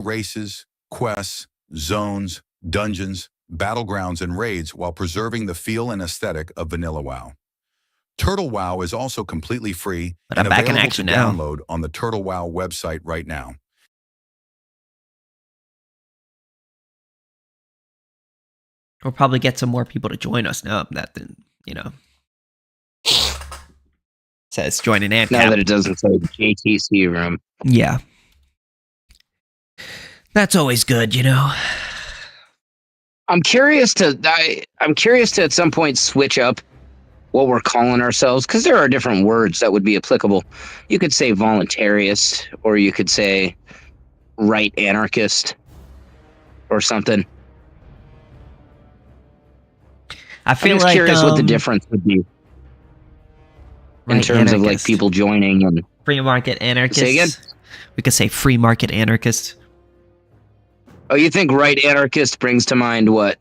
races, quests, zones, dungeons, battlegrounds, and raids while preserving the feel and aesthetic of Vanilla WoW. Turtle WoW is also completely free and available to download on the Turtle WoW website right now. We'll probably get some more people to join us now that, you know, says join an Ancap. Now that it doesn't say JTC room. Yeah. That's always good, you know. I'm curious to at some point switch up what we're calling ourselves, because there are different words that would be applicable. You could say voluntarist, or you could say right anarchist, or something. I feel I'm just curious what the difference would be in terms of like people joining and free market anarchists. Say again? We could say free market anarchists. Oh, you think right anarchist brings to mind what?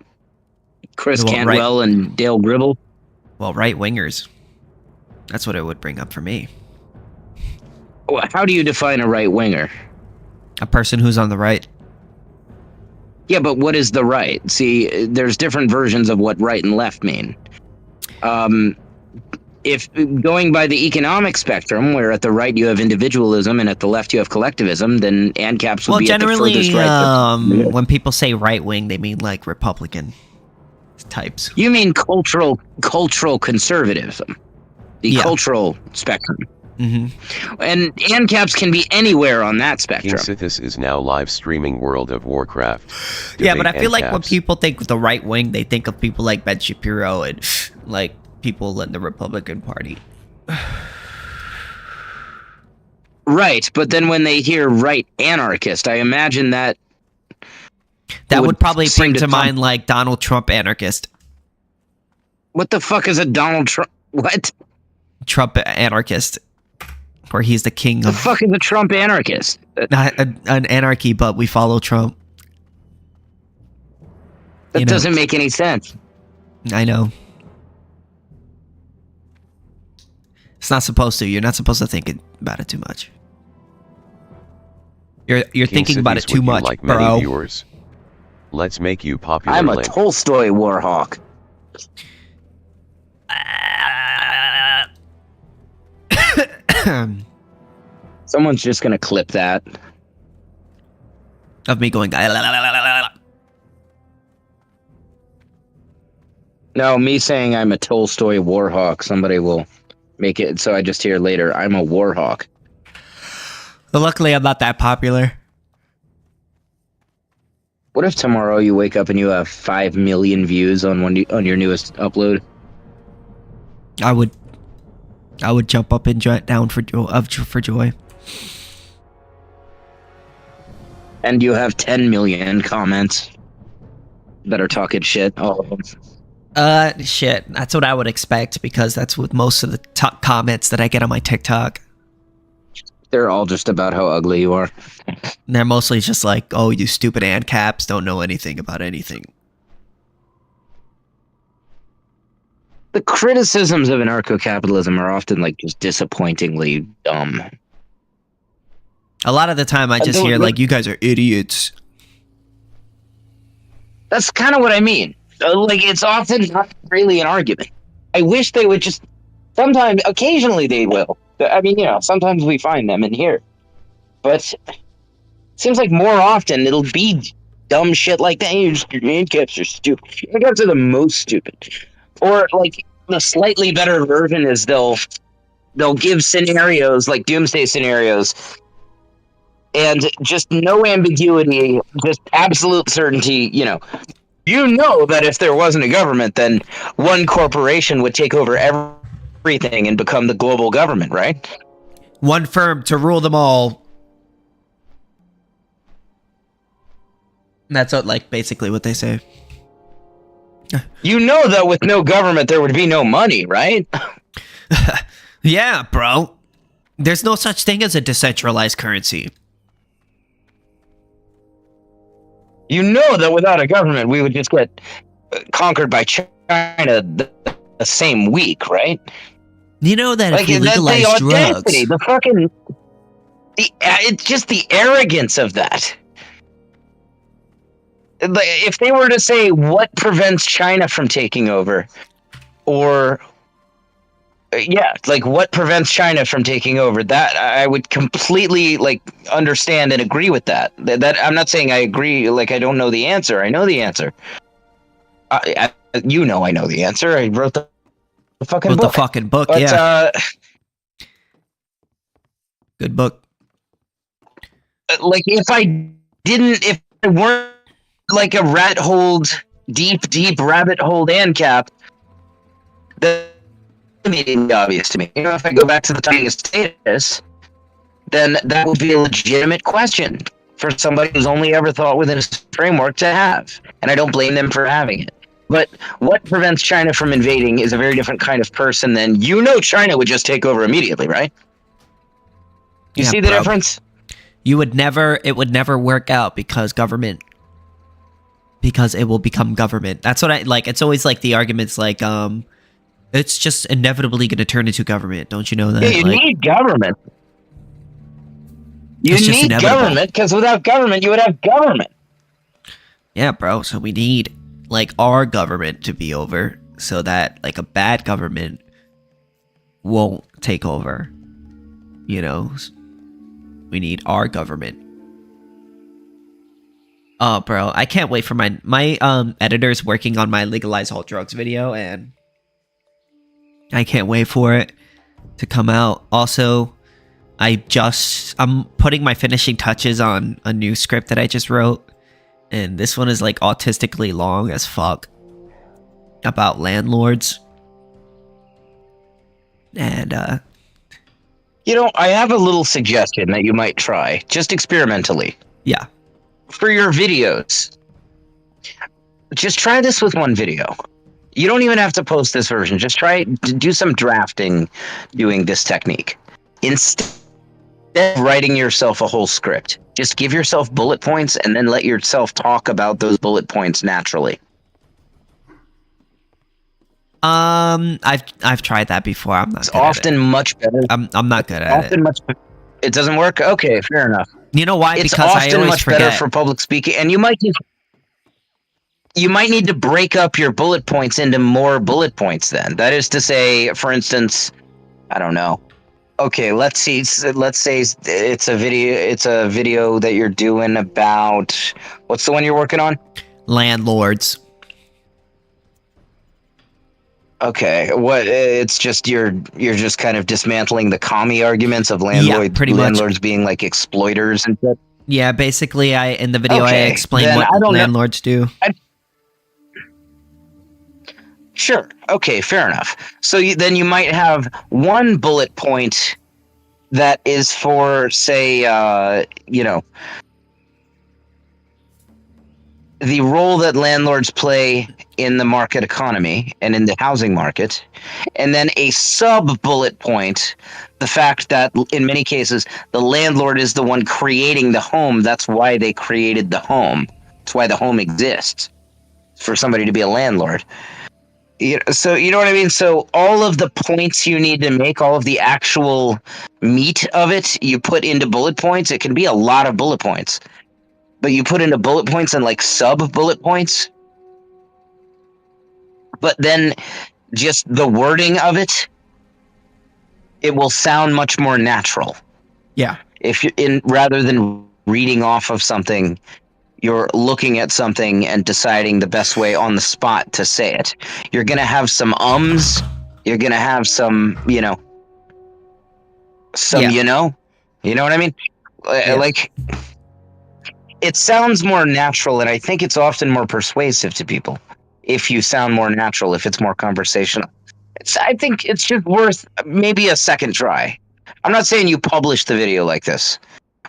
Chris Cantwell and Dale Gribble? Well, right wingers. That's what it would bring up for me. Well, how do you define a right winger? A person who's on the right. Yeah, but what is the right? See, there's different versions of what right and left mean. If going by the economic spectrum, where at the right you have individualism and at the left you have collectivism, then Ancaps would be at the furthest right. When people say right wing, they mean like Republican types. You mean cultural conservatism, the cultural spectrum. Mm-hmm. And Ancaps can be anywhere on that spectrum. KingSithis is now live streaming World of Warcraft. Yeah, but I feel like when people think of the right wing, they think of people like Ben Shapiro and like people in the Republican Party. Right, but then when they hear right anarchist, I imagine that would probably bring to mind like Donald Trump anarchist. What the fuck is a Donald Trump? What? Trump anarchist. Or he's the king of... The fuck is a Trump anarchist? Not an anarchy, but we follow Trump. That doesn't make any sense. I know. It's not supposed to. You're not supposed to think about it too much. You're thinking about it too much, like bro. Many viewers. Let's make you popular. I'm a Tolstoy warhawk. Someone's just gonna clip that of me going. No, me saying I'm a Tolstoy warhawk. Somebody will make it so I just hear later. I'm a warhawk. But luckily, I'm not that popular. What if tomorrow you wake up and you have 5 million views on your newest upload? I would jump up and down for joy. And you have 10 million comments that are talking shit. All of them. Shit. That's what I would expect, because that's what most of the top comments that I get on my TikTok. They're all just about how ugly you are. And they're mostly just like, oh, you stupid Ancaps don't know anything about anything. The criticisms of anarcho-capitalism are often like just disappointingly dumb. A lot of the time I just hear like, you guys are idiots. That's kind of what I mean. Like, it's often not really an argument. I wish they would just... Sometimes, occasionally they will. I mean, sometimes we find them in here. But it seems like more often it'll be dumb shit like that. Your Ancaps are stupid. Ancaps are the most stupid. Or, like, the slightly better version is they'll give scenarios, like doomsday scenarios, and just no ambiguity, just absolute certainty, You know that if there wasn't a government, then one corporation would take over everything and become the global government, right? One firm to rule them all. That's basically what they say. You know that with no government, there would be no money, right? Yeah, bro. There's no such thing as a decentralized currency. You know that without a government, we would just get conquered by China the same week, right? You know that if you legalize drugs... it's just the arrogance of that. if they were to say what prevents China from taking over, or yeah, like what prevents China from taking over, that I would completely like understand and agree with that. That I'm not saying I agree. Like I don't know the answer. I know the answer. You know I know the answer. I wrote the fucking book. But, yeah. Good book. Like if I weren't like a deep rabbit hole Ancap, that immediately obvious to me. You know, if I go back to the KingSithis, then that would be a legitimate question for somebody who's only ever thought within a framework to have, and I don't blame them for having it. But what prevents China from invading is a very different kind of person than China would just take over immediately, right? You see the difference? It would never work out because it will become government. That's what I like. It's always like the arguments like, it's just inevitably going to turn into government. Don't you know that? Yeah, you need government. You need government because without government, you would have government. Yeah, bro. So we need like our government to be over so that like a bad government won't take over. You know, we need our government. Oh, bro, I can't wait for my editor's working on my legalize all drugs video, and I can't wait for it to come out. Also, I'm putting my finishing touches on a new script that I just wrote, and this one is like autistically long as fuck about landlords. And I have a little suggestion that you might try, just experimentally. Yeah. For your videos, just try this with one video. You don't even have to post this version. Just try to do some drafting doing this technique. Instead of writing yourself a whole script, just give yourself bullet points and then let yourself talk about those bullet points naturally. I've tried that before. I'm not. It's often much better. I'm not good at it. It doesn't work. Okay, fair enough. You know why? It's because often I always much forget. better for public speaking, and you might need to break up your bullet points into more bullet points. Then that is to say, for instance, I don't know. Okay, let's say it's a video that you're doing about, what's the one you're working on? Landlords. Okay, it's just you're just kind of dismantling the commie arguments of landlords being like exploiters and shit. Yeah, basically, in the video I explain what landlords do. Sure. Okay, fair enough. So then you might have one bullet point that is for, say, the role that landlords play in the market economy and in the housing market, and then a sub-bullet point, the fact that in many cases the landlord is the one creating the home. That's why they created the home. That's why the home exists, for somebody to be a landlord. So you know what I mean? So all of the points you need to make, all of the actual meat of it, you put into bullet points. It can be a lot of bullet points. But you put into bullet points and like sub-bullet points. But then just the wording of it, it will sound much more natural. Yeah. If you rather than reading off of something, you're looking at something and deciding the best way on the spot to say it. You're going to have some ums. You're going to have some, you know what I mean? Yeah. Like, it sounds more natural, and I think it's often more persuasive to people if you sound more natural, if it's more conversational. I think it's just worth maybe a second try. I'm not saying you publish the video like this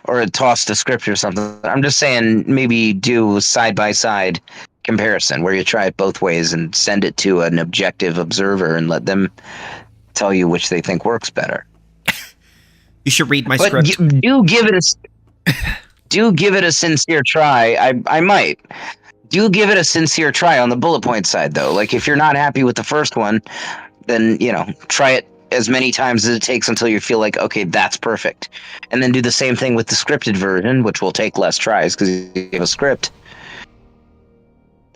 or toss the script or something. I'm just saying maybe do a side-by-side comparison where you try it both ways and send it to an objective observer and let them tell you which they think works better. You should read my script. Do give it a sincere try. I might. Do give it a sincere try on the bullet point side, though. Like, if you're not happy with the first one, then, try it as many times as it takes until you feel like, okay, that's perfect. And then do the same thing with the scripted version, which will take less tries because you have a script.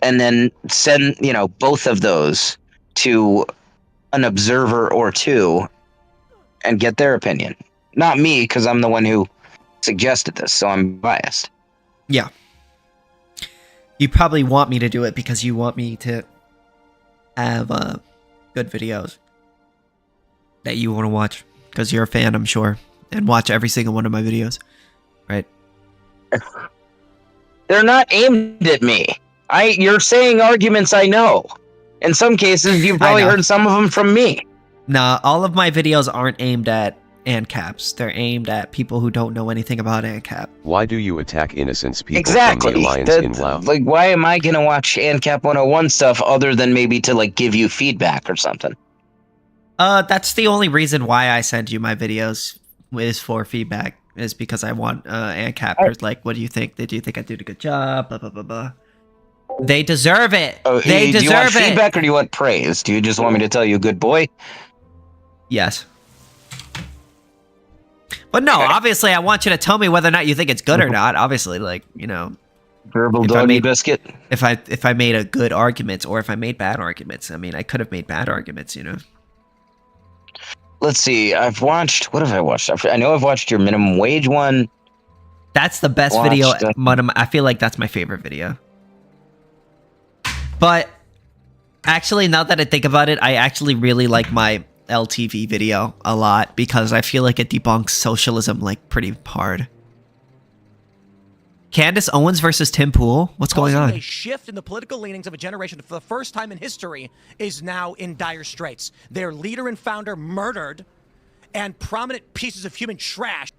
and then send, both of those to an observer or two and get their opinion. Not me, because I'm the one who suggested this, so I'm biased. Yeah. You probably want me to do it because you want me to have good videos that you want to watch, because you're a fan, I'm sure, and watch every single one of my videos, right? They're not aimed at me. You're saying arguments I know. In some cases, you've probably heard some of them from me. Nah, all of my videos aren't aimed at Ancaps. They're aimed at people who don't know anything about Ancap. Why do you attack innocent people Exactly. from the Alliance in WoW? Like, why am I gonna watch Ancap 101 stuff other than maybe to, like, give you feedback or something? That's the only reason why I send you my videos, is for feedback, is because I want Ancappers, like, what do you think? Did you think I did a good job? Blah, blah, blah, blah. They deserve it. They deserve it. Do you want feedback or do you want praise? Do you just want me to tell you, good boy? Yes. But no, obviously I want you to tell me whether or not you think it's good or not. Obviously, like, Verbal doggy biscuit. If I made a good argument or if I made bad arguments. I mean, I could have made bad arguments, Let's see. What have I watched? I know I've watched your minimum wage one. That's the best video. I feel like that's my favorite video. But actually, now that I think about it, I actually really like my LTV video a lot, because I feel like it debunks socialism like pretty hard. Candace Owens versus Tim Pool? What's going on? A shift in the political leanings of a generation for the first time in history is now in dire straits. Their leader and founder murdered, and prominent pieces of human trash.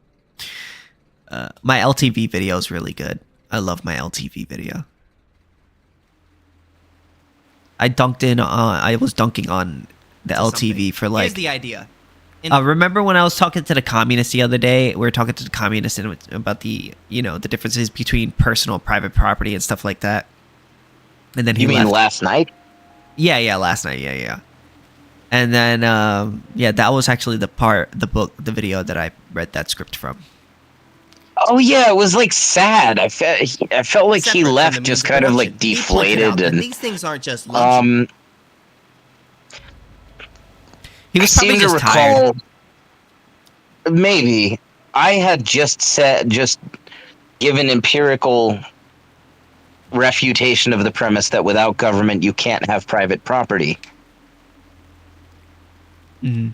My LTV video is really good. I love my LTV video. I was dunking on the LTV for like... Here's the idea. Remember when I was talking to the communist the other day? We were talking to the communist about the, the differences between personal and private property and stuff like that. And then You mean last night? Yeah, last night. Yeah. And then, that was actually the video that I read that script from. Oh yeah, it was like sad. I felt like he left just kind of like deflated, and these things aren't just lunch. He was probably just tired. Maybe I had just given empirical refutation of the premise that without government you can't have private property. Mm-hmm.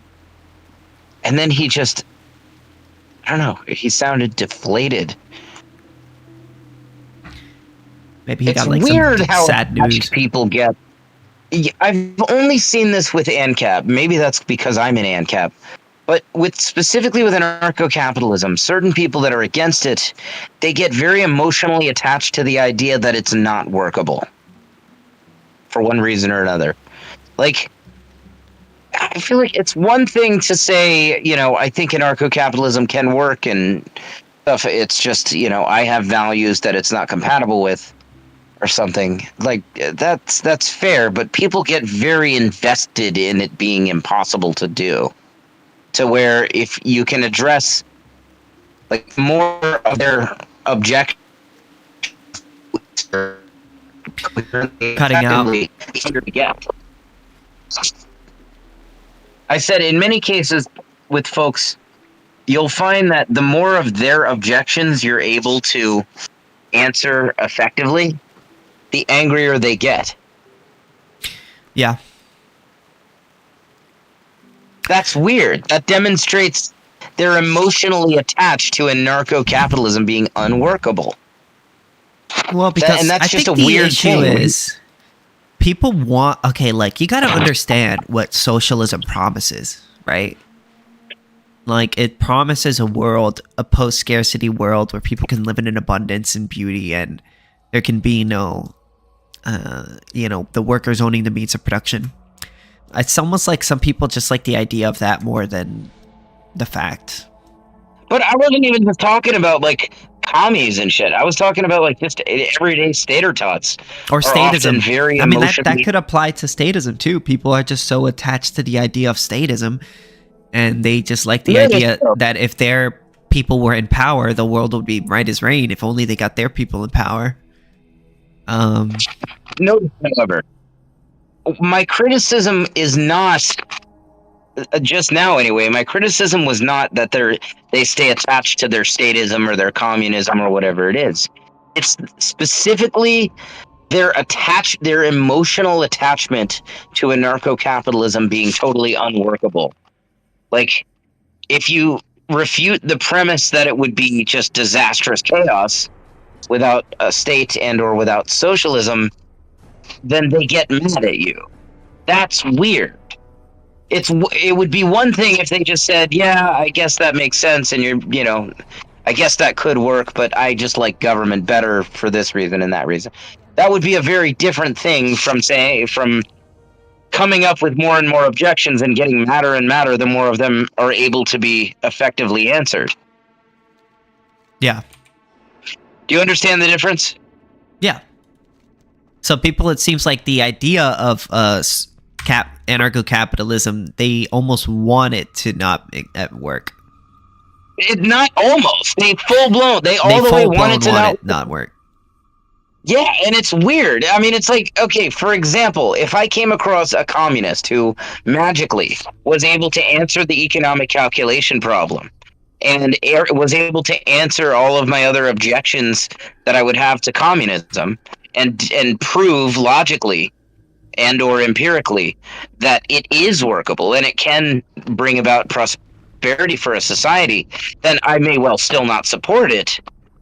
And then he just, I don't know, he sounded deflated. Maybe he It's got like weird some how sad news. people get. I've only seen this with ANCAP. Maybe that's because I'm in ANCAP. But specifically with anarcho-capitalism, certain people that are against it, they get very emotionally attached to the idea that it's not workable. For one reason or another. Like, I feel like it's one thing to say, I think anarcho-capitalism can work and stuff. It's just, I have values that it's not compatible with. Or something like that's fair, but people get very invested in it being impossible to do, to where if you can address like more of their objections, Cutting out. I said in many cases with folks, you'll find that the more of their objections you're able to answer effectively, the angrier they get. Yeah. That's weird. That demonstrates they're emotionally attached to anarcho-capitalism being unworkable. Well, because that's I just think a weird the issue thing. is people want, you gotta understand what socialism promises, right? Like, it promises a world, a post-scarcity world where people can live in an abundance and beauty, and there can be no the workers owning the means of production. It's almost like some people just like the idea of that more than the fact. But I wasn't even just talking about like commies and shit. I was talking about like just everyday stater tots. Or statism. Very I mean, that could apply to statism too. People are just so attached to the idea of statism, and they just like the idea that if their people were in power, the world would be right as rain. If only they got their people in power. notice, however, my criticism is not just now anyway. My criticism was not that they stay attached to their statism or their communism or whatever it is. It's specifically their emotional attachment to anarcho-capitalism being totally unworkable. Like, if you refute the premise that it would be just disastrous chaos without a state and or without socialism, then they get mad at you. That's weird. It would be one thing if they just said, yeah, I guess that makes sense, and I guess that could work, but I just like government better for this reason and that reason. That would be a very different thing from coming up with more and more objections and getting madder and madder the more of them are able to be effectively answered. Yeah. Do you understand the difference? Yeah. So people, it seems like the idea of anarcho-capitalism, they almost want it to not work. Not almost. They full blown. They all the way want it to not work. Yeah, and it's weird. I mean, it's like, okay, for example, if I came across a communist who magically was able to answer the economic calculation problem and was able to answer all of my other objections that I would have to communism and prove logically and or empirically that it is workable and it can bring about prosperity for a society, then I may well still not support it.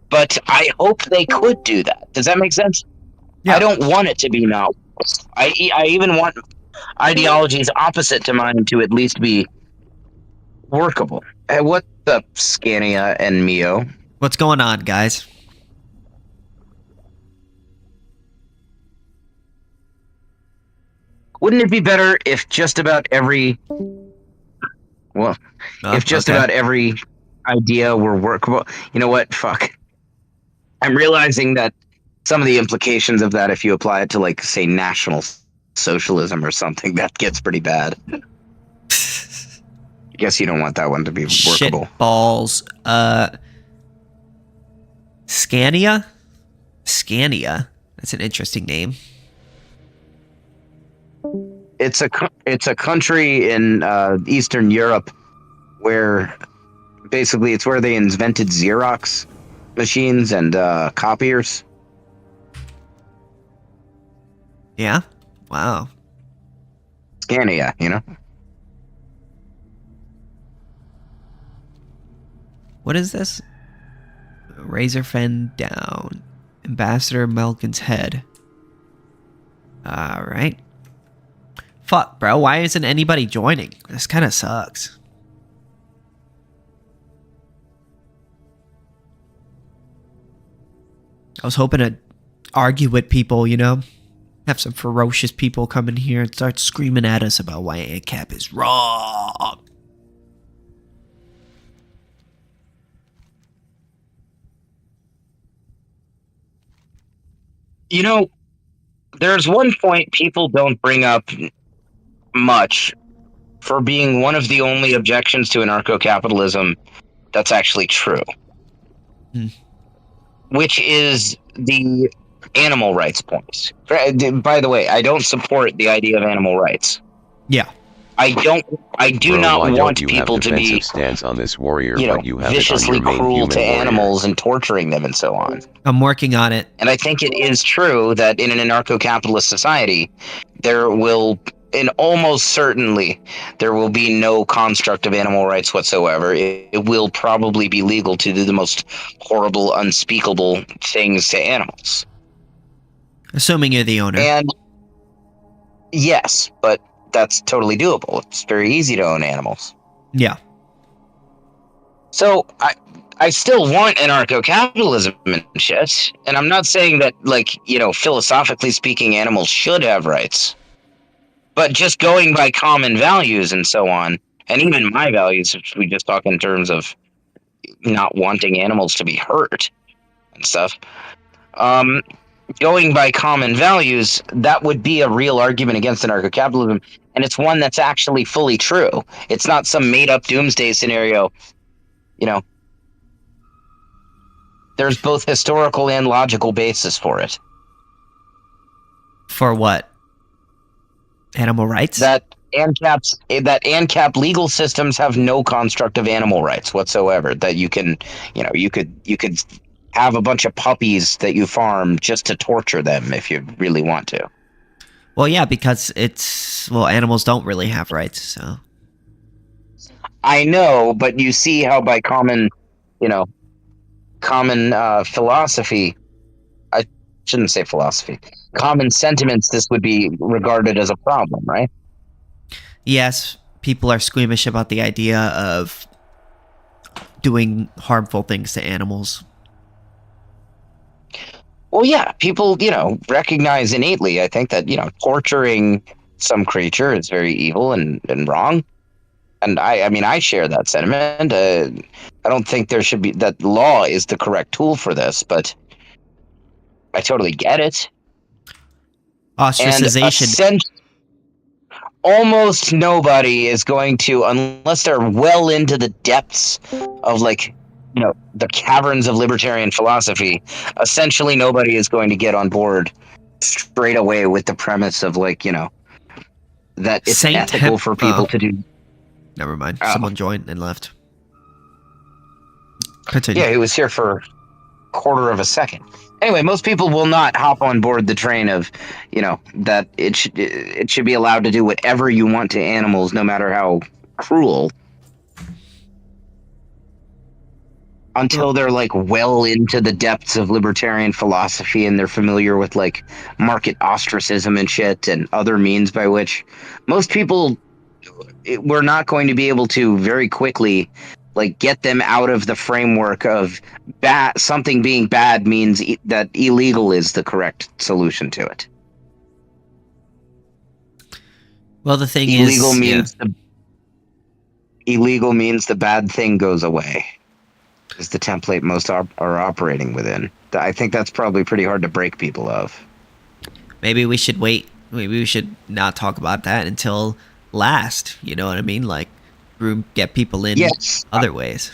But I hope they could do that. Does that make sense? Yeah. I don't want it to be not. I even want ideologies opposite to mine to at least be workable. Hey, what's up, Scania and Mio? What's going on, guys? Wouldn't it be better if just about every... Well, if just about every idea were workable... You know what? Fuck. I'm realizing that some of the implications of that, if you apply it to, like, say, National Socialism or something, that gets pretty bad. I guess you don't want that one to be workable. Shit balls. Scania? Scania. That's an interesting name. It's a country in Eastern Europe where basically it's where they invented Xerox machines and copiers. Yeah? Wow. Scania, you know? What is this? Razor Fen down. Ambassador Melkin's head. Alright. Fuck, bro. Why isn't anybody joining? This kind of sucks. I was hoping to argue with people, you know? Have some ferocious people come in here and start screaming at us about why Ancap is wrong. You know, there's one point people don't bring up much for being one of the only objections to anarcho-capitalism that's actually true. Which is the animal rights points. By the way, I don't support the idea of animal rights. Yeah. I do not want people to be stance on this, warrior, viciously cruel to animals and torturing them and so on. I'm working on it. And I think it is true that in an anarcho-capitalist society, there will be no construct of animal rights whatsoever. It will probably be legal to do the most horrible, unspeakable things to animals. Assuming you're the owner. And yes, but that's totally doable. It's very easy to own animals. Yeah. So I still want anarcho-capitalism and shit. And I'm not saying that, philosophically speaking, animals should have rights. But just going by common values and so on, and even my values, if we just talk in terms of not wanting animals to be hurt and stuff, going by common values, that would be a real argument against anarcho-capitalism, and it's one that's actually fully true. It's not some made-up doomsday scenario. You know, there's both historical and logical basis for it. For what? Animal rights? That ANCAP legal systems have no construct of animal rights whatsoever. That you can, you could have a bunch of puppies that you farm just to torture them if you really want to. Well, yeah, because animals don't really have rights, so. I know, but you see how by common philosophy, I shouldn't say philosophy, common sentiments, this would be regarded as a problem, right? Yes, people are squeamish about the idea of doing harmful things to animals. Well, yeah, people, recognize innately, I think, that, torturing some creature is very evil and wrong. And I mean, I share that sentiment. I don't think there should be, that law is the correct tool for this, but I totally get it. And Ostracization. almost nobody is going to, unless they're well into the depths of the caverns of libertarian philosophy, essentially nobody is going to get on board straight away with the premise of that it's ethical for people to do. Never mind. Oh. Someone joined and left. Continue. Yeah, he was here for a quarter of a second. Anyway, most people will not hop on board the train of, that it should be allowed to do whatever you want to animals, no matter how cruel, until they're well into the depths of libertarian philosophy and they're familiar with market ostracism and shit and other means by which most people, we're not going to be able to very quickly get them out of the framework of something being bad means that illegal is the correct solution to it. Well, the thing illegal is, means illegal means the bad thing goes away. Is the template most are operating within. I think that's probably pretty hard to break people of. maybe we should wait. Maybe we should not talk about that until last. You know what I mean? Get people in other ways.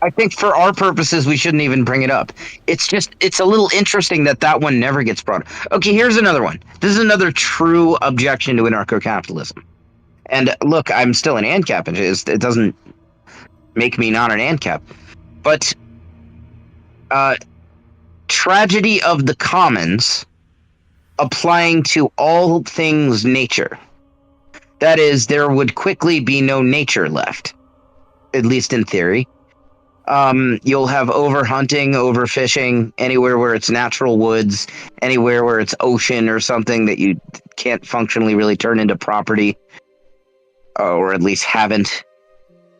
I think for our purposes, we shouldn't even bring it up. It's a little interesting that one never gets brought up. Okay, here's another one. This is another true objection to anarcho-capitalism. And look, I'm still an ANCAP. It doesn't make me not an ANCAP. But tragedy of the commons applying to all things nature. That is, there would quickly be no nature left, at least in theory. You'll have overhunting, overfishing, anywhere where it's natural woods, anywhere where it's ocean or something that you can't functionally really turn into property, or at least haven't.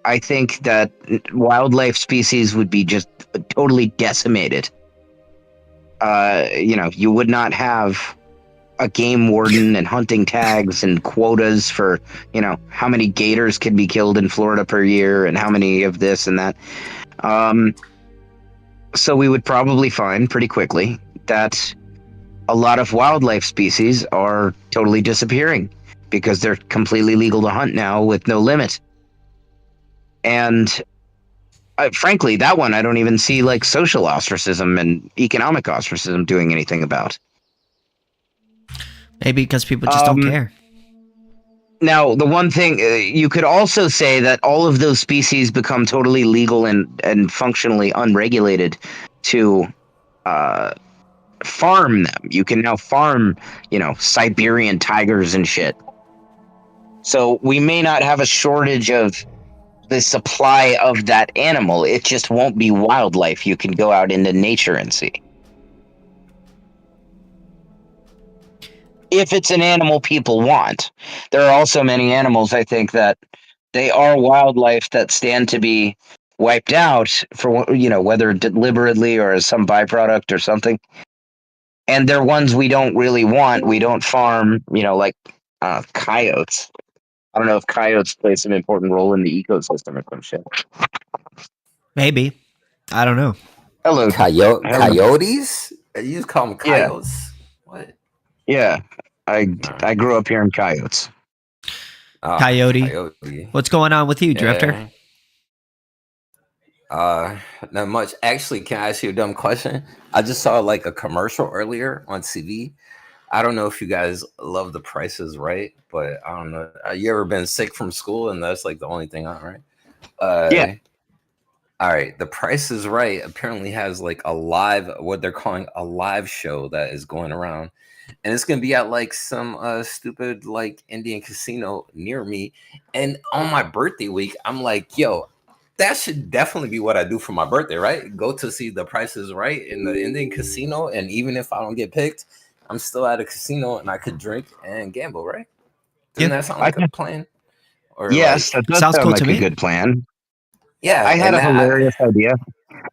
I think that wildlife species would be just totally decimated. You would not have a game warden and hunting tags and quotas for, how many gators can be killed in Florida per year and how many of this and that. So we would probably find pretty quickly that a lot of wildlife species are totally disappearing because they're completely legal to hunt now with no limit. And frankly, that one I don't even see social ostracism and economic ostracism doing anything about. Maybe because people just don't care. Now, the one thing, you could also say that all of those species become totally legal and functionally unregulated to farm them. You can now farm, Siberian tigers and shit. So we may not have a shortage of the supply of that animal. It just won't be wildlife you can go out into nature and see. If it's an animal people want. There are also many animals, I think, that they are wildlife that stand to be wiped out for, whether deliberately or as some byproduct or something. And they're ones we don't really want. We don't farm, coyotes. I don't know if coyotes play some important role in the ecosystem or some shit. Maybe. I don't know. Hello. Coyotes? You just call them coyotes? What? Yeah. I grew up here in Coyotes. Coyote. What's going on with you, Drifter? Not much. Actually, can I ask you a dumb question? I just saw a commercial earlier on TV I don't know if you guys love The Price is Right, but I don't know. You ever been sick from school and that's like the only thing on, right? Yeah. All right. The Price is Right apparently has like a live, what they're calling a live show that is going around. And it's gonna be at like some stupid like Indian casino near me. And on my birthday week, I'm like, yo, that should definitely be what I do for my birthday, right? Go to see The Price is Right in the Indian casino, and even if I don't get picked, I'm still at a casino and I could drink and gamble, right? Doesn't that sound like a plan? Or Yes, like, that does Sounds sound cool like to a me. good plan. yeah, I had and a hilarious idea.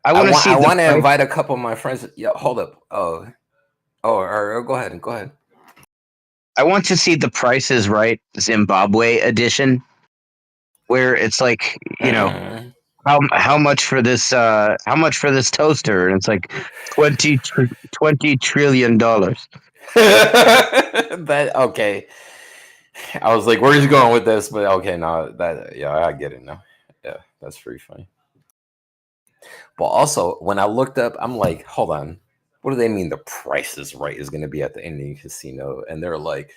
I want to see I the want to price. invite a couple of my friends. Yeah, hold up. Or go ahead. Go ahead. I want to see the Price is Right Zimbabwe edition, where it's like, Mm. how much for this toaster, and it's like 20 trillion dollars. That okay. I was like, where's he going with this? But okay, no, that yeah, I get it now. Yeah, that's pretty funny. But also, when I looked up, I'm like, hold on, what do they mean? The Price is Right is going to be at the Indian casino, and they're like,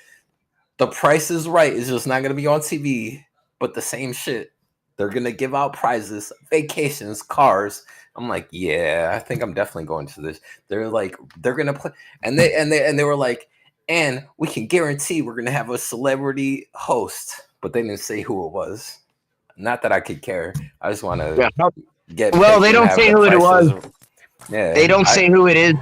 the Price is Right is just not going to be on TV, but the same shit. They're going to give out prizes, vacations, cars. I'm like, yeah, I think I'm definitely going to this. They're like, they're going to play, and they were like, and we can guarantee we're going to have a celebrity host, but they didn't say who it was. Not that I could care. I just want to get. Well, they picked and don't have say the who it prices. was. Yeah, They don't say who it is.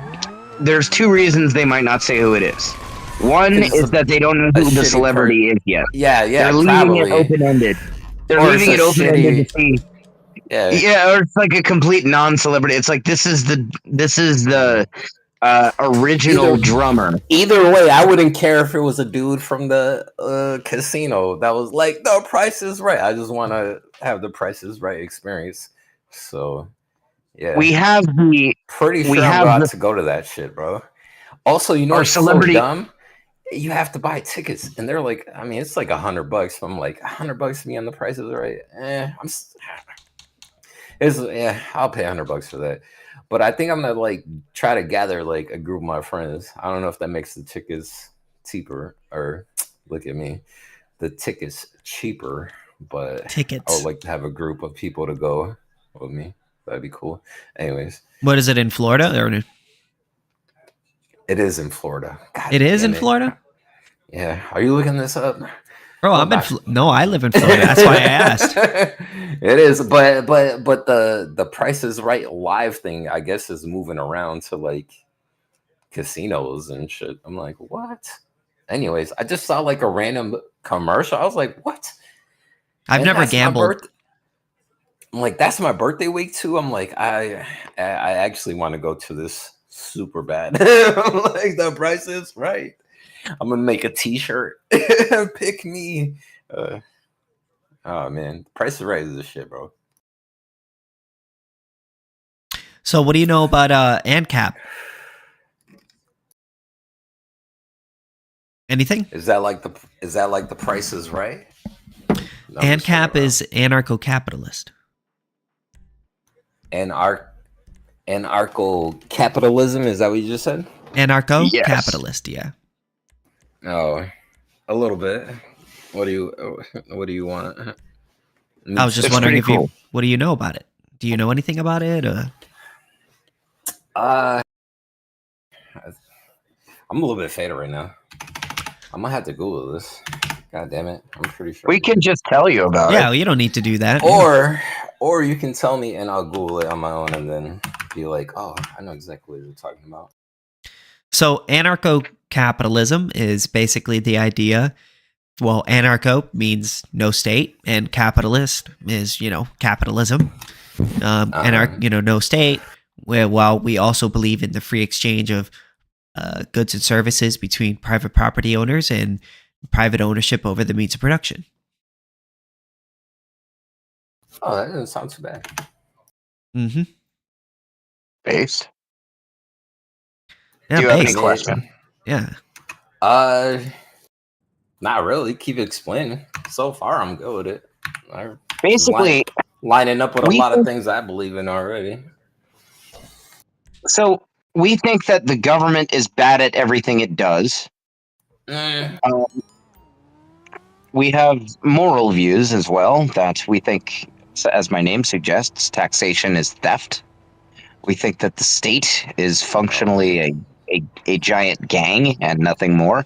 There's two reasons they might not say who it is. One It's is that they don't know who the shitty celebrity is yet. Yeah, They're leaving it probably. open-ended. They're Or it's leaving a it open-ended shitty- to see. Yeah. Yeah, or it's like a complete non-celebrity. It's like this is the original drummer. Either way, I wouldn't care if it was a dude from the casino that was like, the Price is Right. I just want to have the Price is Right experience. So, yeah. We have the Pretty sure we I'm have about the to go to that shit, bro. Also, you know our what's celebrity. so dumb? You have to buy tickets, and they're like, I mean, it's like $100. So I'm like, $100 to me on the Price is Right. I'll pay $100 for that. But I think I'm gonna like try to gather like a group of my friends. I don't know if that makes the tickets cheaper, or look at me, the tickets cheaper. But I Tickets. would like to have a group of people to go with me. That'd be cool. Anyways, What is it in Florida? Or it is in Florida. God it is damn in Florida? Yeah. Are you looking this up? Bro, I'm in. No, I live in Florida. That's why I asked. It is, but the Price is Right live thing, I guess, is moving around to like casinos and shit. I'm like, what? Anyways, I just saw like a random commercial. I was like, what? I've never that's gambled. I'm like, that's my birthday week too. I'm like, I actually want to go to this super bad. Like, the Price is Right. I'm gonna make a T-shirt. Pick me. Oh man, Price is Right is the shit, bro. So, what do you know about ANCAP? Anything? Is that like the Price is Right? No, ANCAP is anarcho-capitalist. Anarcho-capitalism, is that what you just said? Anarcho-capitalist, yeah. Oh, a little bit. What do you want? I was just wondering if you. What do you know about it? Do you know anything about it? I'm a little bit faded right now. I'm gonna have to Google this. God damn it! I'm pretty sure We can just tell you about it. Yeah, well, you don't need to do that. Or you can tell me and I'll Google it on my own and then be like, oh, I know exactly what you're talking about. So anarcho-capitalism is basically the idea. Well, anarcho means no state, and capitalist is, capitalism. No state. While we also believe in the free exchange of goods and services between private property owners and private ownership over the means of production. Oh, that doesn't sound too bad. Mm-hmm. Based. Yeah, Do you have any question? Yeah. Not really. Keep explaining. So far, I'm good with it. Basically, lining up with a lot of things I believe in already. So we think that the government is bad at everything it does. We have moral views as well that we think, as my name suggests, taxation is theft. We think that the state is functionally a giant gang and nothing more.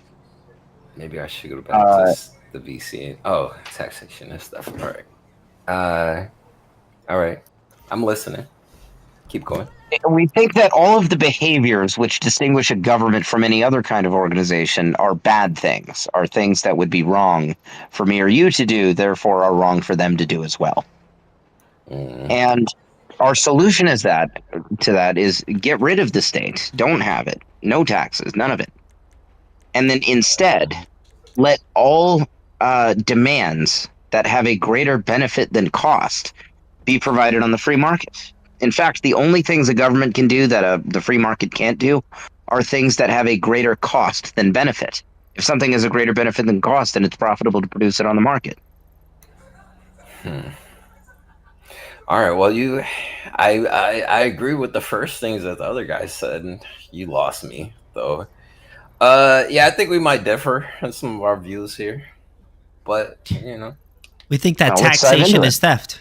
Maybe I should go back to the VC. Oh, taxation and stuff. All right. All right. I'm listening. Keep going. We think that all of the behaviors which distinguish a government from any other kind of organization are bad things, are things that would be wrong for me or you to do, therefore are wrong for them to do as well. And our solution to that is get rid of the state. Don't have it. No taxes. None of it. And then instead, let all demands that have a greater benefit than cost be provided on the free market. In fact, the only things a government can do that the free market can't do are things that have a greater cost than benefit. If something has a greater benefit than cost, then it's profitable to produce it on the market. All right. Well, I agree with the first things that the other guy said, and you lost me though. Yeah, I think we might differ in some of our views here, but we think that let's dive taxation into is it. theft.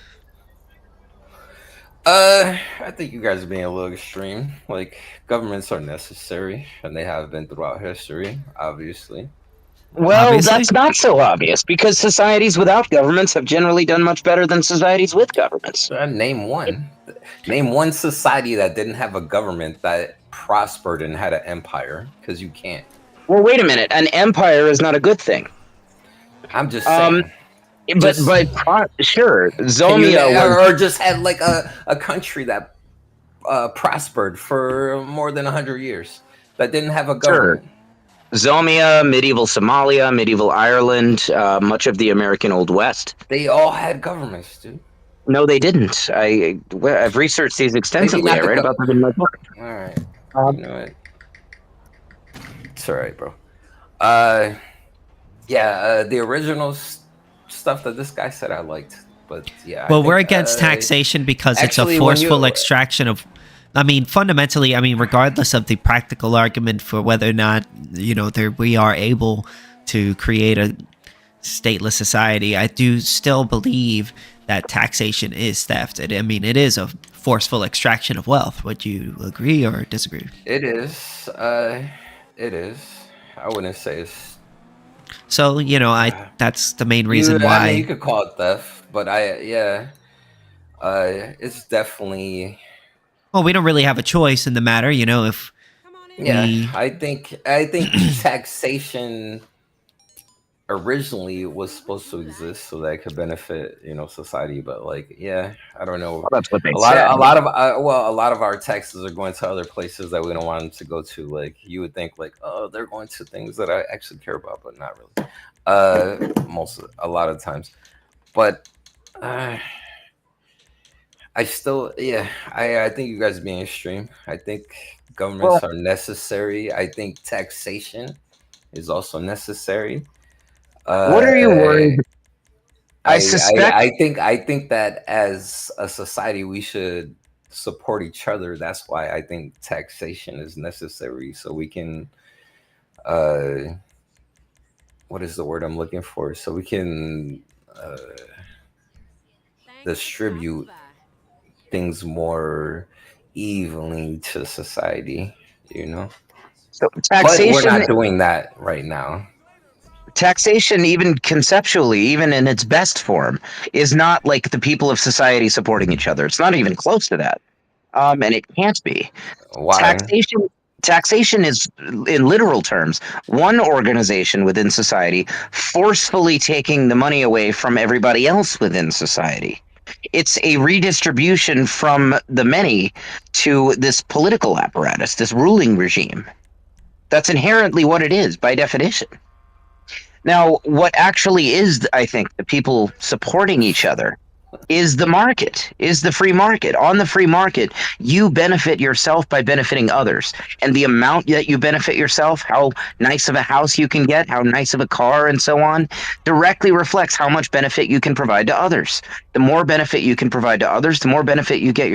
I think you guys are being a little extreme. Like, governments are necessary, and they have been throughout history, obviously. Well, Obviously. that's not so obvious, because societies without governments have generally done much better than societies with governments. Name one. Name one society that didn't have a government that prospered and had an empire, because you can't. Well, wait a minute. An empire is not a good thing. I'm just saying. But sure, Zomia or just had like a country that prospered for more than 100 years that didn't have a government. Sure. Zomia, medieval Somalia, medieval Ireland, much of the American Old West. They all had governments, dude. No, they didn't. I've researched these extensively. I write about them in my book. All right. You know what? It's all right, bro. Yeah, the original stuff that this guy said I liked, but yeah. Well, we're against taxation because it's a forceful extraction of. I mean, fundamentally, regardless of the practical argument for whether or not we are able to create a stateless society, I do still believe that taxation is theft. It is a forceful extraction of wealth. Would you agree or disagree? It is. It is. I wouldn't say it's. So that's the main reason why. You could call it theft, but it's definitely. Well, we don't really have a choice in the matter, if. I think taxation originally was supposed to exist so that it could benefit, society. But I don't know. Well, that's what they a said. lot of our taxes are going to other places that we don't want them to go to. Like, you would think, like, oh, they're going to things that I actually care about, but not really. A lot of times, but I still, I think you guys are being extreme. I think governments are necessary. I think taxation is also necessary. What are you worried? I think that as a society we should support each other. That's why I think taxation is necessary, so we can what is the word I'm looking for? So we can distribute things more evenly to society, So taxation, but we're not doing that right now. Taxation, even conceptually, even in its best form, is not like the people of society supporting each other. It's not even close to that, and it can't be. Why? Taxation is, in literal terms, one organization within society forcefully taking the money away from everybody else within society. It's a redistribution from the many to this political apparatus, this ruling regime. That's inherently what it is by definition. Now, what actually is, I think, the people supporting each other is the market, is the free market. On the free market, you benefit yourself by benefiting others. And the amount that you benefit yourself, how nice of a house you can get, how nice of a car, and so on, directly reflects how much benefit you can provide to others. The more benefit you can provide to others, the more benefit you get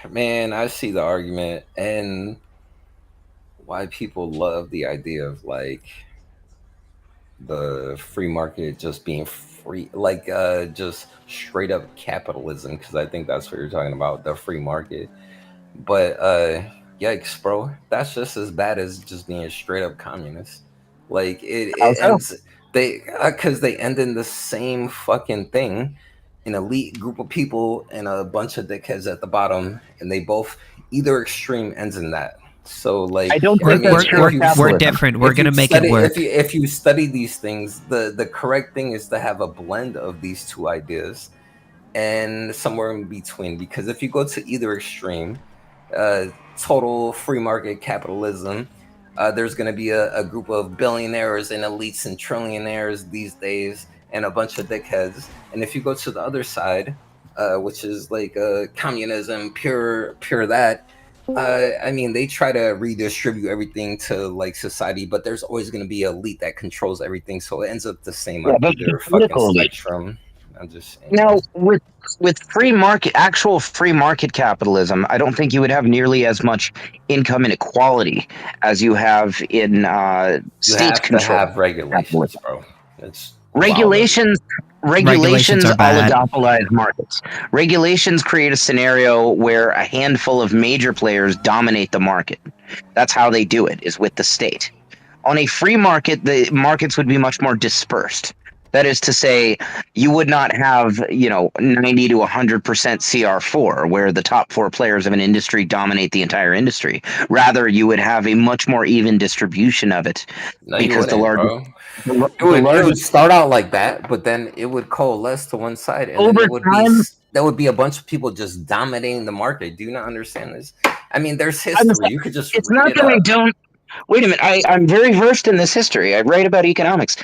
Man, I see the argument and why people love the idea of like the free market just being free, like just straight up capitalism, because I think that's what you're talking about, the free market. But yikes, bro, that's just as bad as just being straight up communist. Like How it so? ends they because they end in the same fucking thing, an elite group of people and a bunch of dickheads at the bottom, and they both either extreme ends in that. So like, I don't I think that's mean, true if of you We're capitalism. different. We're if you gonna make it study work. if you study these things, the correct thing is to have a blend of these two ideas and somewhere in between. Because if you go to either extreme, uh, total free market capitalism, there's going to be a group of billionaires and elites and trillionaires these days, and a bunch of dickheads. And if you go to the other side, which is like communism, pure that. I mean, they try to redistribute everything to like society, but there's always going to be an elite that controls everything, so it ends up the same Yeah, on but the either fucking political elite. spectrum. I'm just saying. Now, with free market, actual free market capitalism, I don't think you would have nearly as much income inequality as you have in You have to state-controlled have regulations, capitalism. bro. It's wild. Regulations, Regulations regulations are bad. oligopolize markets. Regulations create a scenario where a handful of major players dominate the market. That's how they do it, is with the state. On a free market, the markets would be much more dispersed. That is to say, you would not have, 90 to 100% CR4, where the top four players of an industry dominate the entire industry. Rather, you would have a much more even distribution of it, No, you because wouldn't, bro. the It would largest start out like that, but then it would coalesce to one side, and then over time. there would be a bunch of people just dominating the market. Do you not understand this? I mean, there's I'm, history. You could just it's read not it that I up. don't. Wait a minute. I'm very versed in this history. I write about economics.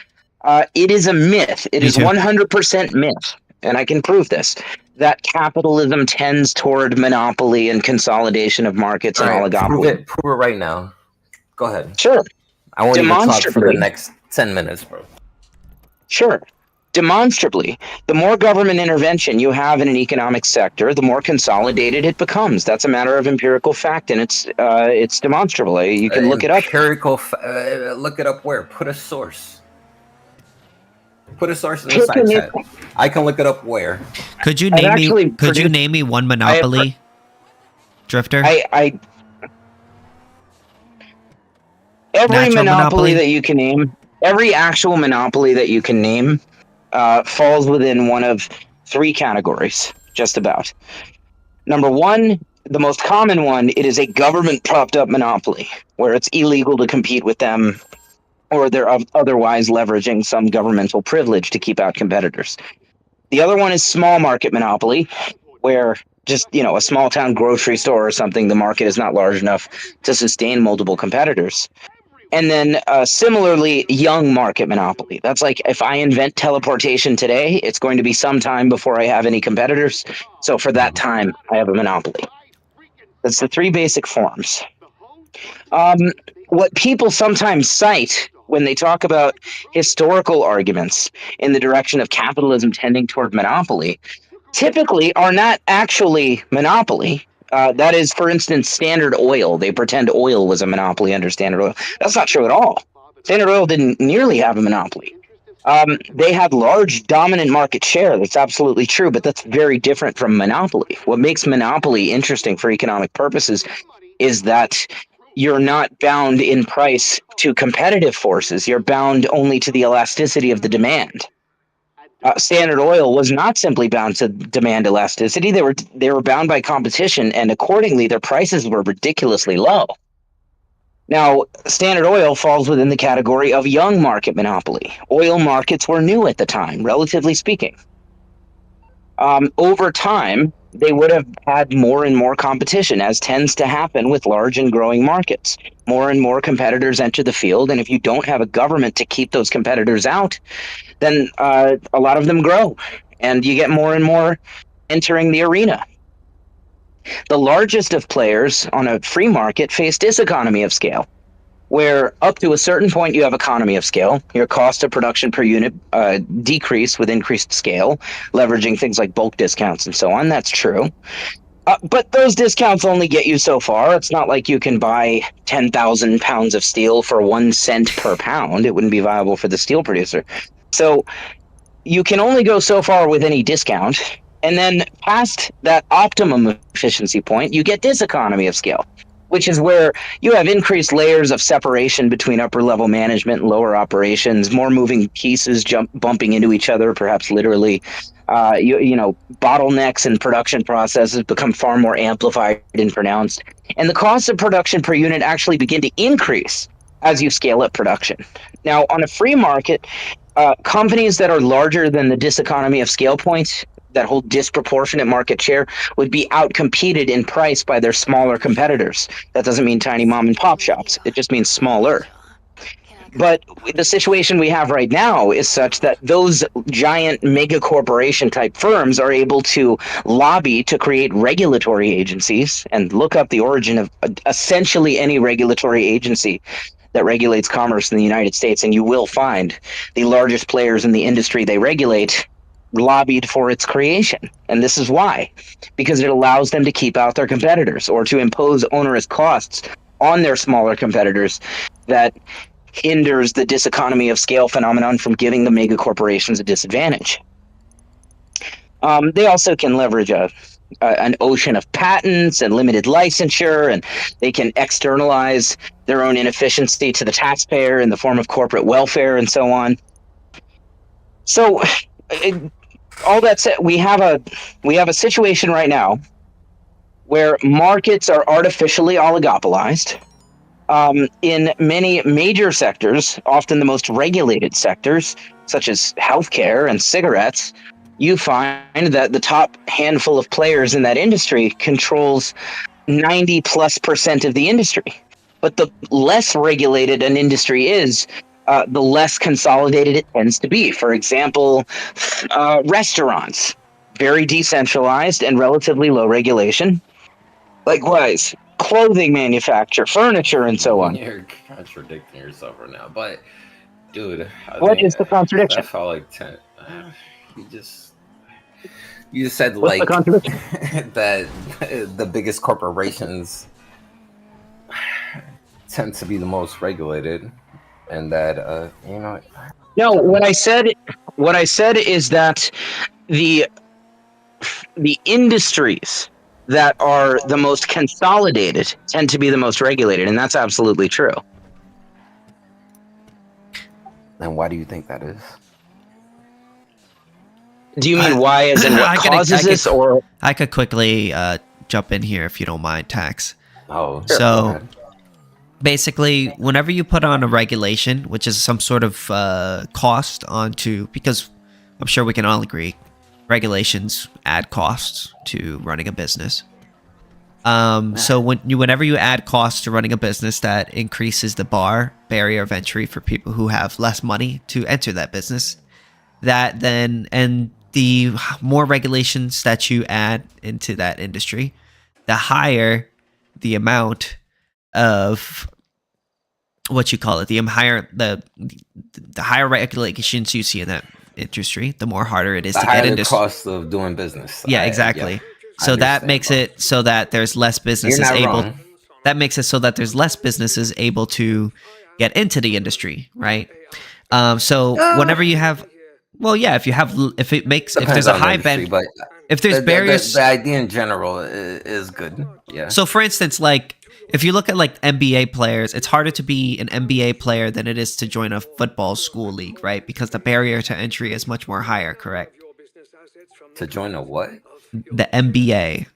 It is a myth. It Me is too. 100% myth, and I can prove this, that capitalism tends toward monopoly and consolidation of markets All and right, oligopoly. prove it right now. Go ahead. Sure. I want you to talk for the Demonstrably. next 10 minutes, bro. Sure. Demonstrably, the more government intervention you have in an economic sector, the more consolidated it becomes. That's a matter of empirical fact, and it's demonstrable. You can look it up. Look it up where? Put a source. Put a source in the Pick side an- chat. I can look it up where. Could you I've name actually me? Could you produced- name me one monopoly, Drifter? Every Natural monopoly monopoly? that you can name, every actual monopoly that you can name, falls within one of three categories, just about. Number one, the most common one, it is a government propped up monopoly, where it's illegal to compete with them, or they're otherwise leveraging some governmental privilege to keep out competitors. The other one is small market monopoly, where just, a small town grocery store or something, the market is not large enough to sustain multiple competitors. And then similarly, young market monopoly. That's like if I invent teleportation today, it's going to be some time before I have any competitors. So for that time, I have a monopoly. That's the three basic forms. What people sometimes cite when they talk about historical arguments in the direction of capitalism tending toward monopoly typically are not actually monopoly. That is, for instance, Standard Oil. They pretend oil was a monopoly under Standard Oil. That's not true at all. Standard Oil didn't nearly have a monopoly. They had large dominant market share. That's absolutely true, but that's very different from monopoly. What makes monopoly interesting for economic purposes is that you're not bound in price to competitive forces. You're bound only to the elasticity of the demand. Standard Oil was not simply bound to demand elasticity. They were bound by competition, and accordingly, their prices were ridiculously low. Now, Standard Oil falls within the category of young market monopoly. Oil markets were new at the time, relatively speaking. Over time, they would have had more and more competition, as tends to happen with large and growing markets. More and more competitors enter the field, and if you don't have a government to keep those competitors out, then a lot of them grow, and you get more and more entering the arena. The largest of players on a free market face diseconomy of scale, where up to a certain point you have economy of scale. Your cost of production per unit decrease with increased scale, leveraging things like bulk discounts and so on. That's true. But those discounts only get you so far. It's not like you can buy 10,000 pounds of steel for 1 cent per pound. It wouldn't be viable for the steel producer. So you can only go so far with any discount. And then past that optimum efficiency point, you get diseconomy of scale, which is where you have increased layers of separation between upper level management and lower operations, more moving pieces bumping into each other, perhaps literally. Bottlenecks in production processes become far more amplified and pronounced. And the costs of production per unit actually begin to increase as you scale up production. Now, on a free market, companies that are larger than the diseconomy of scale points that hold disproportionate market share would be outcompeted in price by their smaller competitors. That doesn't mean tiny mom and pop shops. It just means smaller. But the situation we have right now is such that those giant mega corporation type firms are able to lobby to create regulatory agencies, and look up the origin of essentially any regulatory agency that regulates commerce in the United States, and you will find the largest players in the industry they regulate lobbied for its creation. And this is why, because it allows them to keep out their competitors or to impose onerous costs on their smaller competitors that hinders the diseconomy of scale phenomenon from giving the mega corporations a disadvantage. They also can leverage an ocean of patents and limited licensure, and they can externalize their own inefficiency to the taxpayer in the form of corporate welfare and so on. So, all that said, we have a situation right now where markets are artificially oligopolized. In many major sectors, often the most regulated sectors, such as healthcare and cigarettes, you find that the top handful of players in that industry controls 90+% of the industry. But the less regulated an industry is, the less consolidated it tends to be. For example, restaurants, very decentralized and relatively low regulation. Likewise, clothing manufacture, furniture, and so on. You're contradicting yourself right now, but dude, What is the contradiction? I felt like you just said What's the contradiction? that the biggest corporations tend to be the most regulated, and that No, what I said is that the industries that are the most consolidated tend to be the most regulated, and that's absolutely true. And why do you think that is? Do you mean why, as in what causes this, or? I could quickly jump in here if you don't mind, Tax. Oh, so basically, whenever you put on a regulation, which is some sort of cost onto, because I'm sure we can all agree, regulations add costs to running a business. So whenever you add costs to running a business, that increases the barrier of entry for people who have less money to enter that business. And the more regulations that you add into that industry, the higher the amount of the higher regulations you see in that industry, the more harder it is to get into. The cost of doing business. Yeah, exactly. So that makes it so that there's less businesses able. That makes it so that there's less businesses able to get into the industry, right? So whenever you have, if there's a high band, if there's barriers, the idea in general is good. Yeah. So for instance, like if you look at like NBA players, it's harder to be an NBA player than it is to join a football school league, right? Because the barrier to entry is much more higher, correct? To join a what? The NBA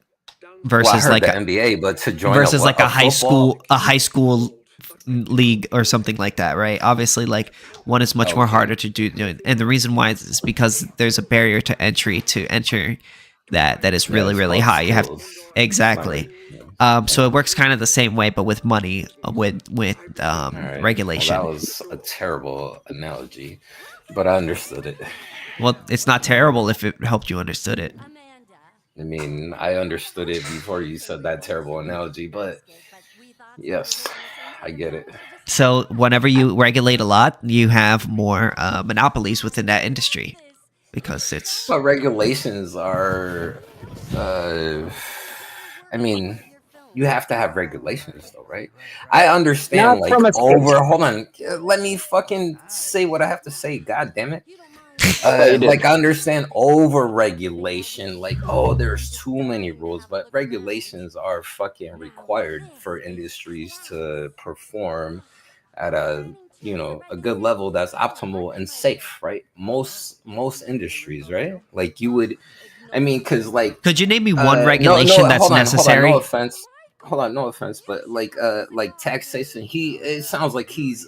versus the NBA, but to join versus like a high football? school league or something like that, right? Obviously, like one is much more harder to do, and the reason why is because there's a barrier to entry to enter that is really high. You have exactly. So it works kind of the same way, but with money, with regulation. Well, that was a terrible analogy, but I understood it. Well, it's not terrible if it helped you understood it. I mean, I understood it before you said that terrible analogy, but yes, I get it. So whenever you regulate a lot, you have more monopolies within that industry because it's. But regulations are I mean, you have to have regulations, though, right? I understand, Not like, from a state. hold on, let me fucking say what I have to say. God damn it. I thought you did. Like, I understand over regulation, like, oh, there's too many rules, but regulations are fucking required for industries to perform at a a good level that's optimal and safe, right? Most industries, right? Like you would, I mean, because like Could you name me one no, regulation that's hold on, necessary? no offense, hold on, no offense, but like taxation, it sounds like he's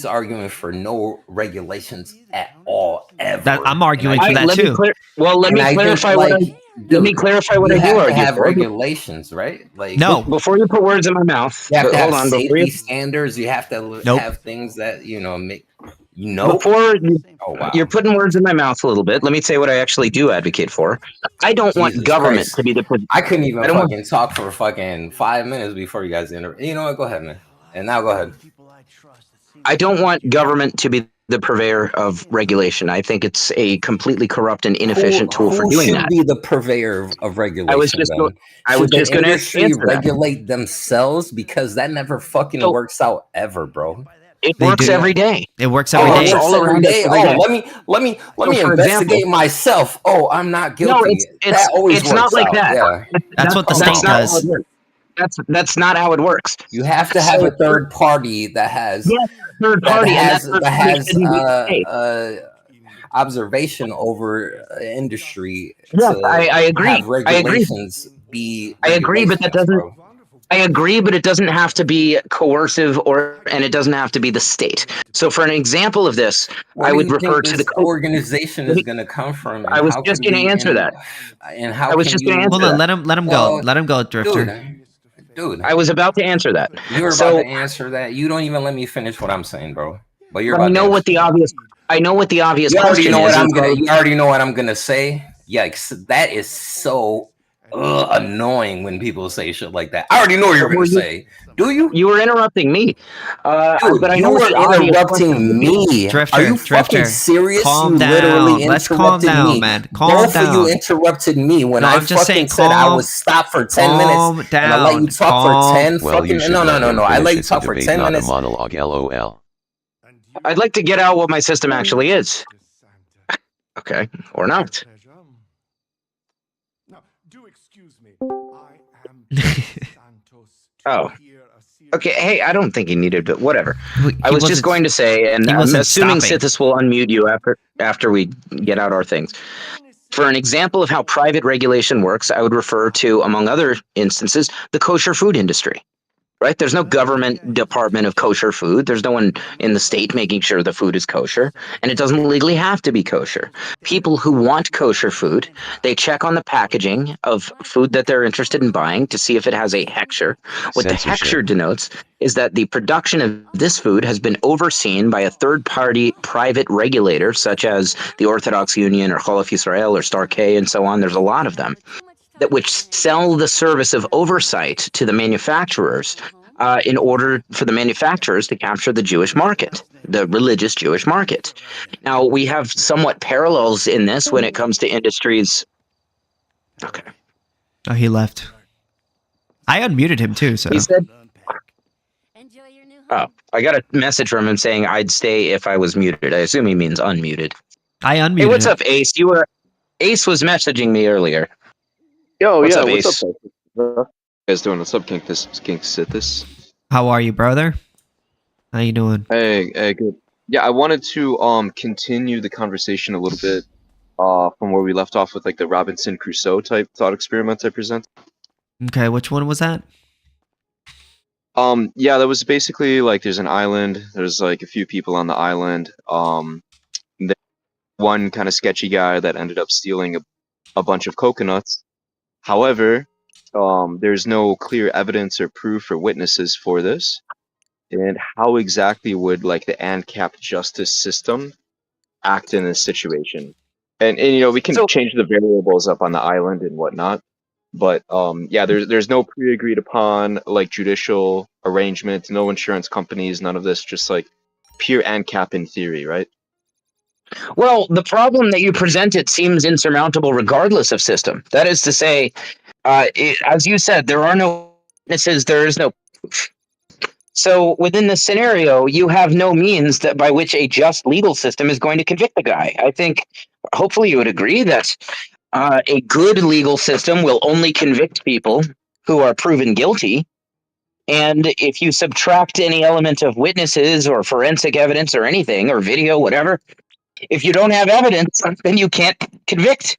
arguing for no regulations at all ever. I'm arguing for that let me too. let me clarify what I let me clarify what you I do have to argue have for. regulations, right? Like No. Before you put words in my mouth, you have to have hold on. safety standards. You have to Nope. have things that make Before you, Oh wow! you're putting words in my mouth a little bit. Let me say what I actually do advocate for. I don't want Jesus government Christ. to be the. I couldn't even I don't want. fucking talk for fucking 5 minutes before you guys enter. You know what? Go ahead, man. And now go ahead. I don't want government to be the purveyor of regulation. I think it's a completely corrupt and inefficient tool for Who doing should that. be the purveyor of regulation? I was just then? I was Should the just going to industry answer that. regulate themselves? Because that never fucking So works out ever, bro. it They works do. every day. It works Oh, every It it works day. works all every around us day. every Oh, day. let me So for investigate example, myself. Oh, I'm not no, guilty. That always it's not works like out. that. Yeah. That's what the Come state on, not bro. how it does. works. That's not how it works. You have to have So a third party that has yes, third party, and that third party shouldn't be the state. observation over industry Yes, to I agree. have I agree. regulations be I agree, but that regulations, doesn't. bro. I agree, but it doesn't have to be coercive, and it doesn't have to be the state. So, for an example of this, Where I do would you refer think to the. this organization is going to come from, and I was how just can going to we answer that. and how I was can just going to you? Hold answer on. that. Let him go. Well, Let him go, Drifter. dude, I was about to answer that. you were about So to answer that. You don't even let me finish what I'm saying, bro. But you're I about to know what answer the that. obvious. I know what the obvious You already question know what is. I'm So gonna. You already know what I'm gonna say. Yikes! That is so annoying when people say shit like that. I already know what you're gonna well, say. Do you? you were interrupting me, Dude, but I you know what were the obvious question interrupting would be. me. Are you fucking Drifter. serious? Calm You literally down. Let's calm interrupted down, me. man. Calm Both of you down. interrupted me when No, I I'm just saying, fucking said I would stop for 10 minutes calm and I let you down. talk for 10 Well, you fucking should no. let him I let finish. you It's a talk for debate, 10 not a minutes. monologue. LOL. I'd like to get out what my system actually is. Okay, or not. Oh. Okay, hey, I don't think he needed, but whatever. I was just going to say, and he I'm wasn't assuming stopping. Sithis will unmute you after we get out our things. For an example of how private regulation works, I would refer to, among other instances, the kosher food industry. Right? There's no government department of kosher food. There's no one in the state making sure the food is kosher, and it doesn't legally have to be kosher. People who want kosher food, they check on the packaging of food that they're interested in buying to see if it has a hechsher. What the Censorship. hechsher denotes is that the production of this food has been overseen by a third-party private regulator, such as the Orthodox Union or Cholaf Yisrael or Star K and so on. There's a lot of them that which sell the service of oversight to the manufacturers in order for the manufacturers to capture the Jewish market, the religious Jewish market. Now, we have somewhat parallels in this when it comes to industries. Okay. Oh, he left. I unmuted him too, so. He said, oh, I got a message from him saying I'd stay if I was muted. I assume he means unmuted. I unmuted Hey, what's him. up, Ace? Ace was messaging me earlier. Yo, What's yeah, up, what's Ace? up, guys? Guys doing? What's up, KingSithis? How are you, brother? How you doing? Hey, good. Yeah, I wanted to continue the conversation a little bit from where we left off with like the Robinson Crusoe type thought experiment I presented. Okay, which one was that? Yeah, that was basically like there's an island. There's like a few people on the island. There's one kind of sketchy guy that ended up stealing a bunch of coconuts. However, there's no clear evidence or proof or witnesses for this. And how exactly would like the ANCAP justice system act in this situation? And you know, we can So, change the variables up on the island and whatnot. But yeah, there's no pre-agreed upon like judicial arrangement, no insurance companies, none of this, just like pure ANCAP in theory, right? Well, the problem that you presented seems insurmountable regardless of system. That is to say, as you said, there are no witnesses, there is no proof. So within the scenario, you have no means that by which a just legal system is going to convict the guy. I think, hopefully, you would agree that a good legal system will only convict people who are proven guilty. And if you subtract any element of witnesses or forensic evidence or anything, or video, whatever, if you don't have evidence, then you can't convict.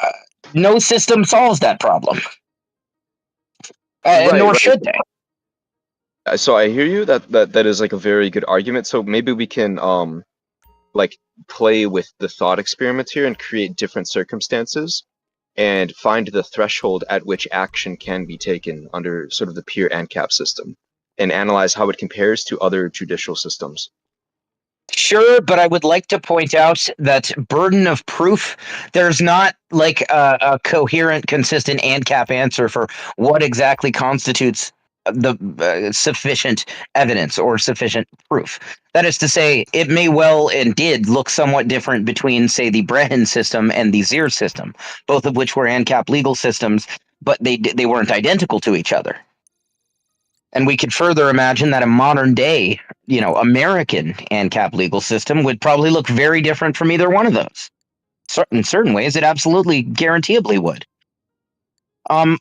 Uh, no system solves that problem, Right, nor right. should they. So I hear you. That is like a very good argument. So maybe we can like play with the thought experiment here and create different circumstances and find the threshold at which action can be taken under sort of the pure ANCAP system and analyze how it compares to other judicial systems. Sure, but I would like to point out that burden of proof, there's not like a coherent, consistent ANCAP answer for what exactly constitutes the sufficient evidence or sufficient proof. That is to say, it may well and did look somewhat different between, say, the Brehan system and the Zier system, both of which were ANCAP legal systems, but they weren't identical to each other. And we could further imagine that a modern day, American ANCAP legal system would probably look very different from either one of those. In certain ways, it absolutely guaranteeably would.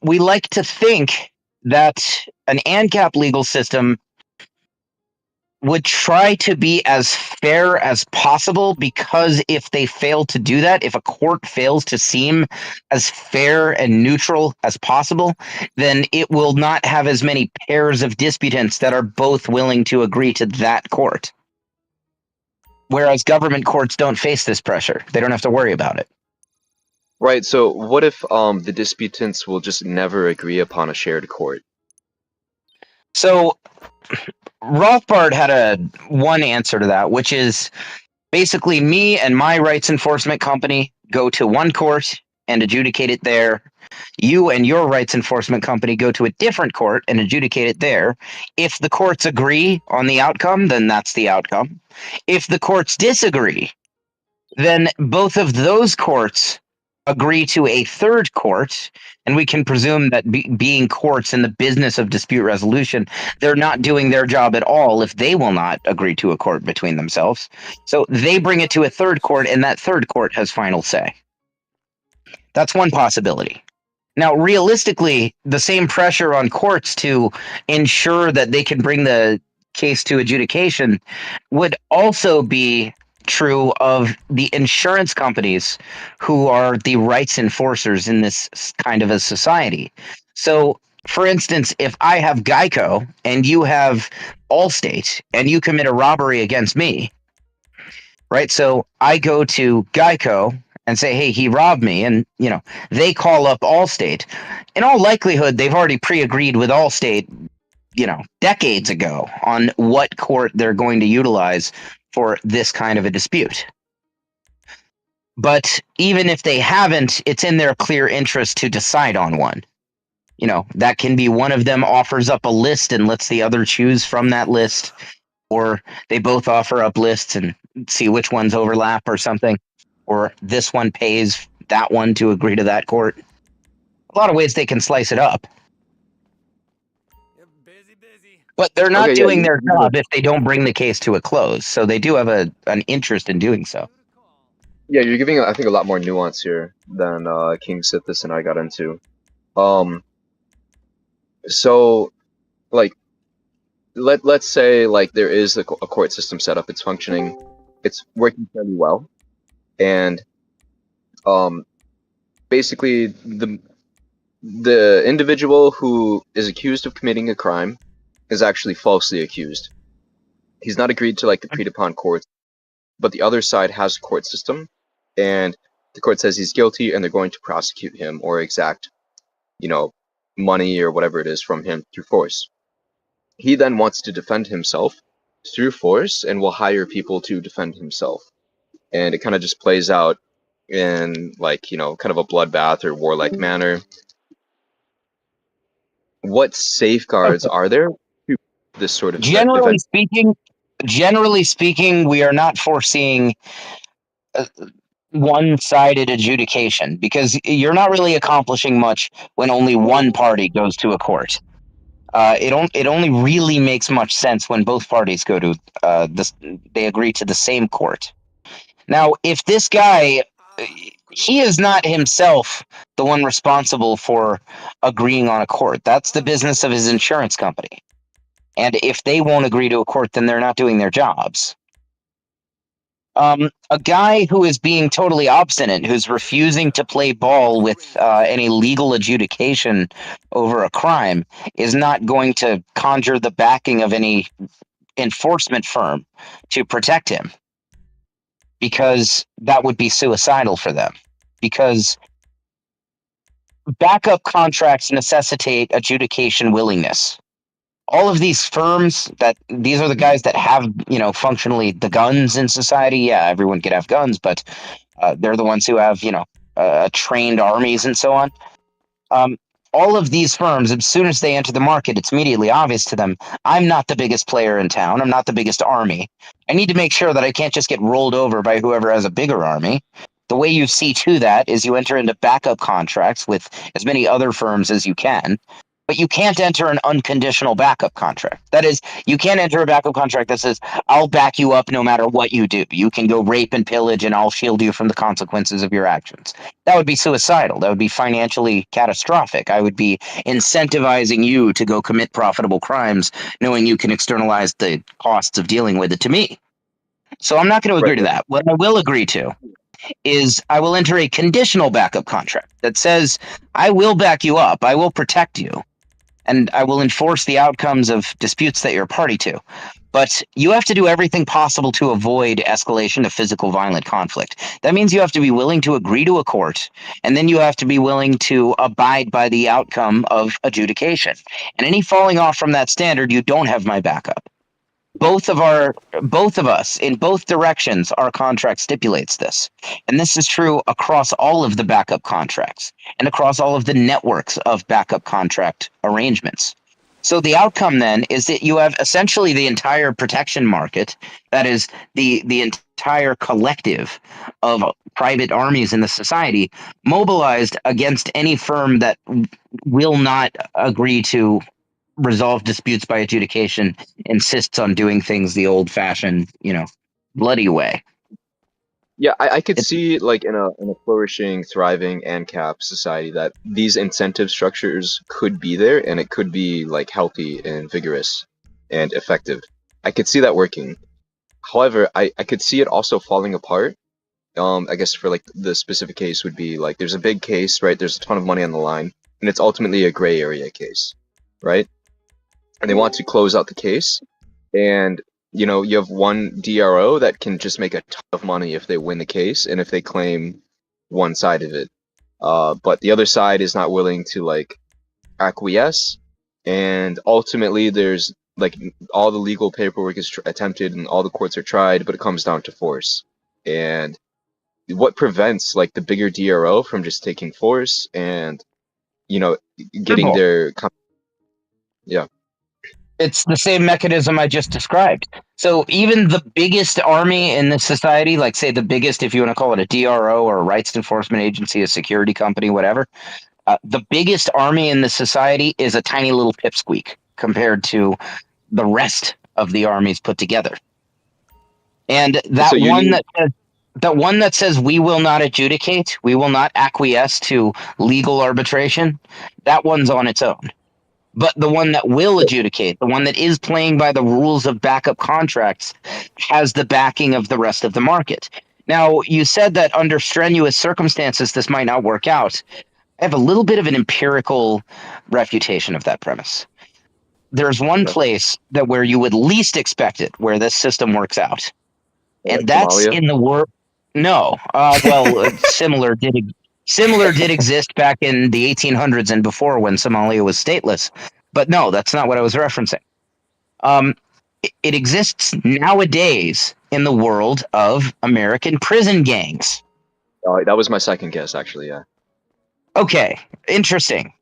We like to think that an ANCAP legal system would try to be as fair as possible, because if they fail to do that, if a court fails to seem as fair and neutral as possible, then it will not have as many pairs of disputants that are both willing to agree to that court. Whereas government courts don't face this pressure. They don't have to worry about it. Right. So what if the disputants will just never agree upon a shared court? So Rothbard had one answer to that, which is basically me and my rights enforcement company go to one court and adjudicate it there. You and your rights enforcement company go to a different court and adjudicate it there. If the courts agree on the outcome, then that's the outcome. If the courts disagree, then both of those courts agree to a third court, and we can presume that being courts in the business of dispute resolution, they're not doing their job at all if they will not agree to a court between themselves. So they bring it to a third court, and that third court has final say. That's one possibility. Now, realistically, the same pressure on courts to ensure that they can bring the case to adjudication would also be true of the insurance companies, who are the rights enforcers in this kind of a society. So, for instance, if I have Geico and you have Allstate and you commit a robbery against me, right? So I go to Geico and say, hey, he robbed me. And, they call up Allstate. In all likelihood, they've already pre-agreed with Allstate, decades ago on what court they're going to utilize for this kind of a dispute. But even if they haven't, it's in their clear interest to decide on one. That can be one of them offers up a list and lets the other choose from that list, or they both offer up lists and see which ones overlap or something, or this one pays that one to agree to that court. A lot of ways they can slice it up. But they're not Okay, yeah, doing their job if they don't bring the case to a close. So they do have an interest in doing so. yeah, you're giving I think a lot more nuance here than KingSithis and I got into. So like let's say like there is a court system set up, it's functioning, it's working fairly well, and basically the individual who is accused of committing a crime is actually falsely accused. He's not agreed to like agreed upon courts, but the other side has a court system, and the court says he's guilty, and they're going to prosecute him or exact, money or whatever it is from him through force. He then wants to defend himself through force and will hire people to defend himself. And it kind of just plays out in like, kind of a bloodbath or warlike manner. What safeguards are there to this sort of event? Generally speaking, we are not foreseeing one-sided adjudication, because you're not really accomplishing much when only one party goes to a court. It only really makes much sense when both parties go to they agree to the same court. Now, if this guy, he is not himself the one responsible for agreeing on a court. That's the business of his insurance company. And if they won't agree to a court, then they're not doing their jobs. A guy who is being totally obstinate, who's refusing to play ball with any legal adjudication over a crime, is not going to conjure the backing of any enforcement firm to protect him, because that would be suicidal for them. Because backup contracts necessitate adjudication willingness. All of these firms, these are the guys that have, functionally the guns in society. Yeah, everyone could have guns, but they're the ones who have, trained armies and so on. All of these firms, as soon as they enter the market, it's immediately obvious to them, I'm not the biggest player in town. I'm not the biggest army. I need to make sure that I can't just get rolled over by whoever has a bigger army. The way you see to that is you enter into backup contracts with as many other firms as you can. But you can't enter an unconditional backup contract. That is, you can't enter a backup contract that says, I'll back you up no matter what you do. You can go rape and pillage and I'll shield you from the consequences of your actions. That would be suicidal. That would be financially catastrophic. I would be incentivizing you to go commit profitable crimes, knowing you can externalize the costs of dealing with it to me. So I'm not going to agree to that. What I will agree to is I will enter a conditional backup contract that says, I will back you up, I will protect you, and I will enforce the outcomes of disputes that you're a party to. But you have to do everything possible to avoid escalation of physical violent conflict. That means you have to be willing to agree to a court, and then you have to be willing to abide by the outcome of adjudication. And any falling off from that standard, you don't have my backup. Both of us, in both directions, our contract stipulates this. And this is true across all of the backup contracts and across all of the networks of backup contract arrangements. So the outcome then is that you have essentially the entire protection market, that is the entire collective of private armies in the society, mobilized against any firm that will not agree to resolve disputes by adjudication, insists on doing things the old-fashioned, bloody way. Yeah, I could see like in a flourishing, thriving Ancap society that these incentive structures could be there, and it could be like healthy and vigorous and effective. I could see that working. However, I could see it also falling apart. I guess for like the specific case would be like there's a big case, right? There's a ton of money on the line, and it's ultimately a gray area case, right? And they want to close out the case, and you have one DRO that can just make a ton of money if they win the case and if they claim one side of it, but the other side is not willing to like acquiesce, and ultimately there's like all the legal paperwork is attempted and all the courts are tried, but it comes down to force. And what prevents like the bigger DRO from just taking force and getting their yeah. It's the same mechanism I just described. So even the biggest army in this society, like say the biggest, if you want to call it a DRO or a rights enforcement agency, a security company, whatever, the biggest army in the society is a tiny little pipsqueak compared to the rest of the armies put together. And that So one that says we will not adjudicate, we will not acquiesce to legal arbitration, that one's on its own. But the one that will adjudicate, the one that is playing by the rules of backup contracts, has the backing of the rest of the market. Now, you said that under strenuous circumstances, this might not work out. I have a little bit of an empirical refutation of that premise. There's one place that where you would least expect it, where this system works out. And that's Somalia? in the world. No. Well, similar did exist back in the 1800s and before, when Somalia was stateless. But no, that's not what I was referencing. It exists nowadays in the world of American prison gangs. That was my second guess, actually. Yeah. Okay, interesting.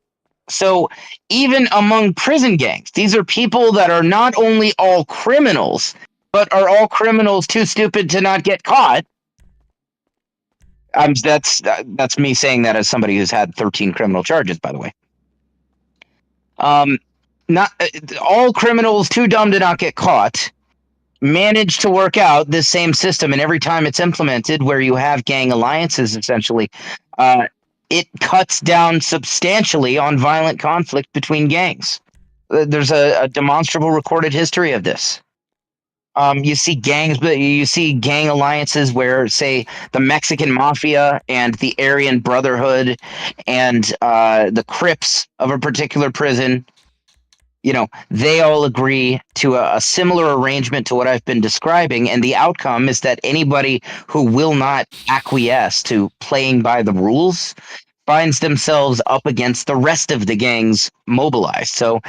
So even among prison gangs, these are people that are not only all criminals, but are all criminals too stupid to not get caught. That's me saying that as somebody who's had 13 criminal charges, by the way. Not all criminals too dumb to not get caught manage to work out this same system, and every time it's implemented, where you have gang alliances, essentially, it cuts down substantially on violent conflict between gangs. There's a demonstrable recorded history of this. You see gangs, but you see gang alliances where, say, the Mexican Mafia and the Aryan Brotherhood and the Crips of a particular prison, they all agree to a similar arrangement to what I've been describing, and the outcome is that anybody who will not acquiesce to playing by the rules finds themselves up against the rest of the gangs mobilized. So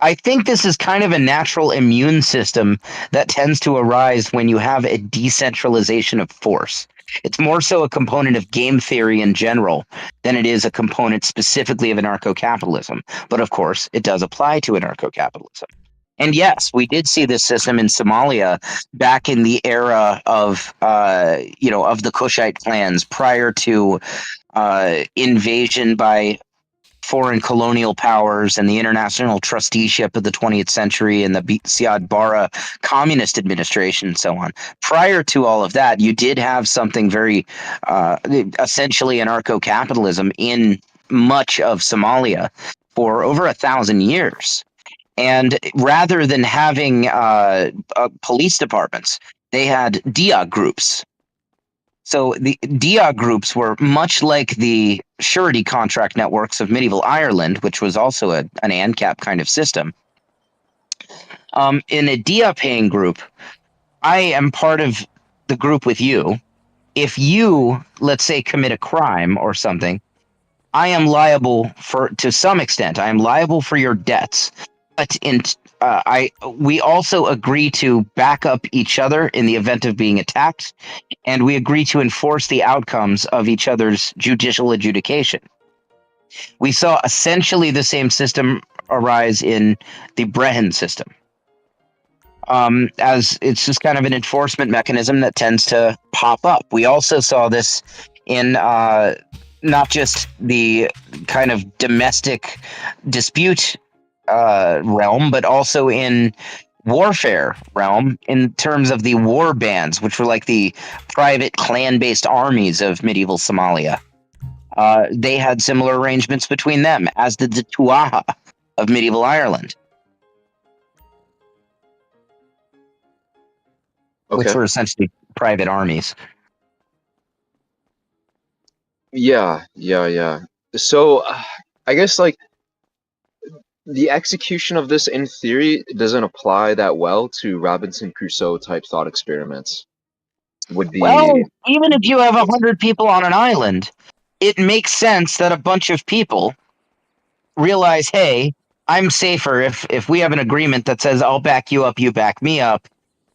I think this is kind of a natural immune system that tends to arise when you have a decentralization of force. It's more so a component of game theory in general than it is a component specifically of anarcho-capitalism. But of course, it does apply to anarcho-capitalism. And yes, we did see this system in Somalia back in the era of the Kushite clans prior to invasion by foreign colonial powers and the international trusteeship of the 20th century and the Siad Barre communist administration and so on. Prior to all of that, you did have something very essentially anarcho-capitalism in much of Somalia for over 1,000 years. And rather than having police departments, they had dia groups. So the dia groups were much like the surety contract networks of medieval Ireland, which was also an ANCAP kind of system. In a dia paying group, I am part of the group with you. If you, let's say, commit a crime or something, I am liable to some extent. I am liable for your debts. But we also agree to back up each other in the event of being attacked, and we agree to enforce the outcomes of each other's judicial adjudication. We saw essentially the same system arise in the Brehon system. As it's just kind of an enforcement mechanism that tends to pop up. We also saw this in not just the kind of domestic dispute realm, but also in warfare realm in terms of the war bands, which were like the private clan-based armies of medieval Somalia. They had similar arrangements between them, as did the Tuaha of medieval Ireland. Okay. Which were essentially private armies. Yeah. So, I guess like the execution of this in theory doesn't apply that well to Robinson Crusoe type thought experiments. Well, even if you have 100 people on an island, it makes sense that a bunch of people realize, hey, I'm safer if we have an agreement that says I'll back you up, you back me up,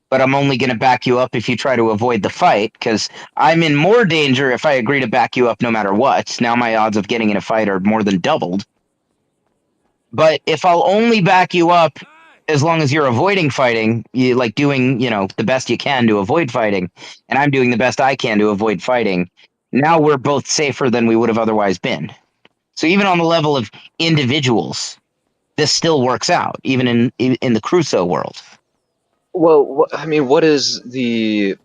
but I'm only going to back you up if you try to avoid the fight, because I'm in more danger if I agree to back you up no matter what. Now my odds of getting in a fight are more than doubled. But if I'll only back you up as long as you're avoiding fighting, you like doing, the best you can to avoid fighting, and I'm doing the best I can to avoid fighting, now we're both safer than we would have otherwise been. So even on the level of individuals, this still works out, even in the Crusoe world. Well, I mean, what is the?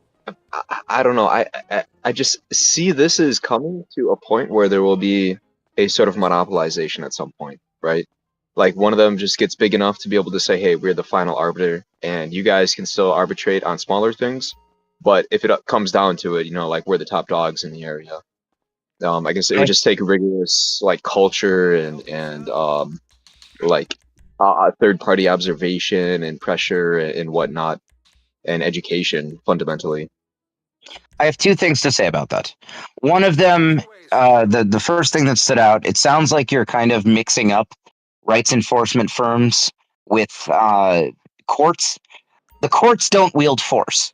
I don't know. I just see this as coming to a point where there will be a sort of monopolization at some point, right? Like one of them just gets big enough to be able to say, "Hey, we're the final arbiter, and you guys can still arbitrate on smaller things." But if it comes down to it, like we're the top dogs in the area. I guess it would just take rigorous like culture and like third-party observation and pressure and whatnot, and education fundamentally. I have two things to say about that. One of them, the first thing that stood out, it sounds like you're kind of mixing up rights enforcement firms with courts. The courts don't wield force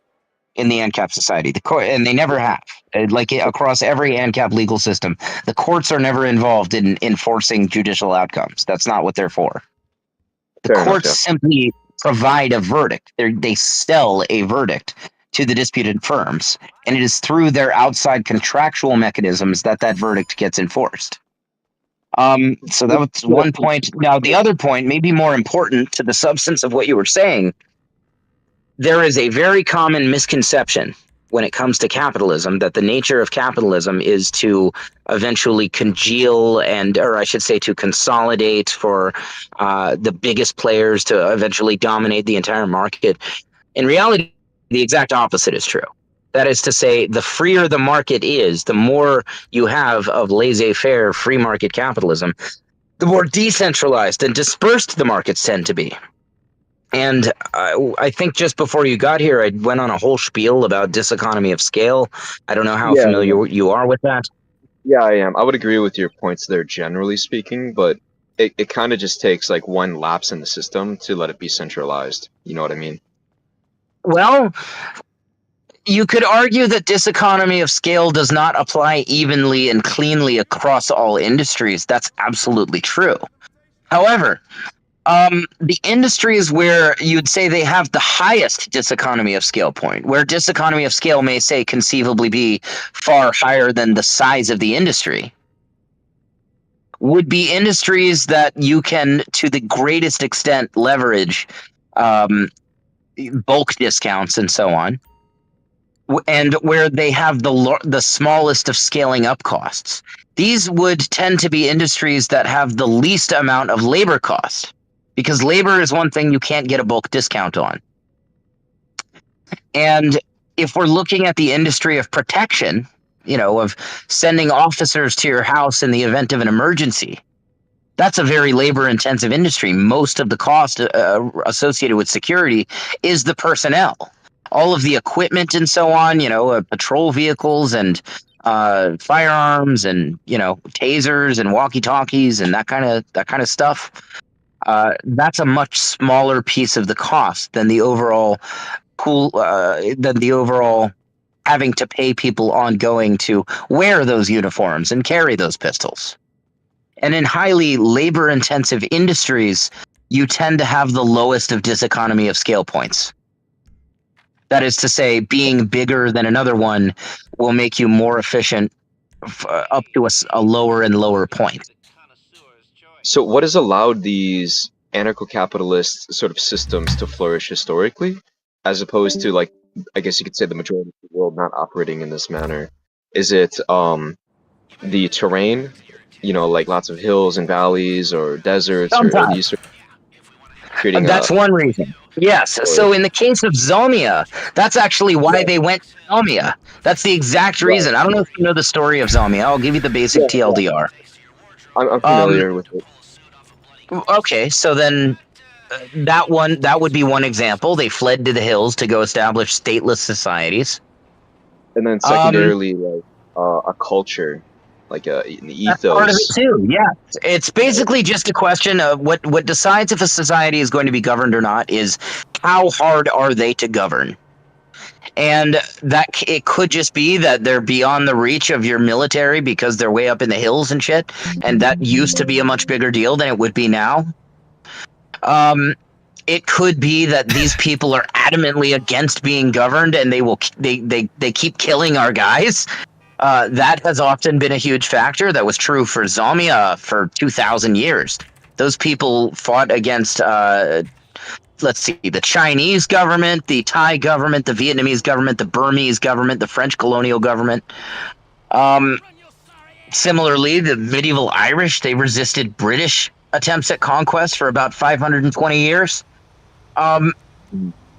in the ANCAP society. And they never have. Like across every ANCAP legal system, the courts are never involved in enforcing judicial outcomes. That's not what they're for. The Fair enough, courts simply provide a verdict. They sell a verdict to the disputed firms, and it is through their outside contractual mechanisms that that verdict gets enforced. So that was one point. Now, the other point, maybe more important to the substance of what you were saying, there is a very common misconception when it comes to capitalism that the nature of capitalism is to eventually congeal or I should say to consolidate for the biggest players to eventually dominate the entire market. In reality, the exact opposite is true. That is to say, the freer the market is, the more you have of laissez-faire free market capitalism, the more decentralized and dispersed the markets tend to be. And I think just before you got here, I went on a whole spiel about diseconomy of scale. I don't know how familiar you are with that. Yeah, I am. I would agree with your points there, generally speaking, but it kind of just takes like one lapse in the system to let it be centralized. You know what I mean? Well, you could argue that diseconomy of scale does not apply evenly and cleanly across all industries. That's absolutely true. However, the industries where you'd say they have the highest diseconomy of scale point, where diseconomy of scale may say conceivably be far higher than the size of the industry, would be industries that you can, to the greatest extent, leverage bulk discounts and so on, and where they have the smallest of scaling up costs. These would tend to be industries that have the least amount of labor cost, because labor is one thing you can't get a bulk discount on. And if we're looking at the industry of protection, of sending officers to your house in the event of an emergency, that's a very labor-intensive industry. Most of the cost associated with security is the personnel. All of the equipment and so on, patrol vehicles and firearms and tasers and walkie-talkies and that kind of stuff. That's a much smaller piece of the cost than the overall having to pay people ongoing to wear those uniforms and carry those pistols. And in highly labor-intensive industries, you tend to have the lowest of diseconomy of scale points. That is to say, being bigger than another one will make you more efficient up to a lower and lower point. So what has allowed these anarcho-capitalist sort of systems to flourish historically, as opposed to, like, I guess you could say the majority of the world not operating in this manner? Is it the terrain, like lots of hills and valleys or deserts, or these sort of creating That's one reason. Yes. So in the case of Zomia, that's actually why they went to Zomia. That's the exact reason. I don't know if you know the story of Zomia. I'll give you the basic TLDR. I'm familiar with it. Okay, so then that would be one example. They fled to the hills to go establish stateless societies. And then secondarily, like a culture, like an ethos. That's part of it too. Yeah, it's basically just a question of what decides if a society is going to be governed or not is how hard are they to govern. And that it could just be that they're beyond the reach of your military because they're way up in the hills and shit. And that used to be a much bigger deal than it would be now. It could be that these people are adamantly against being governed, and they keep killing our guys. That has often been a huge factor. That was true for Zomia for 2,000 years. Those people fought against, the Chinese government, the Thai government, the Vietnamese government, the Burmese government, the French colonial government. Similarly, the medieval Irish, they resisted British attempts at conquest for about 520 years.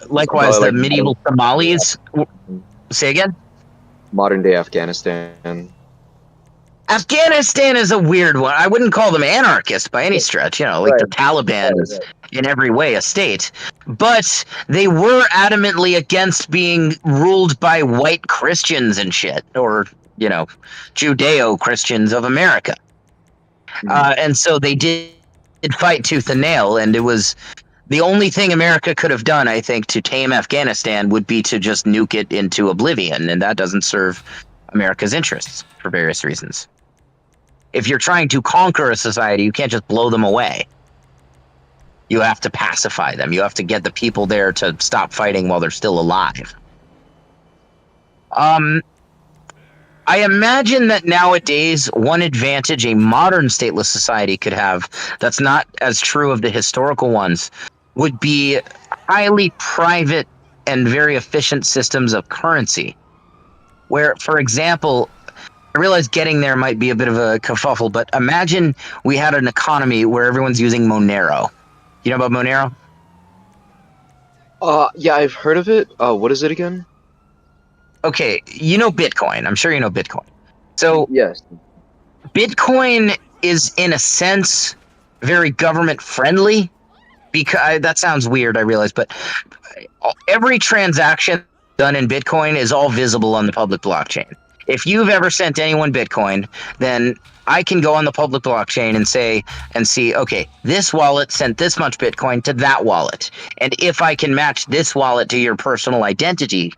Likewise, the medieval Somalis. Say again? Modern day Afghanistan. Afghanistan is a weird one. I wouldn't call them anarchists by any stretch. The Taliban is in every way a state. But they were adamantly against being ruled by white Christians and shit, or, Judeo-Christians of America. And so they did fight tooth and nail, and it was the only thing America could have done, I think, to tame Afghanistan would be to just nuke it into oblivion, and that doesn't serve America's interests for various reasons. If you're trying to conquer a society, you can't just blow them away. You have to pacify them. You have to get the people there to stop fighting while they're still alive. I imagine that nowadays, one advantage a modern stateless society could have that's not as true of the historical ones would be highly private and very efficient systems of currency. Where, for example, I realize getting there might be a bit of a kerfuffle, but imagine we had an economy where everyone's using Monero. You know about Monero? Yeah, I've heard of it. What is it again? Okay, you know Bitcoin. I'm sure you know Bitcoin. So Yes. Bitcoin is, in a sense, very government friendly. Because that sounds weird, I realize, but every transaction done in Bitcoin is all visible on the public blockchain. If you've ever sent anyone Bitcoin, then I can go on the public blockchain and say and see, okay, this wallet sent this much Bitcoin to that wallet, and if I can match this wallet to your personal identity,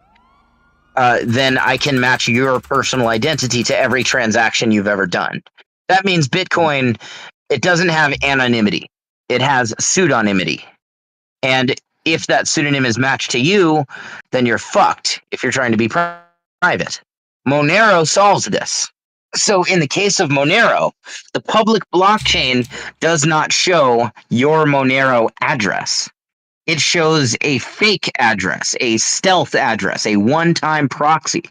then I can match your personal identity to every transaction you've ever done. That means Bitcoin, it doesn't have anonymity. It has pseudonymity. And if that pseudonym is matched to you, then you're fucked if you're trying to be private. Monero solves this. So in the case of Monero, the public blockchain does not show your Monero address. It shows a fake address, a stealth address, a one-time proxy.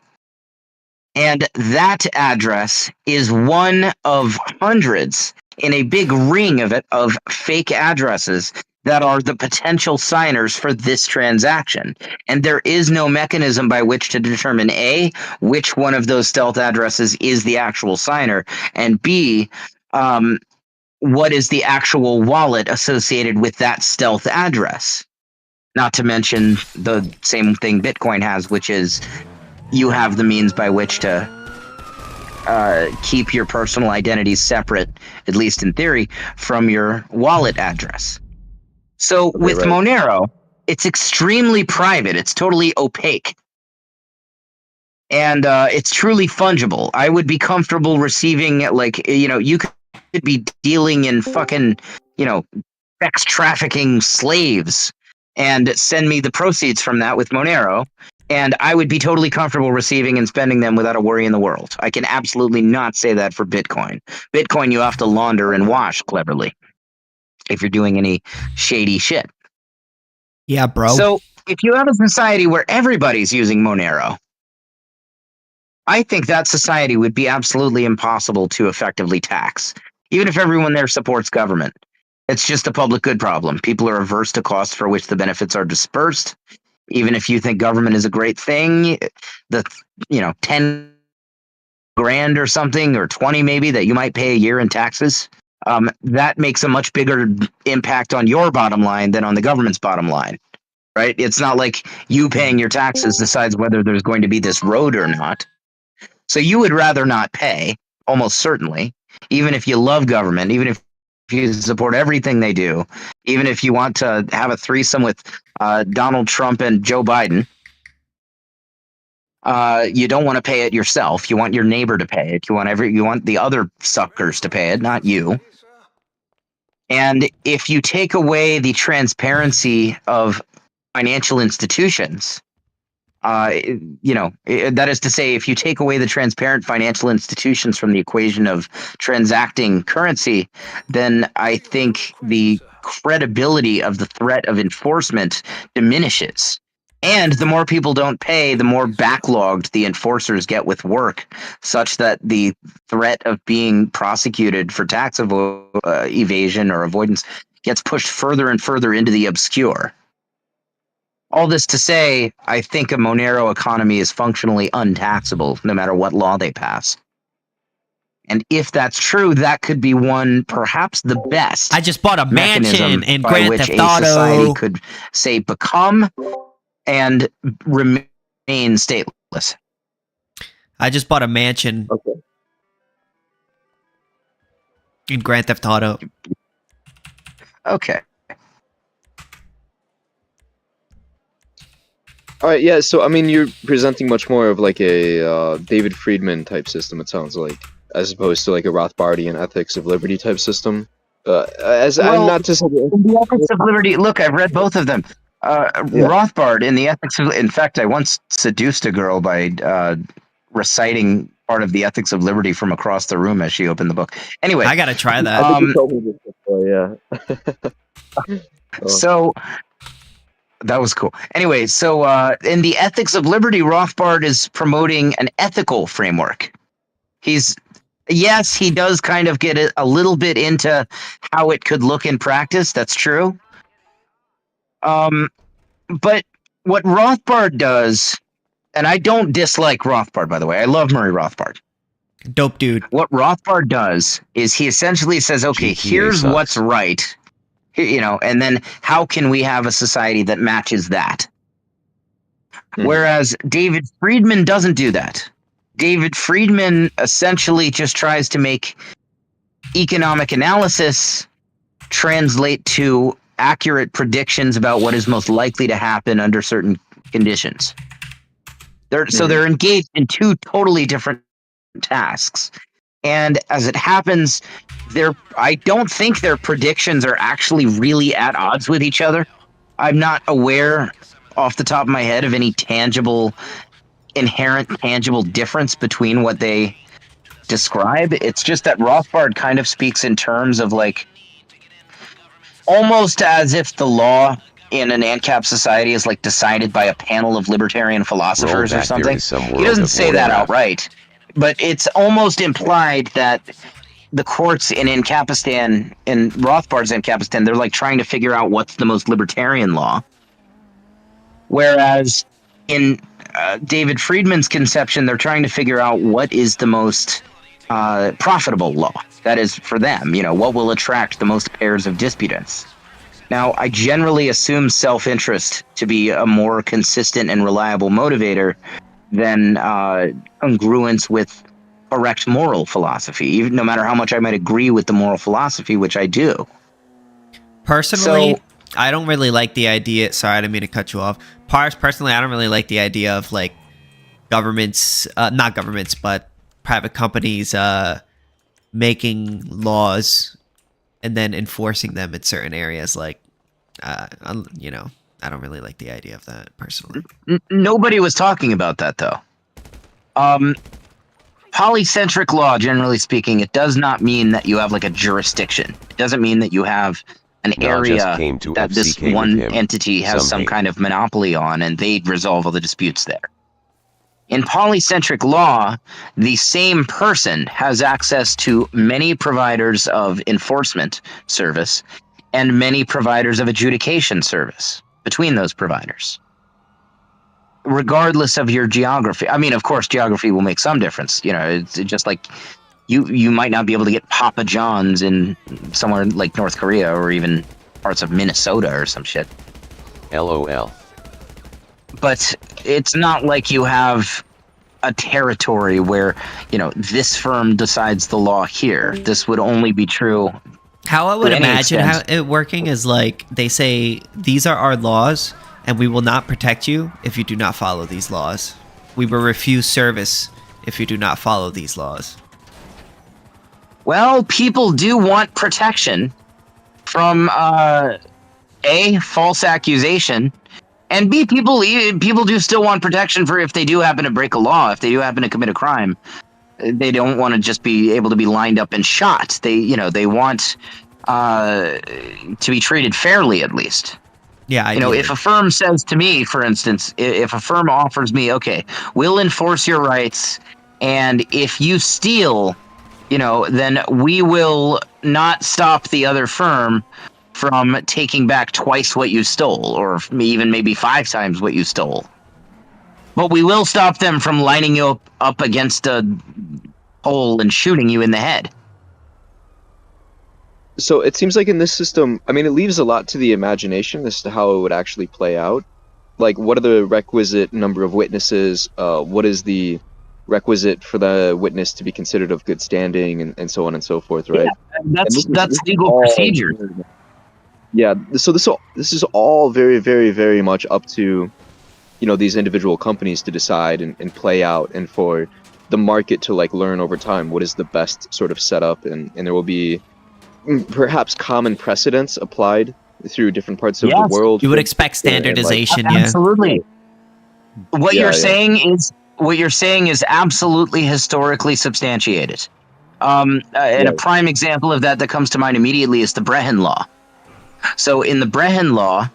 And that address is one of hundreds in a big ring of fake addresses that are the potential signers for this transaction. And there is no mechanism by which to determine A, which one of those stealth addresses is the actual signer, and B, what is the actual wallet associated with that stealth address. Not to mention the same thing Bitcoin has, which is you have the means by which to keep your personal identity separate, at least in theory, from your wallet address. So Okay, with right. Monero, it's extremely private. It's totally opaque. And it's truly fungible. I would be comfortable receiving, like, you could be dealing in fucking, sex trafficking slaves and send me the proceeds from that with Monero. And I would be totally comfortable receiving and spending them without a worry in the world. I can absolutely not say that for Bitcoin. Bitcoin, you have to launder and wash cleverly if you're doing any shady shit. Yeah, bro. So if you have a society where everybody's using Monero, I think that society would be absolutely impossible to effectively tax, even if everyone there supports government. It's just a public good problem. People are averse to costs for which the benefits are dispersed. Even if you think government is a great thing, the 10 grand or something, or 20 maybe, that you might pay a year in taxes, that makes a much bigger impact on your bottom line than on the government's bottom line, right? It's not like you paying your taxes decides whether there's going to be this road or not. So you would rather not pay, almost certainly, even if you love government, even if you support everything they do, even if you want to have a threesome with Donald Trump and Joe Biden. You don't want to pay it yourself. You want your neighbor to pay it. You want the other suckers to pay it, not you. And if you take away the transparency of financial institutions, that is to say, if you take away the transparent financial institutions from the equation of transacting currency, then I think the credibility of the threat of enforcement diminishes. And the more people don't pay, the more backlogged the enforcers get with work, such that the threat of being prosecuted for tax evasion or avoidance gets pushed further and further into the obscure. All this to say, I think a Monero economy is functionally untaxable, no matter what law they pass. And if that's true, that could be one, perhaps the best. I just bought a mechanism mansion in by Grand which Theft a society Auto. could, say, become and remain stateless. I just bought a mansion in Grand Theft Auto. Okay. All right, yeah. So I mean, you're presenting much more of like a David Friedman type system. It sounds like, as opposed to like a Rothbardian ethics of liberty type system. I'm not just the ethics of liberty. Look, I've read both of them. Rothbard in the ethics of. In fact, I once seduced a girl by reciting part of the ethics of liberty from across the room as she opened the book. Anyway, I gotta try that. I think you told me this before, yeah. so that was cool. Anyway, so in the ethics of liberty, Rothbard is promoting an ethical framework. Yes, he does kind of get a little bit into how it could look in practice. That's true. But what Rothbard does, and I don't dislike Rothbard, by the way. I love Murray Rothbard. Dope dude. What Rothbard does is he essentially says, okay, GTA here's sucks. what's right, and then how can we have a society that matches that? Whereas David Friedman doesn't do that. David Friedman essentially just tries to make economic analysis translate to accurate predictions about what is most likely to happen under certain conditions. So they're engaged in two totally different tasks. And as it happens, I don't think their predictions are actually really at odds with each other. I'm not aware off the top of my head of any inherent tangible difference between what they describe. It's just that Rothbard kind of speaks in terms of like almost as if the law in an Ancap society is like decided by a panel of libertarian philosophers or something. He doesn't say that outright, but it's almost implied that the courts in Ancapistan, in Rothbard's Ancapistan, they're like trying to figure out what's the most libertarian law. Whereas in David Friedman's conception, they're trying to figure out what is the most profitable law. That is for them, what will attract the most pairs of disputants. Now, I generally assume self-interest to be a more consistent and reliable motivator than congruence with correct moral philosophy, even no matter how much I might agree with the moral philosophy, which I do. Personally, I don't really like the idea. Sorry, I didn't mean to cut you off. Personally, I don't really like the idea of like governments, not governments, but private companies making laws and then enforcing them in certain areas. Like, I don't really like the idea of that personally. Nobody was talking about that though. Polycentric law, generally speaking, it does not mean that you have like a jurisdiction. It doesn't mean that you have an area that this one entity has some kind of monopoly on and they resolve all the disputes there. In polycentric law, the same person has access to many providers of enforcement service and many providers of adjudication service between those providers, regardless of your geography. I mean, of course, geography will make some difference. It's just like you might not be able to get Papa John's in somewhere like North Korea or even parts of Minnesota or some shit. LOL. But it's not like you have a territory where, this firm decides the law here. This would only be true. How I would imagine how it working is like they say, these are our laws and we will not protect you if you do not follow these laws. We will refuse service if you do not follow these laws. Well, people do want protection from A, false accusation, and B, people do still want protection for if they do happen to break a law, if they do happen to commit a crime. They don't want to just be able to be lined up and shot. They want to be treated fairly, at least. Yeah, if a firm says to me, for instance, if a firm offers me, okay, we'll enforce your rights, and if you steal, then we will not stop the other firm from taking back twice what you stole, or even maybe 5 times what you stole. But we will stop them from lining you up against a pole and shooting you in the head. So it seems like in this system, I mean, it leaves a lot to the imagination as to how it would actually play out. Like, what are the requisite number of witnesses? What is the requisite for the witness to be considered of good standing, and so on and so forth, right? Yeah, that's legal procedure. Yeah, so this is all very, very, very much up to, these individual companies to decide and play out, and for the market to like learn over time what is the best sort of setup, and there will be perhaps common precedents applied through different parts of the Yes. world. You would for- expect and, like, standardization, yeah. Absolutely. What Yeah, you're yeah. saying is absolutely historically substantiated. And a Right. prime example of that comes to mind immediately is the Brehen Law. So in the Brehen Law,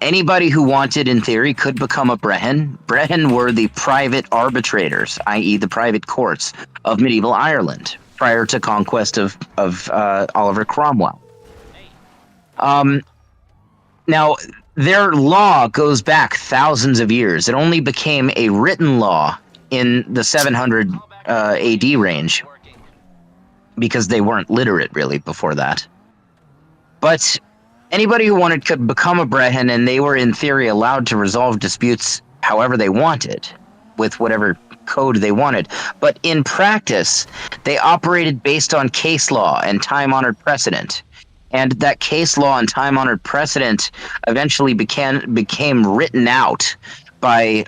anybody who wanted, in theory, could become a Brehen. Brehen were the private arbitrators, i.e., the private courts of medieval Ireland prior to conquest of Oliver Cromwell. Now, their law goes back thousands of years. It only became a written law in the 700 AD range because they weren't literate really before that. But anybody who wanted could become a Brehen, and they were in theory allowed to resolve disputes however they wanted, with whatever code they wanted. But in practice, they operated based on case law and time-honored precedent. And that case law and time-honored precedent eventually became written out by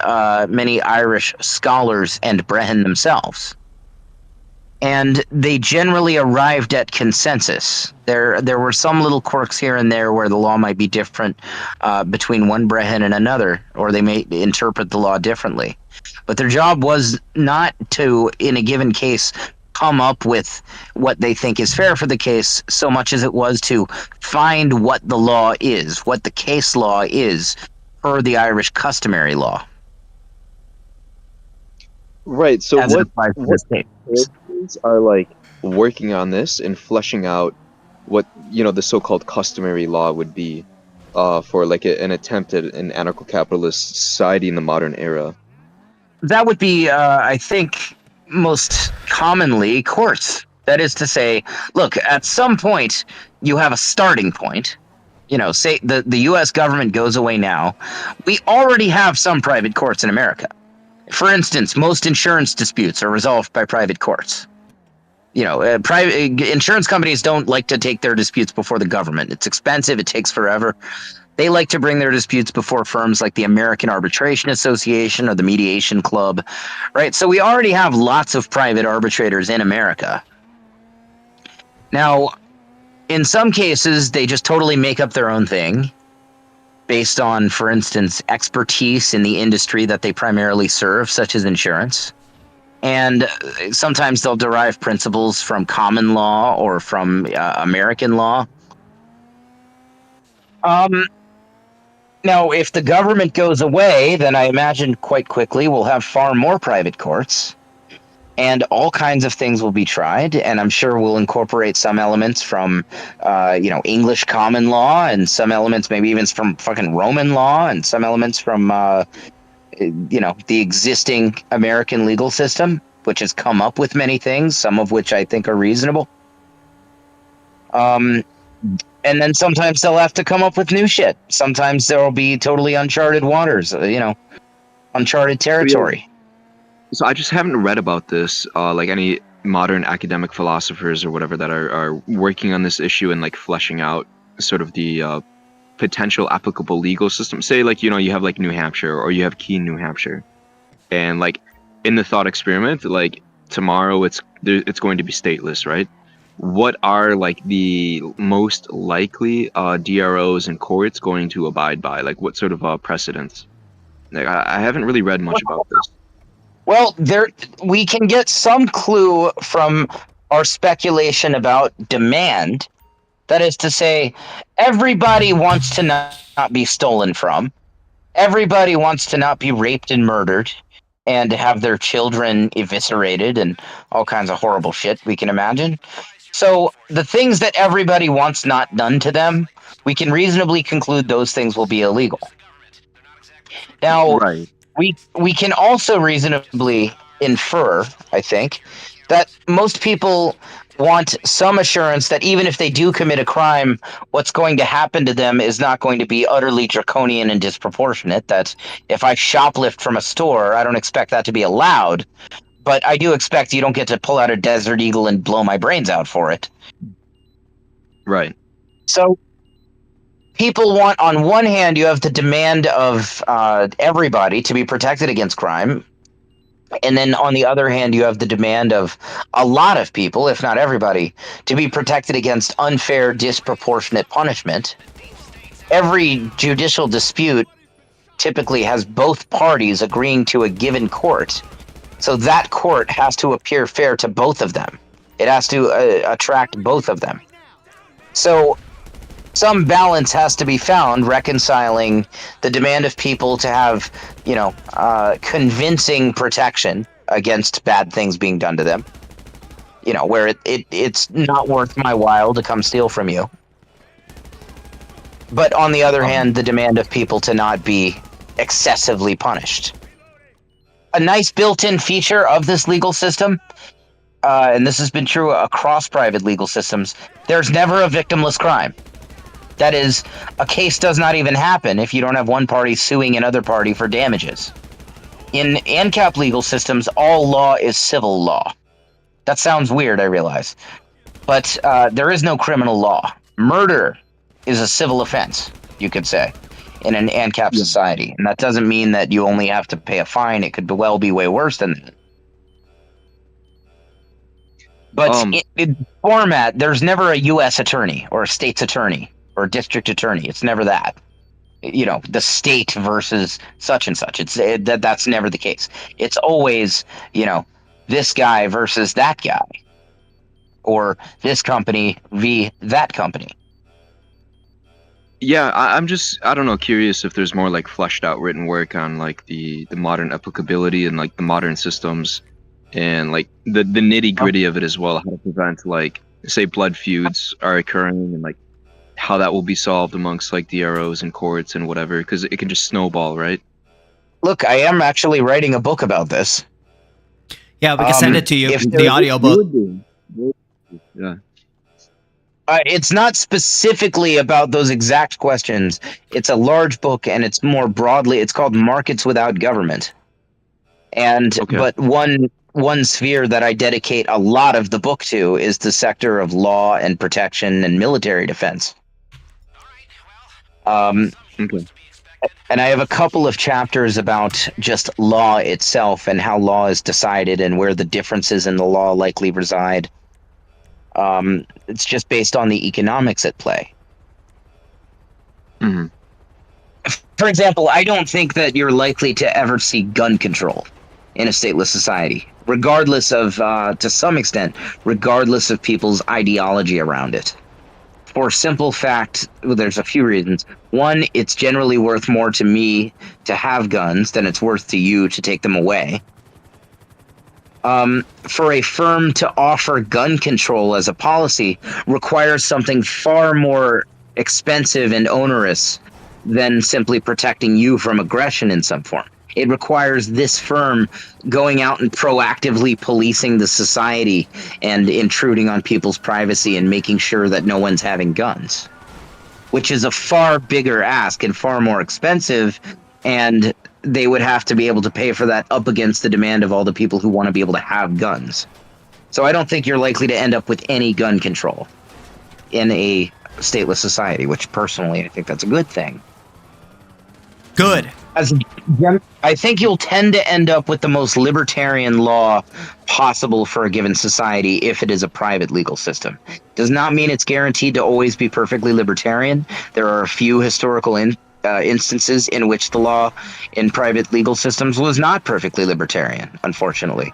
many Irish scholars and Brehen themselves. And they generally arrived at consensus. There were some little quirks here and there where the law might be different between one Brehen and another, or they may interpret the law differently. But their job was not to, in a given case, come up with what they think is fair for the case, so much as it was to find what the law is, what the case law is, per the Irish customary law. Right. So as it what applies to this case. characters are like working on this and fleshing out what the so-called customary law would be for like an attempt at an anarcho-capitalist society in the modern era? That would be, I think, most commonly courts. That is to say, look, at some point, you have a starting point. Say the U.S. government goes away now. We already have some private courts in America. For instance, most insurance disputes are resolved by private courts. Private insurance companies don't like to take their disputes before the government. It's expensive. It takes forever. They like to bring their disputes before firms like the American Arbitration Association or the Mediation Club, right? So we already have lots of private arbitrators in America. Now, in some cases, they just totally make up their own thing based on, for instance, expertise in the industry that they primarily serve, such as insurance. And sometimes they'll derive principles from common law or from American law. Now, if the government goes away, then I imagine quite quickly we'll have far more private courts, and all kinds of things will be tried. And I'm sure we'll incorporate some elements from, English common law, and some elements maybe even from fucking Roman law, and some elements from, the existing American legal system, which has come up with many things, some of which I think are reasonable. And then sometimes they'll have to come up with new shit. Sometimes there will be totally uncharted waters, uncharted territory. So I just haven't read about this, like any modern academic philosophers or whatever that are working on this issue and like fleshing out sort of the potential applicable legal system. Say like, you have like New Hampshire, or you have Keene, New Hampshire. And like in the thought experiment, like tomorrow it's going to be stateless, right? What are like the most likely DROs and courts going to abide by? Like what sort of precedents? Like I haven't really read much about this. Well, we can get some clue from our speculation about demand. That is to say, everybody wants to not be stolen from. Everybody wants to not be raped and murdered and have their children eviscerated and all kinds of horrible shit we can imagine. So the things that everybody wants not done to them, we can reasonably conclude those things will be illegal. Now, Right. we can also reasonably infer, I think, that most people want some assurance that even if they do commit a crime, what's going to happen to them is not going to be utterly draconian and disproportionate. That if I shoplift from a store, I don't expect that to be allowed, but I do expect you don't get to pull out a Desert Eagle and blow my brains out for it. Right. So people want, on one hand, you have the demand of everybody to be protected against crime. And then on the other hand, you have the demand of a lot of people, if not everybody, to be protected against unfair, disproportionate punishment. every judicial dispute typically has both parties agreeing to a given court. So that court has to appear fair to both of them. It has to attract both of them. So some balance has to be found, reconciling the demand of people to have, convincing protection against bad things being done to them. Where it's not worth my while to come steal from you. But on the other hand, the demand of people to not be excessively punished. A nice built-in feature of this legal system, and this has been true across private legal systems, there's never a victimless crime. That is, a case does not even happen if you don't have one party suing another party for damages. In ANCAP legal systems, all law is civil law. That sounds weird, I realize. But there is no criminal law. Murder is a civil offense, you could say, in an ANCAP society. And that doesn't mean that you only have to pay a fine. It could well be way worse than that. But in format, there's never a U.S. attorney or a state's attorney or a district attorney. It's never that. The state versus such and such. That's never the case. It's always, this guy versus that guy. Or this company v. that company. Yeah, I'm just, I don't know, curious if there's more like fleshed out written work on like the modern applicability and like the modern systems and like the nitty gritty of it as well. How to prevent like, say, blood feuds are occurring and like how that will be solved amongst like DROs and courts and whatever, because it can just snowball, right? Look, I am actually writing a book about this. Yeah, we can send it to you, the audiobook. Yeah. It's not specifically about those exact questions. It's a large book, and it's more broadly. It's called Markets Without Government. And but one sphere that I dedicate a lot of the book to is the sector of law and protection and military defense. And I have a couple of chapters about just law itself and how law is decided and where the differences in the law likely reside. It's just based on the economics at play. Mm-hmm. For example, I don't think that you're likely to ever see gun control in a stateless society, regardless of, to some extent, regardless of people's ideology around it. For simple fact, there's a few reasons. One, it's generally worth more to me to have guns than it's worth to you to take them away. For a firm to offer gun control as a policy requires something far more expensive and onerous than simply protecting you from aggression in some form. It requires this firm going out and proactively policing the society and intruding on people's privacy and making sure that no one's having guns, which is a far bigger ask and far more expensive, and they would have to be able to pay for that up against the demand of all the people who want to be able to have guns. So I don't think you're likely to end up with any gun control in a stateless society, which personally I think that's a good thing. Good. I think you'll tend to end up with the most libertarian law possible for a given society if it is a private legal system. Does not mean it's guaranteed to always be perfectly libertarian. There are a few historical instances in which the law in private legal systems was not perfectly libertarian, unfortunately.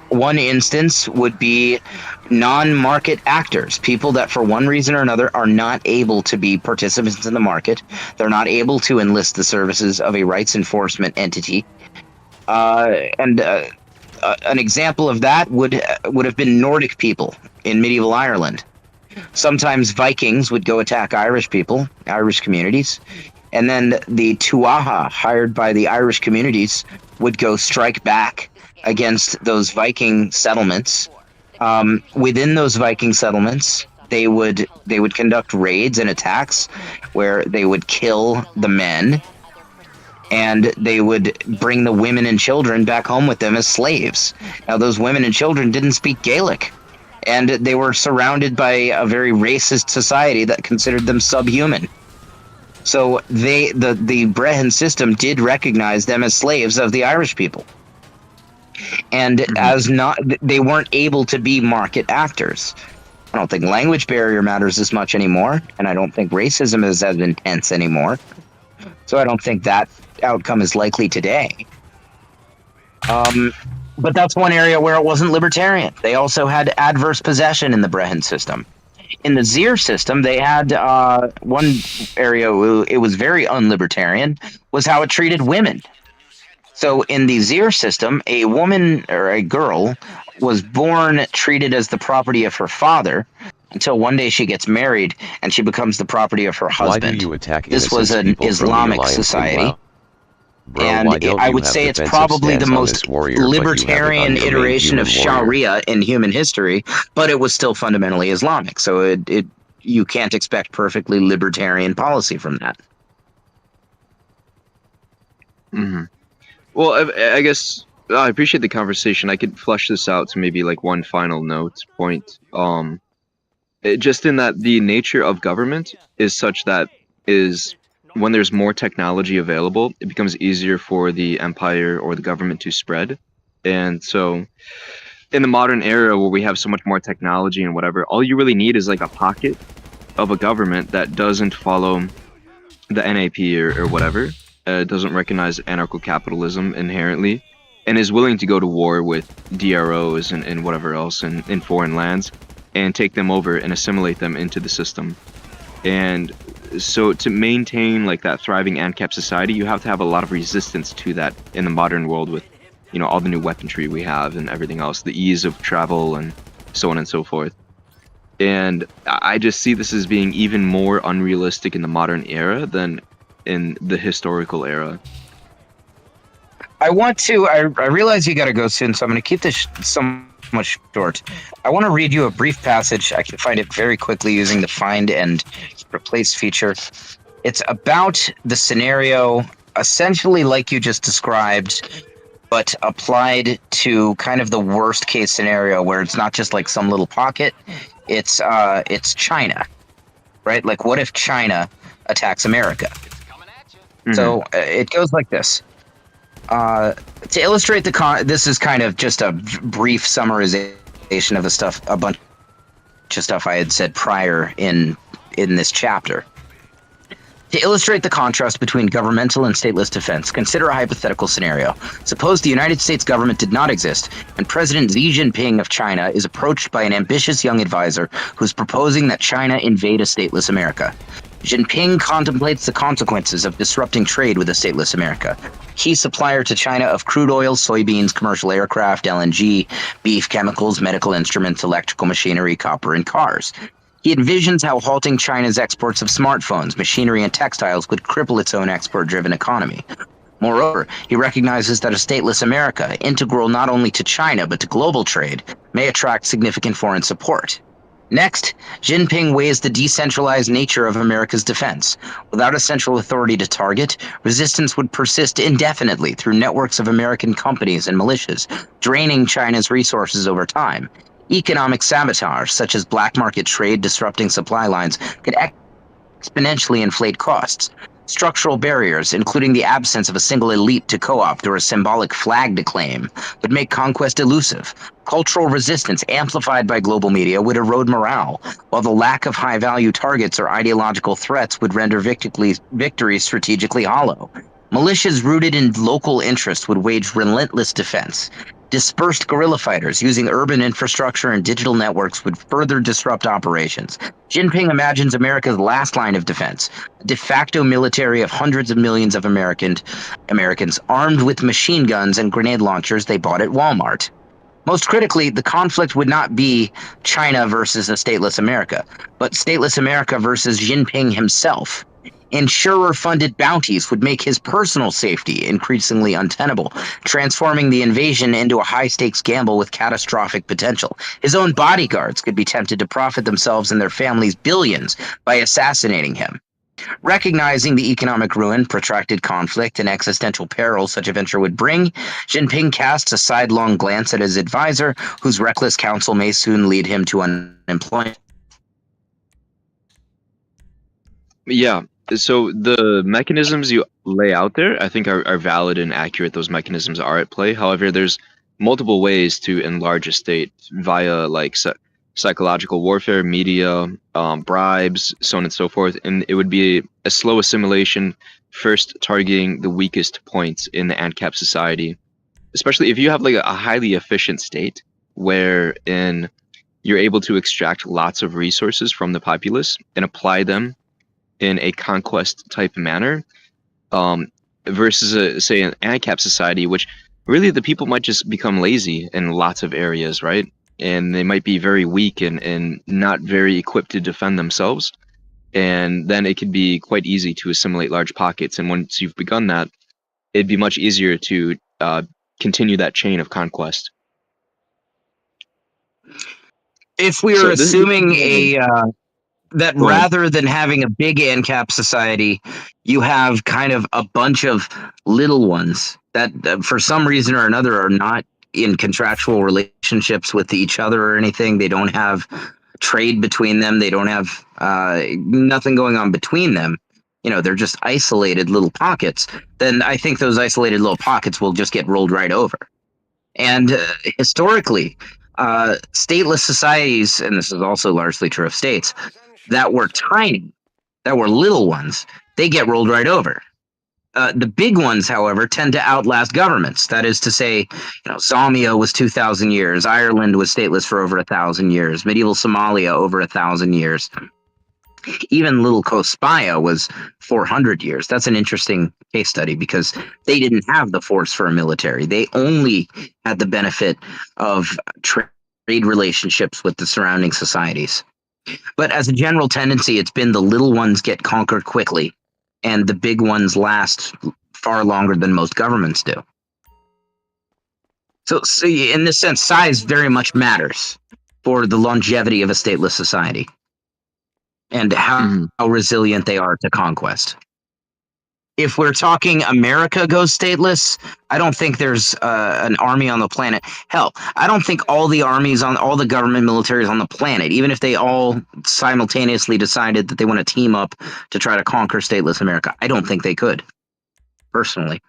One instance would be non-market actors, people that for one reason or another are not able to be participants in the market. They're not able to enlist the services of a rights enforcement entity. And an example of that would have been Nordic people in medieval Ireland. Sometimes Vikings would go attack Irish people, Irish communities, and then the Tuatha, hired by the Irish communities, would go strike back against those Viking settlements. Within those Viking settlements, they would conduct raids and attacks where they would kill the men, and they would bring the women and children back home with them as slaves. Now, those women and children didn't speak Gaelic, and they were surrounded by a very racist society that considered them subhuman. So the Brehon system did recognize them as slaves of the Irish people. And as not, they weren't able to be market actors. I don't think language barrier matters as much anymore, and I don't think racism is as intense anymore. So I don't think that outcome is likely today. But that's one area where it wasn't libertarian. They also had adverse possession in the Brehon system. In the Zier system, they had one area where it was very unlibertarian, was how it treated women. So in the Zier system, a woman or a girl was born treated as the property of her father until one day she gets married and she becomes the property of her husband. Why do you attack This was innocent an people from the Islamic Alliance in society. WoW? Bro, And why don't I you would have say it's defensive probably the stance on most this warrior, but you have it on libertarian your main iteration of human warrior? Sharia in human history, but it was still fundamentally Islamic. So you can't expect perfectly libertarian policy from that. Mm-hmm. Well, I guess I appreciate the conversation. I could flesh this out to maybe like one final point. Just in that the nature of government is such that is when there's more technology available, it becomes easier for the empire or the government to spread. And so in the modern era where we have so much more technology and whatever, all you really need is like a pocket of a government that doesn't follow the NAP or whatever, doesn't recognize anarcho-capitalism inherently, and is willing to go to war with DROs and whatever else in foreign lands, and take them over and assimilate them into the system. And so to maintain like that thriving Ancap society, you have to have a lot of resistance to that in the modern world with, you know, all the new weaponry we have and everything else, the ease of travel and so on and so forth. And I just see this as being even more unrealistic in the modern era than in the historical era. I realize you got to go soon, so I'm going to keep this somewhat short. I want to read you a brief passage. I can find it very quickly using the find and replace feature. It's about the scenario essentially like you just described, but applied to kind of the worst case scenario where it's not just like some little pocket. It's China, right? Like, what if China attacks America? Mm-hmm. So it goes like this. To illustrate this is kind of just a brief summarization of a bunch of stuff I had said prior in this chapter. To illustrate the contrast between governmental and stateless defense, consider a hypothetical scenario. Suppose the United States government did not exist, and President Xi Jinping of China is approached by an ambitious young advisor who's proposing that China invade a stateless America. Jinping contemplates the consequences of disrupting trade with a stateless America. Key supplier to China of crude oil, soybeans, commercial aircraft, LNG, beef, chemicals, medical instruments, electrical machinery, copper, and cars. He envisions how halting China's exports of smartphones, machinery, and textiles would cripple its own export-driven economy. Moreover, he recognizes that a stateless America, integral not only to China but to global trade, may attract significant foreign support. Next, Jinping weighs the decentralized nature of America's defense. Without a central authority to target, resistance would persist indefinitely through networks of American companies and militias, draining China's resources over time. Economic sabotage, such as black market trade disrupting supply lines, could exponentially inflate costs. Structural barriers, including the absence of a single elite to co-opt or a symbolic flag to claim, would make conquest elusive. Cultural resistance, amplified by global media, would erode morale, while the lack of high-value targets or ideological threats would render victory strategically hollow. Militias rooted in local interests would wage relentless defense. Dispersed guerrilla fighters using urban infrastructure and digital networks would further disrupt operations. Jinping imagines America's last line of defense, a de facto military of hundreds of millions of Americans armed with machine guns and grenade launchers they bought at Walmart. Most critically, the conflict would not be China versus a stateless America, but stateless America versus Jinping himself. Insurer-funded bounties would make his personal safety increasingly untenable, transforming the invasion into a high-stakes gamble with catastrophic potential. His own bodyguards could be tempted to profit themselves and their families billions by assassinating him. Recognizing the economic ruin, protracted conflict, and existential peril such a venture would bring, Jinping casts a sidelong glance at his advisor, whose reckless counsel may soon lead him to unemployment. Yeah. So the mechanisms you lay out there, I think are valid and accurate. Those mechanisms are at play. However, there's multiple ways to enlarge a state via like psychological warfare, media, bribes, so on and so forth. And it would be a slow assimilation, first targeting the weakest points in the ANCAP society, especially if you have like a highly efficient state wherein you're able to extract lots of resources from the populace and apply them in a conquest type manner, versus say an ANCAP society, which really the people might just become lazy in lots of areas, right? And they might be very weak and not very equipped to defend themselves. And then it could be quite easy to assimilate large pockets. And once you've begun that, it'd be much easier to continue that chain of conquest. If we are So assuming that Go ahead. rather than having a big ANCAP society, you have kind of a bunch of little ones that, for some reason or another, are not in contractual relationships with each other or anything. They don't have trade between them. They don't have nothing going on between them. You know, they're just isolated little pockets. Then I think those isolated little pockets will just get rolled right over. And historically, stateless societies, and this is also largely true of states, that were tiny, that were little ones, they get rolled right over. The big ones, however, tend to outlast governments. That is to say, Zambia was 2,000 years. Ireland was stateless for over 1,000 years. Medieval Somalia over 1,000 years. Even Little Kospaya was 400 years. That's an interesting case study because they didn't have the force for a military. They only had the benefit of trade relationships with the surrounding societies. But as a general tendency, it's been the little ones get conquered quickly, and the big ones last far longer than most governments do. So in this sense, size very much matters for the longevity of a stateless society and how resilient they are to conquest. If we're talking America goes stateless, I don't think there's an army on the planet. Hell, I don't think all the armies on all the government militaries on the planet, even if they all simultaneously decided that they want to team up to try to conquer stateless America, I don't think they could, personally.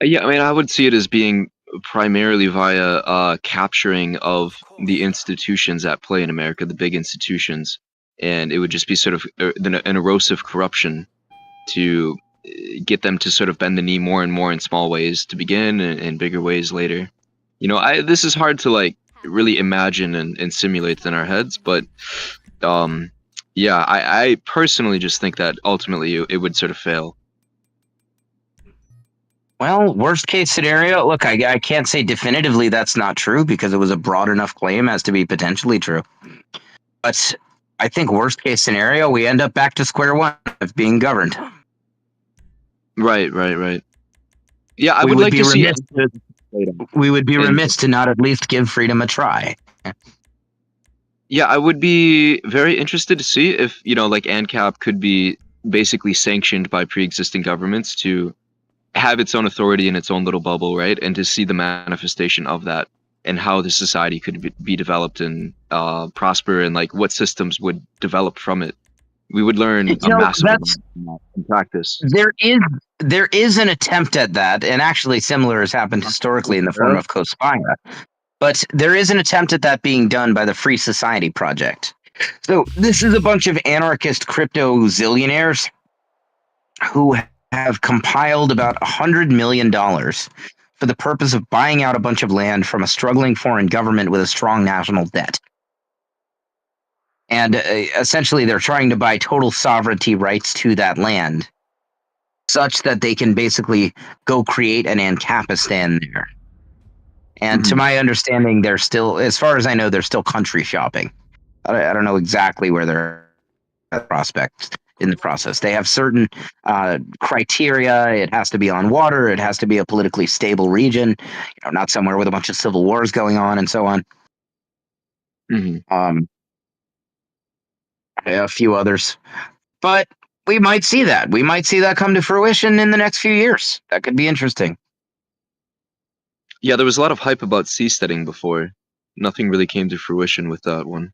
Yeah, I mean, I would see it as being primarily via capturing of the institutions at play in America, the big institutions, and it would just be sort of an erosive corruption to get them to sort of bend the knee more and more in small ways to begin and in bigger ways later. This is hard to like really imagine and simulate in our heads, but yeah, I personally just think that ultimately it would sort of fail. Well, worst case scenario, look, I can't say definitively that's not true because it was a broad enough claim as to be potentially true. But I think worst case scenario, we end up back to square one of being governed. Right. Yeah, I would like to see. We would be remiss to not at least give freedom a try. Yeah, I would be very interested to see if, like ANCAP could be basically sanctioned by pre-existing governments to have its own authority in its own little bubble, right? And to see the manifestation of that and how the society could be developed and prosper and like what systems would develop from it. We would learn a massive amount in practice. There is an attempt at that, and actually similar has happened historically in the form of Kospaya. But there is an attempt at that being done by the Free Society Project. So this is a bunch of anarchist crypto zillionaires who have compiled about $100 million for the purpose of buying out a bunch of land from a struggling foreign government with a strong national debt. And essentially, they're trying to buy total sovereignty rights to that land, such that they can basically go create an Ancapistan there. And to my understanding, they're still, as far as I know, they're still country shopping. I don't know exactly where they're at prospects in the process. They have certain criteria. It has to be on water. It has to be a politically stable region, not somewhere with a bunch of civil wars going on and so on. A few others. But we might see that. We might see that come to fruition in the next few years. That could be interesting. Yeah, there was a lot of hype about seasteading before. Nothing really came to fruition with that one.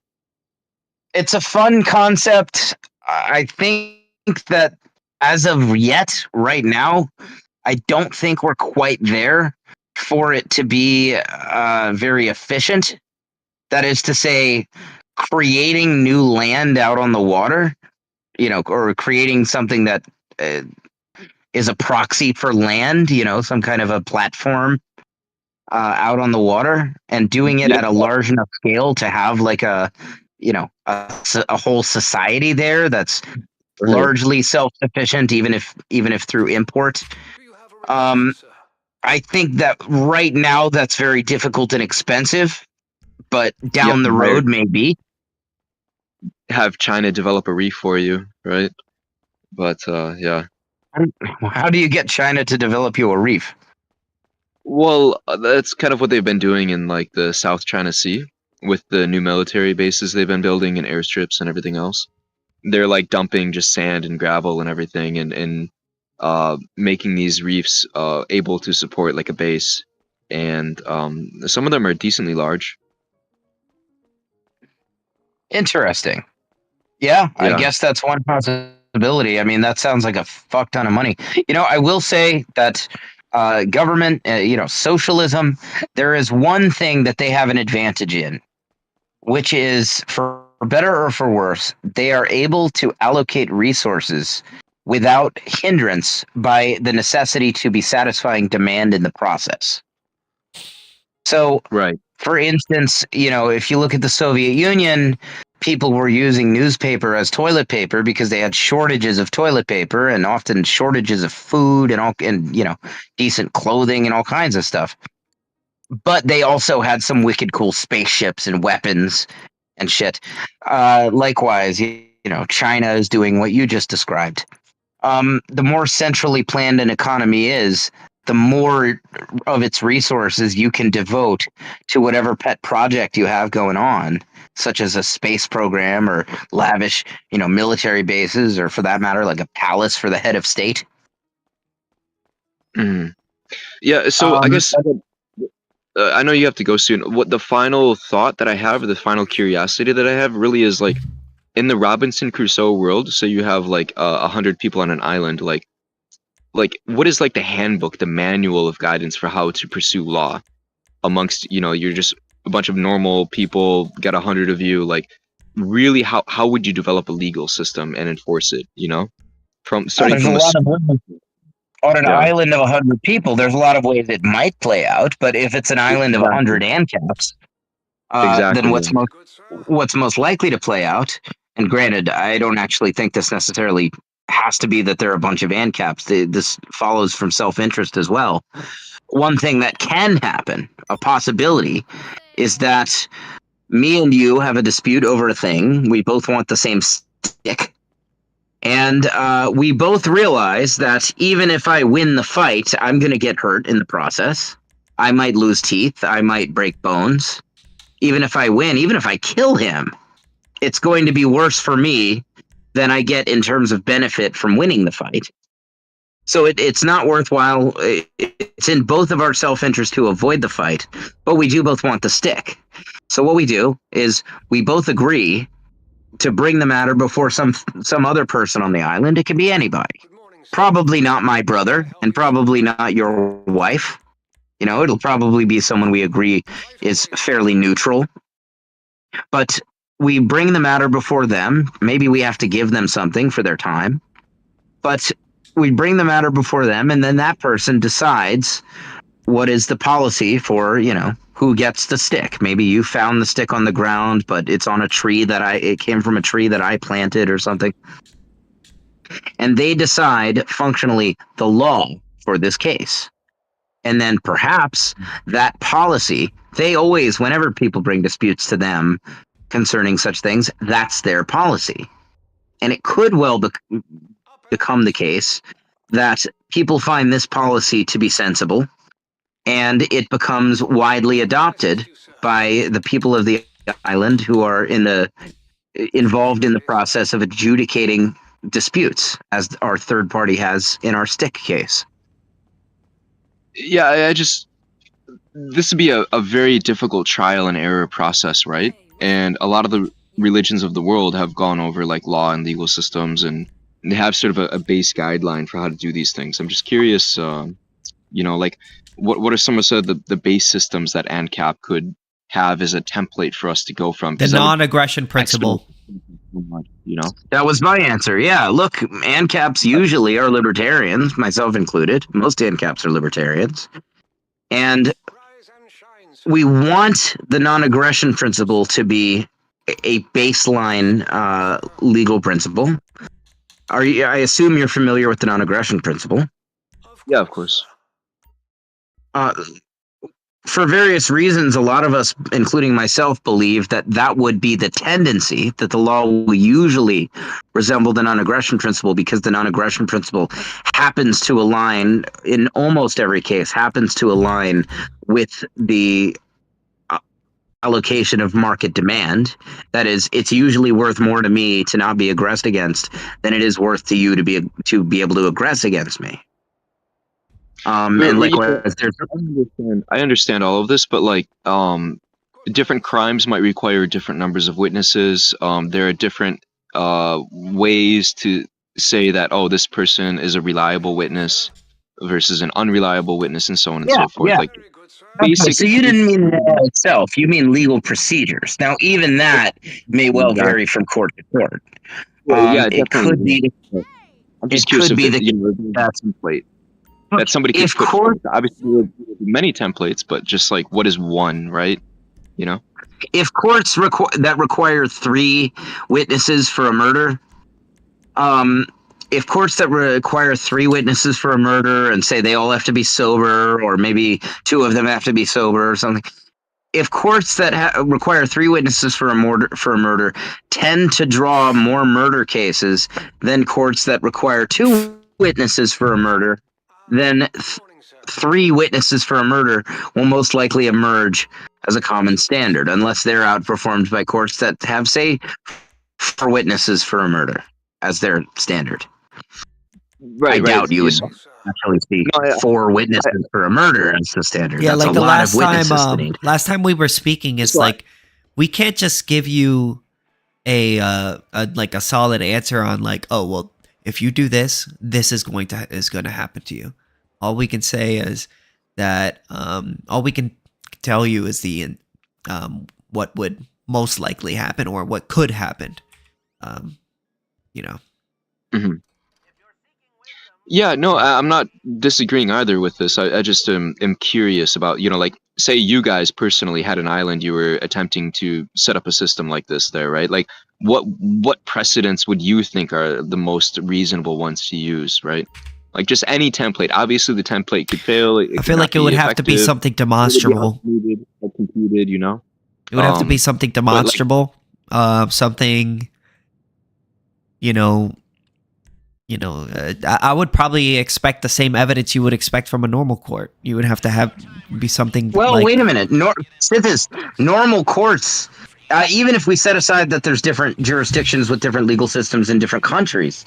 It's a fun concept. I think that as of yet, right now, I don't think we're quite there for it to be very efficient. That is to say, creating new land out on the water, or creating something that is a proxy for land, some kind of a platform out on the water, and doing it Yeah. at a large enough scale to have like a whole society there that's largely self-sufficient, even if through import. I think that right now that's very difficult and expensive, but Yeah, down the road maybe. have China develop a reef for you, right? But yeah. How do you get China to develop you a reef? Well, that's kind of what they've been doing in like the South China Sea with the new military bases they've been building and airstrips and everything else. They're like dumping just sand and gravel and everything and making these reefs able to support like a base. And some of them are decently large. Interesting. Yeah, I Yeah. guess that's one possibility. I mean, that sounds like a fuck ton of money. I will say that government, socialism, there is one thing that they have an advantage in, which is, for better or for worse, they are able to allocate resources without hindrance by the necessity to be satisfying demand in the process. So, Right. for instance, if you look at the Soviet Union, people were using newspaper as toilet paper because they had shortages of toilet paper and often shortages of food and decent clothing and all kinds of stuff. But they also had some wicked cool spaceships and weapons and shit. Likewise, China is doing what you just described. The more centrally planned an economy is, the more of its resources you can devote to whatever pet project you have going on, such as a space program or lavish, military bases, or for that matter, like a palace for the head of state. Mhm. Yeah. So I guess I know you have to go soon. What the final thought that I have, or the final curiosity that I have, really is like in the Robinson Crusoe world. So you have like 100 people on an island, like what is like the handbook, the manual of guidance for how to pursue law amongst, you're just a bunch of normal people, got 100 of you, like really how would you develop a legal system and enforce it, from starting There's a from lot of ways. On an yeah, island of 100 people, there's a lot of ways it might play out, but if it's an island of exactly, 100 Ancaps, then exactly, what's most likely to play out, and granted, I don't actually think this necessarily has to be that there are a bunch of Ancaps. This follows from self-interest as well. One thing that can happen, a possibility, is that me and you have a dispute over a thing. We both want the same stick. And we both realize that even if I win the fight, I'm going to get hurt in the process. I might lose teeth. I might break bones. Even if I win, even if I kill him, it's going to be worse for me than I get in terms of benefit from winning the fight. So it's not worthwhile. It's in both of our self-interest to avoid the fight, but we do both want the stick. So what we do is we both agree to bring the matter before some other person on the island. It can be anybody. Probably not my brother, and probably not your wife. It'll probably be someone we agree is fairly neutral. But we bring the matter before them. Maybe we have to give them something for their time. But we bring the matter before them, and then that person decides what is the policy for, who gets the stick. Maybe you found the stick on the ground, but it's on a tree it came from a tree that I planted or something. And they decide functionally the law for this case. And then perhaps that policy, they always, whenever people bring disputes to them concerning such things, that's their policy. And it could well become the case that people find this policy to be sensible, and it becomes widely adopted by the people of the island who are involved in the process of adjudicating disputes, as our third party has in our stick case. yeah. This would be a very difficult trial and error process, right? And a lot of the religions of the world have gone over like law and legal systems, and they have sort of a base guideline for how to do these things. I'm just curious, like what are some of the base systems that ANCAP could have as a template for us to go from. The 'cause that would non-aggression principle. you know. That was my answer. Yeah, look, Ancaps usually are libertarians, myself included. Most Ancaps are libertarians. And we want the non-aggression principle to be a baseline legal principle. I assume you're familiar with the non-aggression principle. Yeah, of course. For various reasons, a lot of us, including myself, believe that that would be the tendency, that the law will usually resemble the non-aggression principle, because the non-aggression principle happens to align, in almost every case, happens to align with the allocation of market demand. That is, it's usually worth more to me to not be aggressed against than it is worth to you to be able to aggress against me. And likewise, I understand all of this, but like different crimes might require different numbers of witnesses. There are different ways to say that, oh, this person is a reliable witness versus an unreliable witness, and so on and so forth. Yeah. Like Okay, so you didn't mean the law itself, you mean legal procedures. Now, even that may well vary from court to court. Yeah, it could be. I'm just It curious could if be that's a template that somebody could if put. court, Obviously, there would be many templates, but just like, what is one, right? You know. if courts that require 3 witnesses for a murder, if courts that require 3 witnesses for a murder and say they all have to be sober, or maybe 2 of them have to be sober or something, if courts that require 3 witnesses for a murder tend to draw more murder cases than courts that require 2 witnesses for a murder, then 3 witnesses for a murder will most likely emerge as a common standard, unless they're outperformed by courts that have, say, 4 witnesses for a murder as their standard. Right, I doubt you would actually see 4 witnesses for a murder as the standard. Yeah, That's like a the lot last of witnesses to time, need. last time we were speaking, is like, we can't just give you a like a solid answer on like, oh well, if you do this, this is going to happen to you. All we can say is that all we can tell you is the what would most likely happen, or what could happen. You know. Mm-hmm. Yeah, no, I'm not disagreeing either with this. I just am curious about, you know, like, say you guys personally had an island, you were attempting to set up a system like this there, right? Like, what precedents would you think are the most reasonable ones to use, right? Like, just any template. Obviously, the template could fail. I feel like it would have to be something demonstrable. Computed, you know? It would have to be something demonstrable. Something, you know, I would probably expect the same evidence you would expect from a normal court. You would have to be something. Well, like, wait a minute. Normal courts, even if we set aside that there's different jurisdictions with different legal systems in different countries,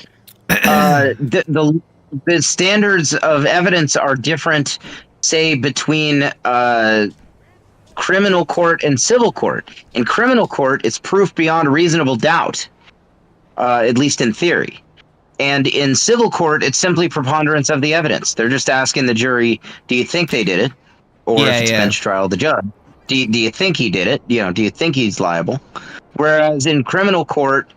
the standards of evidence are different, say, between criminal court and civil court. In criminal court, it's proof beyond reasonable doubt, at least in theory. And in civil court, it's simply preponderance of the evidence. They're just asking the jury, do you think they did it? Or if it's bench trial, the judge, do you think he did it? You know, do you think he's liable? Whereas in criminal court,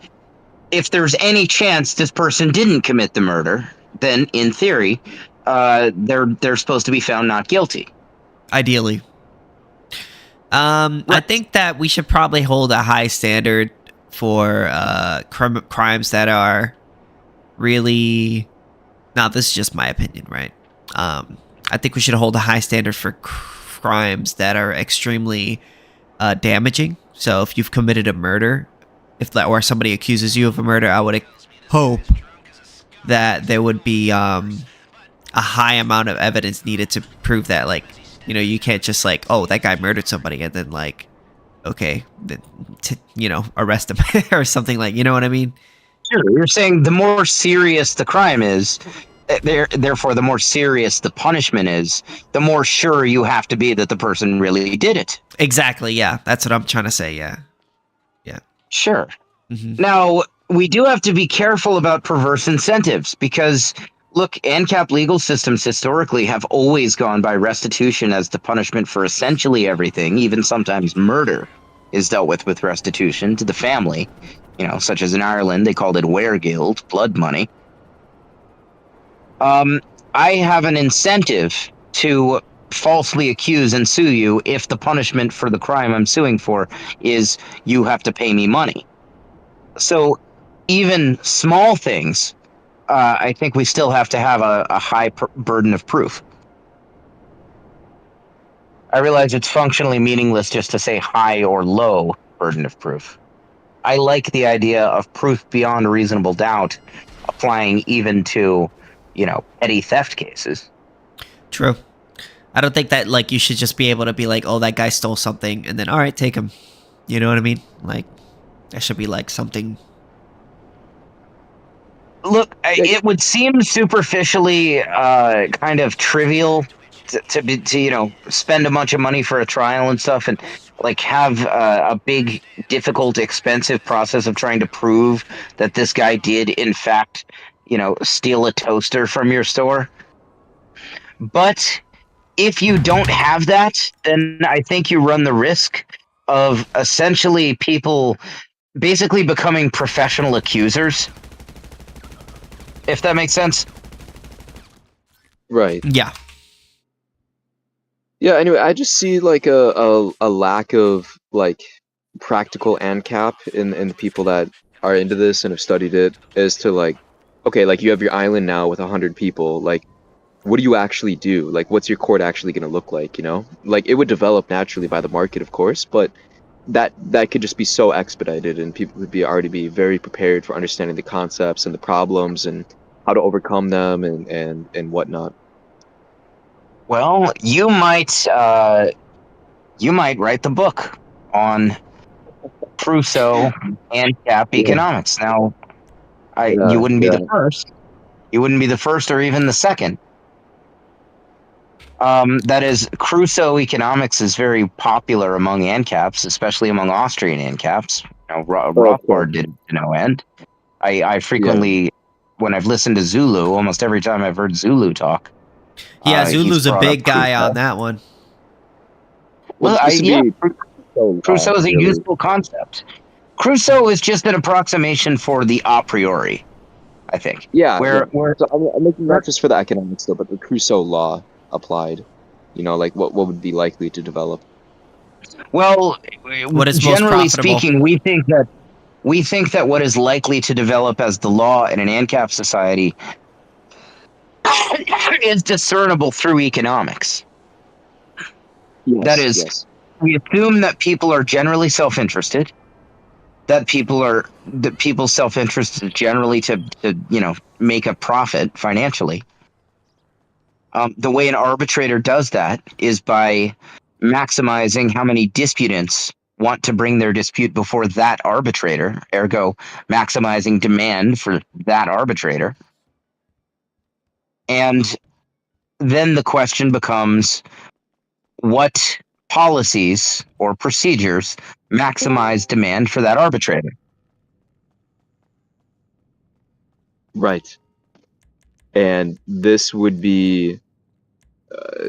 if there's any chance this person didn't commit the murder, then in theory, they're supposed to be found not guilty. Ideally. I think that we should probably hold a high standard for crimes that are really, now this is just my opinion, right? I think we should hold a high standard for crimes that are extremely damaging. So if you've committed a murder, or somebody accuses you of a murder, I would hope that there would be a high amount of evidence needed to prove that. Like, you know, you can't just like, oh, that guy murdered somebody, and then like, okay, arrest him or something, like, you know what I mean? Sure, you're saying the more serious the crime is, therefore the more serious the punishment is, the more sure you have to be that the person really did it. Exactly, yeah. That's what I'm trying to say, yeah. Yeah. Sure. Mm-hmm. Now, we do have to be careful about perverse incentives, because Look, ANCAP legal systems historically have always gone by restitution as the punishment for essentially everything, even sometimes murder is dealt with restitution to the family. Such as in Ireland, they called it weregild, blood money. I have an incentive to falsely accuse and sue you if the punishment for the crime I'm suing for is you have to pay me money. So even small things, I think we still have to have a high burden of proof. I realize it's functionally meaningless just to say high or low burden of proof. I like the idea of proof beyond reasonable doubt applying even to, petty theft cases. True. I don't think that like you should just be able to be like, oh, that guy stole something, and then all right, take him. You know what I mean? Like, there should be like something. Look, it would seem superficially kind of trivial to spend a bunch of money for a trial and stuff, and like have a big, difficult, expensive process of trying to prove that this guy did in fact, steal a toaster from your store. But if you don't have that, then I think you run the risk of essentially people basically becoming professional accusers. If that makes sense. Right. Yeah. Yeah, anyway, I just see like a lack of like practical ANCAP in the people that are into this and have studied it, as to like, okay, like you have your island now with 100 people, like what do you actually do? Like what's your court actually going to look like, you know? Like it would develop naturally by the market, of course, but that could just be so expedited, and people would already be very prepared for understanding the concepts and the problems and how to overcome them and whatnot. Well, you might write the book on Crusoe and Cap economics. Now, you wouldn't be the first. You wouldn't be the first or even the second. That is, Crusoe economics is very popular among ANCAPs, especially among Austrian ANCAPs. Rothbard did to no end. I frequently, when I've listened to Zulu, almost every time I've heard Zulu talk. Yeah, he's Zulu's a brought big up guy Crusoe. on that one. Well, Crusoe is a really. useful concept. Crusoe is just an approximation for the a priori, I think. Yeah, Where so I'm looking not just for the economics though, but the Crusoe law applied. You know, like what would be likely to develop. What is most generally profitable? speaking, we think that what is likely to develop as the law in an ANCAP society is discernible through economics. Yes, That is, yes. we assume that people are generally self-interested. That people's self-interest is generally to make a profit financially. The way an arbitrator does that is by maximizing how many disputants want to bring their dispute before that arbitrator, ergo maximizing demand for that arbitrator. And then the question becomes, what policies or procedures maximize demand for that arbitrator? Right. And this would be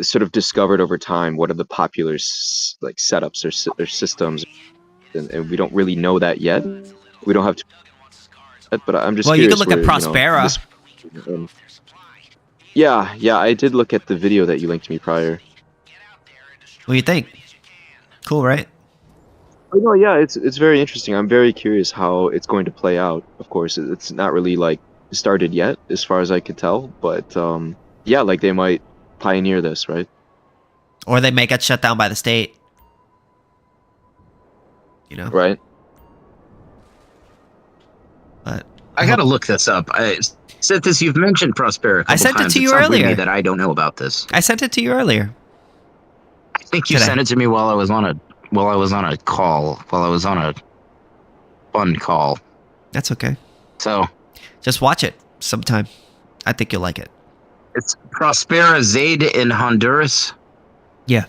sort of discovered over time. What are the popular like setups or systems, and we don't really know that yet. We don't have to. But I'm just Well, you curious. could look at where, Prospera. Yeah, I did look at the video that you linked to me prior. What do you think? Cool, right? Oh, no, yeah, it's very interesting. I'm very curious how it's going to play out. Of course, it's not really like started yet, as far as I could tell. But yeah, like they might pioneer this, right? Or they may get shut down by the state. You know? Right. But I gotta look this up. Sithis, you've mentioned Prospera a couple I sent it times. to you It's not weird earlier. that I don't know about this. I sent it to you earlier. I think you Today. sent it to me while I was on a call, while I was on a fun call. That's okay. So Just watch it sometime. I think you'll like it. it's Prospera Zaid in Honduras. Yeah.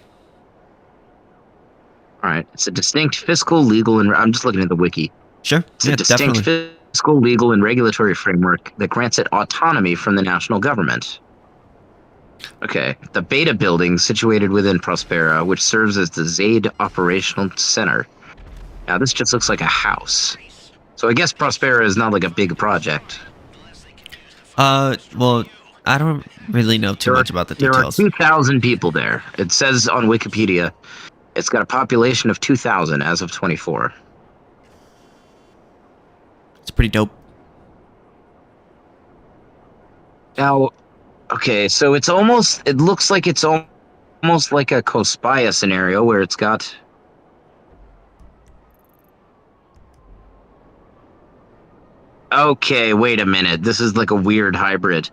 All right. It's a distinct fiscal, legal, and I'm just looking at the wiki. Sure. It's Yeah, a distinct definitely. fiscal, legal, and regulatory framework that grants it autonomy from the national government. Okay, the Beta building situated within Prospera, which serves as the Zaid Operational Center. Now, this just looks like a house. So I guess Prospera is not like a big project. Well, I don't really know too much about the details. There are 2,000 people there. It says on Wikipedia, it's got a population of 2,000 as of 24. It's pretty dope. Now, okay, so it looks like it's almost like a Kospaya scenario where it's got... Okay, wait a minute. This is like a weird hybrid.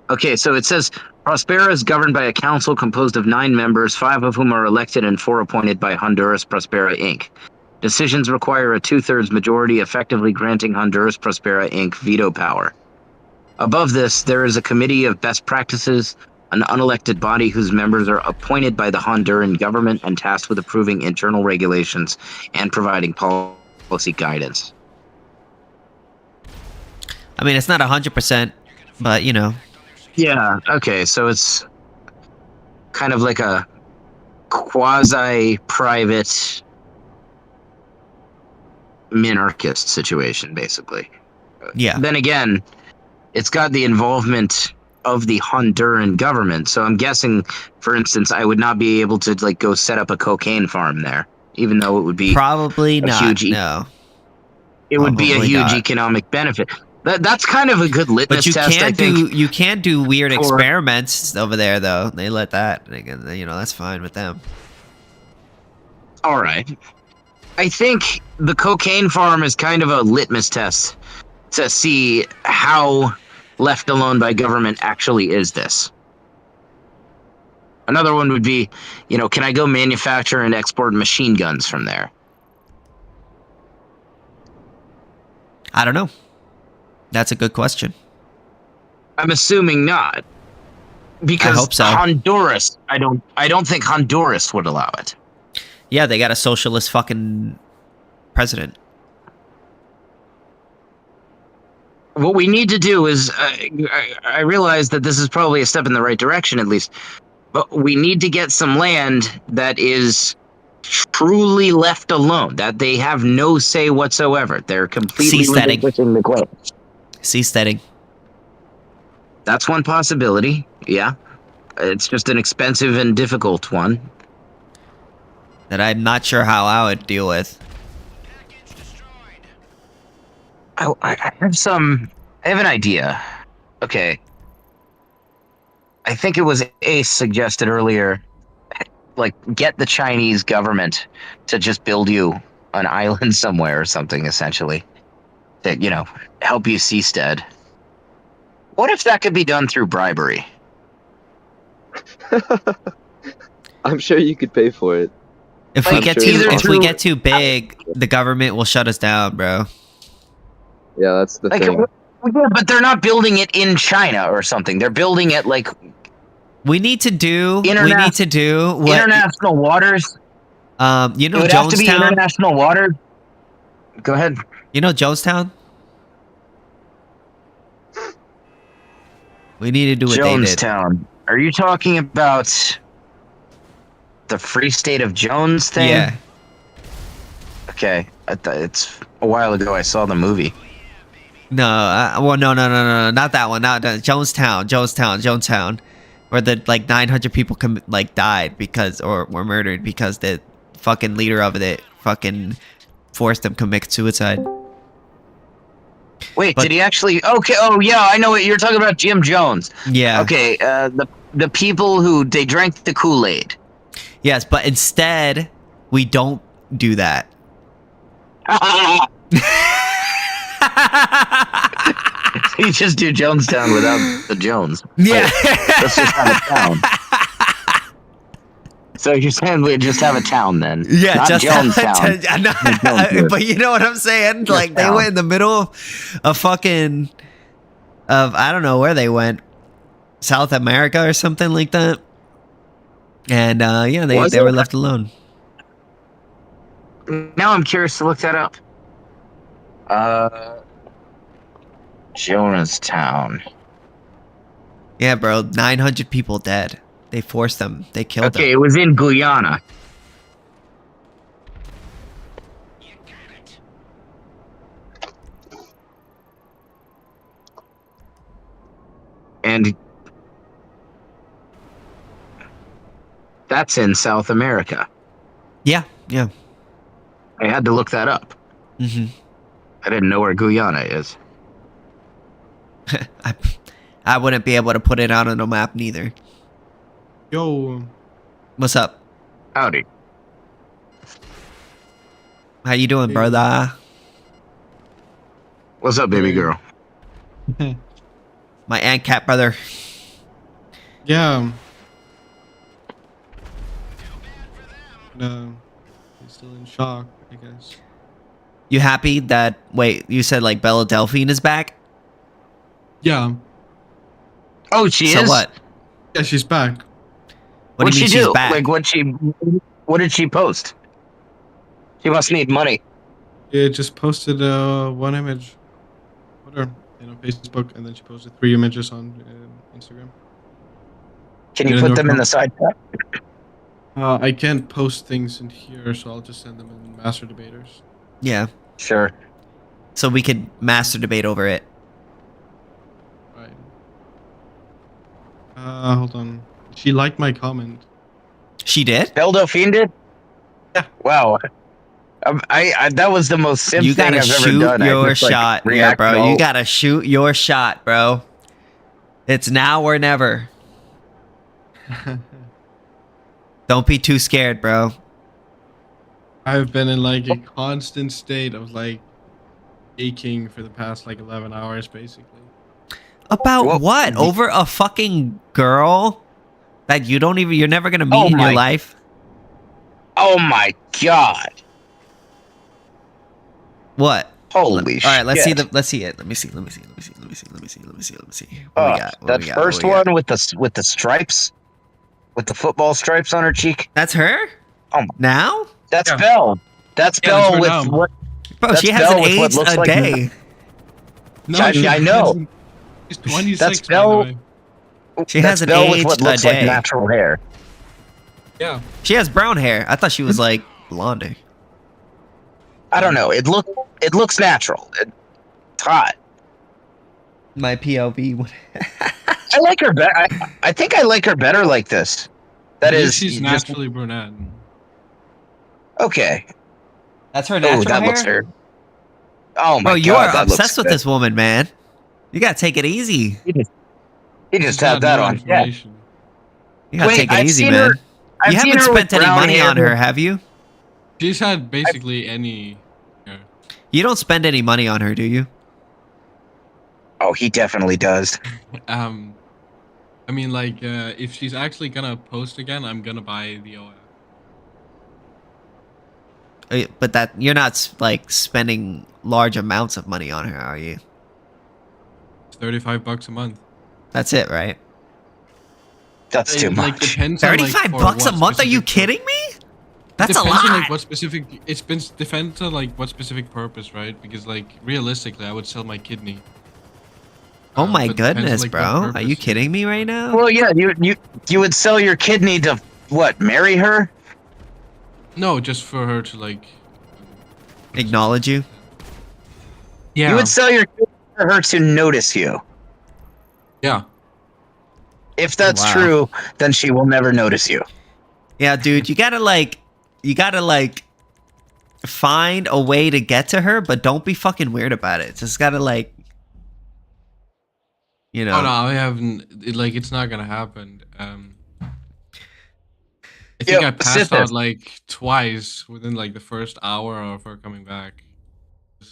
Okay, so it says Prospera is governed by a council composed of 9 members, 5 of whom are elected and 4 appointed by Honduras Prospera Inc. Decisions require a 2/3 majority, effectively granting Honduras Prospera Inc. veto power. Above this, there is a committee of best practices, an unelected body whose members are appointed by the Honduran government and tasked with approving internal regulations and providing policy guidance. I mean, it's not 100%, but you know. Yeah, okay, so it's kind of like a quasi-private minarchist situation, basically. Yeah. Then again, it's got the involvement of the Honduran government, so I'm guessing, for instance, I would not be able to like go set up a cocaine farm there, even though it would be probably not. No, it would be a Probably huge not. economic benefit. That's kind of a good litmus but you test. I think. You can't do weird for- experiments over there, though. They let that. You know, that's fine with them. All right. I think the cocaine farm is kind of a litmus test to see how left alone by government actually is this. Another one would be, you know, can I go manufacture and export machine guns from there? I don't know. That's a good question. I'm assuming not. Because I hope so. Honduras, I don't think Honduras would allow it. Yeah, they got a socialist fucking president. What we need to do is, I realize that this is probably a step in the right direction, at least, but we need to get some land that is truly left alone, that they have no say whatsoever. They're completely Seasteading. relinquishing the claim. Seasteading. That's one possibility, yeah. It's just an expensive and difficult one. That I'm not sure how I would deal with. I have an idea. Okay. I think it was Ace suggested earlier, like, get the Chinese government to just build you an island somewhere or something, essentially. That, you know, help you seastead. What if that could be done through bribery? I'm sure you could pay for it. If Like, we get either too through- too big, the government will shut us down, bro. Yeah, that's the Like, thing. yeah, but they're not building it in China or something. They're building it, like, We need to do what international waters. you It know would have to be Jonestown? international waters. Go ahead. You know Jonestown? We need to do what they did. Jonestown. Are you talking about the Free State of Jones thing? Yeah. Okay. It's a while ago I saw the movie. No, no, not that one. Not Jonestown, where the like 900 people died because or were murdered because the fucking leader of it fucking forced them to commit suicide. Wait, But- did he actually? Okay. Oh, yeah. I know what you're talking about. Jim Jones. Yeah. Okay. The people who they drank the Kool-Aid. Yes, but instead we don't do that. You just do Jonestown without the Jones. Yeah. Let's just have a town. So you're saying we just have a town then? Yeah, Not just Jonestown. but you know what I'm saying? Like they town. went in the middle of fucking I don't know where they went, South America or something like that. And yeah, they were left alone. Now I'm curious to look that up. Jonestown. Yeah, bro. 900 people dead. They forced them. They killed Okay, it them. was in Guyana. And that's in South America. Yeah, yeah. I had to look that up. Mm-hmm. I didn't know where Guyana is. I wouldn't be able to put it out on a map neither. Yo, What's up? Howdy. How you doing, Hey. brother? What's up, baby girl? My Ancap brother. yeah. No, he's still in shock, I guess. You happy that... Wait, you said like Bella Delphine is back? Yeah, Oh, she So is? what? yeah, she's back. What do you mean she's back? Like, what did she post? She must need money. It just posted one image, Twitter, and on Facebook, and then she posted 3 images on Instagram. Can you Yeah, put no them in the problem. side chat? I can't post things in here, so I'll just send them in master debaters. Yeah. Sure. So we could master debate over it. Right. Hold on. She liked my comment. She did? Belle Delphine did? Yeah. Wow. I that was the most simp You thing gotta I've ever shoot done. your I just, like, shot here, reacted bro. all- You gotta shoot your shot, bro. It's now or never. Don't be too scared, bro. I've been in like a constant state of like aching for the past like 11 hours, basically. About Well, what? Over a fucking girl that you don't even... You're never gonna meet Oh in your my- life? Oh my god. What? Holy shit. All right, let's see the. Let's see it. Let me see. Let me see. Let me see. Let me see. Let me see. Let me see. Let me see. What we got? What that we got? first What we got? one with the stripes, with the football stripes on her cheek. That's her. Oh my- Now, That's Yeah. Belle. That's Yeah, Belle that's her with now. what? bro, That's she hasn't Belle with what aged looks a like- day. No, I know. hasn't. She's 26, That's by the Belle- way. She That's hasn't Belle with aged what a looks like day. natural hair. Yeah. She has brown hair. I thought she was like blonde. I don't know. It looks natural. It's hot. My POV. I like her better. I think I like her better like this. That I believe is she's just naturally brunette. okay. That's her Oh, natural that hair. looks her. Oh my Bro, god, you are that looks obsessed with good. this woman, man. You gotta take it easy. He just This had is that not new on. Yeah. information. You gotta Wait, take it I've easy, seen man. her- I've You seen haven't her with spent any brown money hair. on her, have you? She's had basically any. Yeah. You don't spend any money on her, do you? Oh, he definitely does. I mean, like, if she's actually gonna post again, I'm gonna buy the OF. But that you're not like spending large amounts of money on her, are you? It's $35 a month. That's it, right? That's too It, like, much. depends on, like, 35 for bucks a what month? Are you specific kidding me? That's a depends lot. on, like, what specific. It's been depends on, like, what specific purpose, right? Because, like, realistically, I would sell my kidney. Oh my but depends on, goodness, like, what bro. Are purpose you kidding me right now? Well, yeah, you would sell your kidney to what? Marry her? No, just for her to, like. Acknowledge you? Yeah. You would sell your kidney for her to notice you. Yeah. If that's Wow. true, then she will never notice you. Yeah, dude, you gotta like find a way to get to her, but don't be fucking weird about it. Just gotta like, you know. Oh no, I haven't. It's not gonna happen. I think Yo, I passed Sithis. out like twice within like the first hour of her coming back.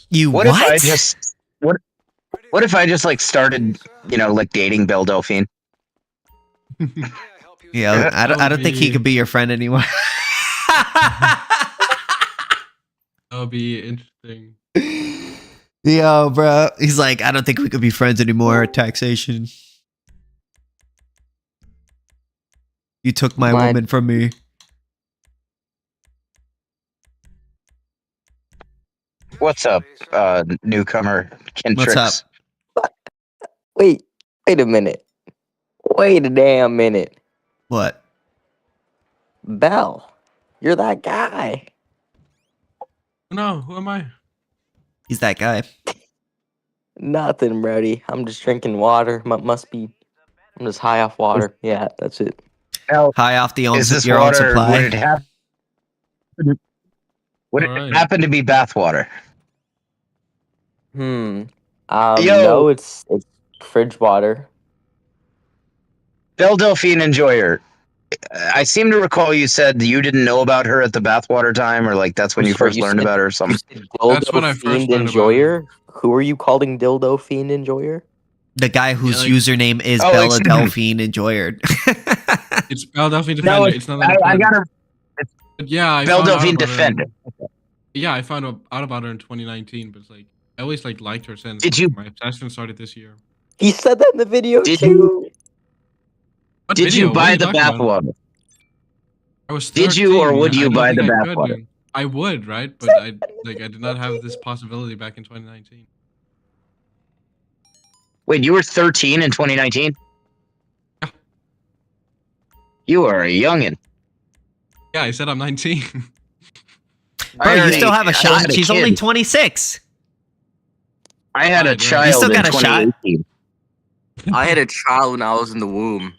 You What what? if I just what if I just like started, like dating Belle Delphine? Yeah, I don't think he be- could be your friend anymore. That'll be interesting. Yo, bro. He's like, I don't think we could be friends anymore. Taxation. You took my My- woman from me. What's up, newcomer Kintrix? What's up? Wait a minute. Wait a damn minute. What? Bell, you're that guy. No, who am I? He's that guy. Nothing, Brody. I'm just drinking water. Must be. I'm just high off water. Yeah, that's it. Now, High off the is this your own water? supply. Would it happen? Would it Alright. happen to be bathwater? Yo. No, it's fridge water. Belle Delphine Enjoyer. I seem to recall you said you didn't know about her at the bathwater time, or like that's when you first learned about her or something. That's when I first Fiend learned about Enjoyer. Who are you calling Dildo Fiend Enjoyer? The guy whose Yeah, like- username is Oh, Bella it's- Delphine Enjoyer. It's Belle Delphine Defender. No, it's not that I got her. But yeah, I Belle found out Delphine about her. Defender. Yeah, I found out about her in 2019, but it's like I always like liked her since. Did you- My obsession started this year. He said that in the video Did too. What Did video? you What are buy the talking about? bathwater? I was Did you or 13. would you I don't buy think the I could, bathwater? dude. I would, right? But I did not have this possibility back in 2019. Wait, you were 13 in 2019? Yeah. You are a youngin. Yeah, I said I'm 19. Bro, you still have a I shot. had a She's kid. only 26. I had a Right, right. child You still in got a shot? 2018. I had a child when I was in the womb.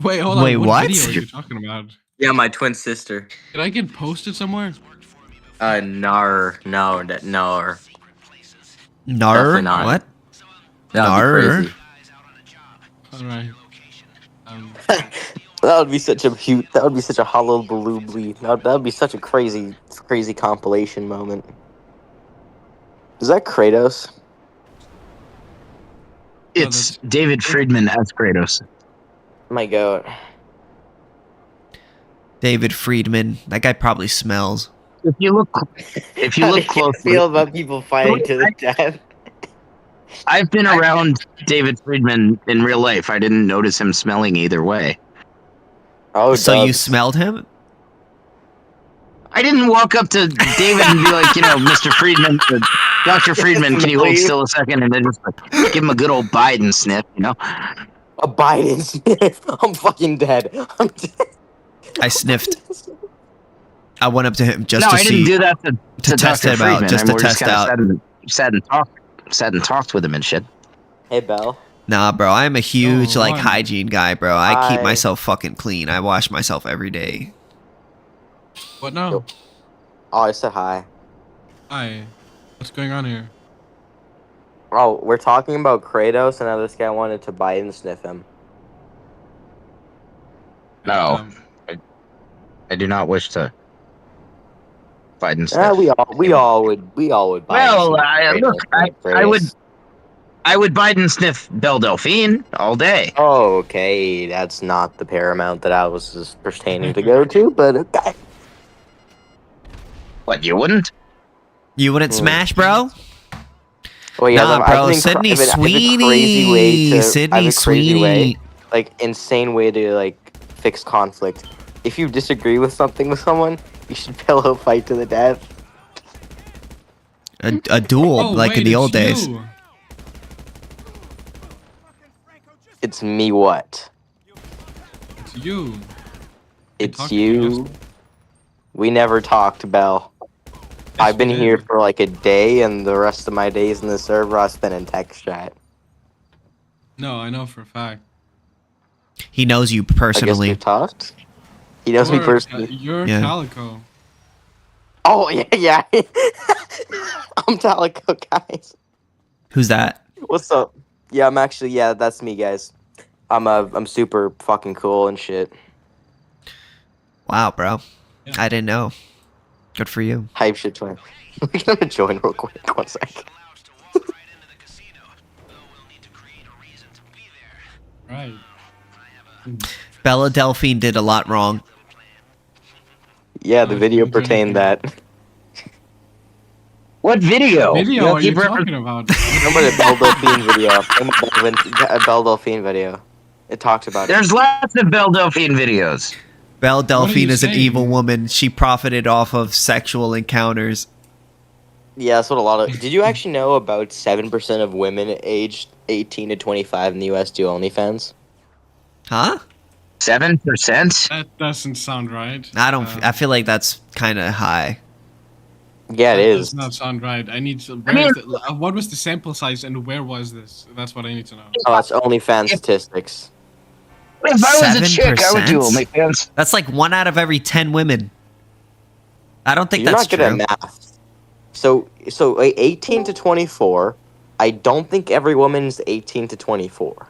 Wait, hold on. Wait, what? Video are you talking about? Yeah, my twin sister. Did I get posted somewhere? No. Nar? Definitely not. What? That'd be crazy. All right. That would be such a cute. That would be such a hullabaloo. That would be such a crazy compilation moment. Is that Kratos? It's David Friedman as Kratos. My God. David Friedman. That guy probably smells. If you look closely, feel about people fighting to the death? I've been around David Friedman in real life. I didn't notice him smelling either way. Oh, So you Dubs. smelled him? I didn't walk up to David and be like, Mr. Friedman, Dr. Friedman, can you hold still a second? And then just like, give him a good old Biden sniff, A Biden sniff. I'm fucking dead. I'm dead. I sniffed. I went up to him just No, to I see. didn't do that to test Dr. him out, Friedman. just I to more test kinda out. sat and talked with him and shit. Hey, Belle. Nah, bro, I'm a huge No, like why? hygiene guy, bro. I keep Hi. myself fucking clean. I wash myself every day. What now? Oh, I said hi. Hi. What's going on here? Oh, we're talking about Kratos, and now this guy wanted to Biden sniff him. No, Um, I do not wish to Biden sniff. Yeah, we all would Biden Well, sniff look, Kratos. I would Biden sniff Belle Delphine all day. Oh, okay, that's not the paramount that I was just pertaining to go to, but okay. What, you wouldn't? You wouldn't smash, bro? Well, yeah, Nah, I bro. have Sydney I have a crazy way Sweetie. to- I have Sydney a crazy way, Sweetie. like insane way to like fix conflict. If you disagree with something with someone, you should pillow fight to the death. A duel, oh, like wait, in the it's old days. you. It's me. What? It's you. It's talked to you you. We never talked, Belle. I've been we here did. for like a day, and the rest of my days in the server I spent in text chat. No, I know for a fact. He knows you I guess personally. we've talked. He knows me You're- personally. You're Yeah. Calico. Oh yeah. I'm Talico, guys. Who's that? What's up? Yeah, I'm actually that's me, guys. I'm super fucking cool and shit. Wow, bro. Yeah. I didn't know. Good for you. Hype shit twin. We're gonna join real quick. 1 sec. Right. Bella Delphine did a lot wrong. Yeah, the Oh, video you're pertained drinking. that. What video? Video don't are you keep refer- talking about? Remember the Belle Delphine video? Belle Delphine video. It talked about it. There's lots of Belle Delphine videos. Belle are Delphine you is an saying? evil woman. She profited off of sexual encounters. Yeah, that's what a lot of. Did you actually know about 7% of women aged 18 to 25 in the U.S. do OnlyFans? Huh? 7%? That doesn't sound right. I don't. I feel like that's kind of high. Yeah, it That is. does not sound right. I need to. I mean- What was the sample size and where was this? That's what I need to know. Oh, that's OnlyFans statistics. If I was a chick, I would do 7%? OnlyFans. That's like 1 out of every 10 women. I don't think You're that's not good true. at math. So 18 to 24. I don't think every woman's 18 to 24.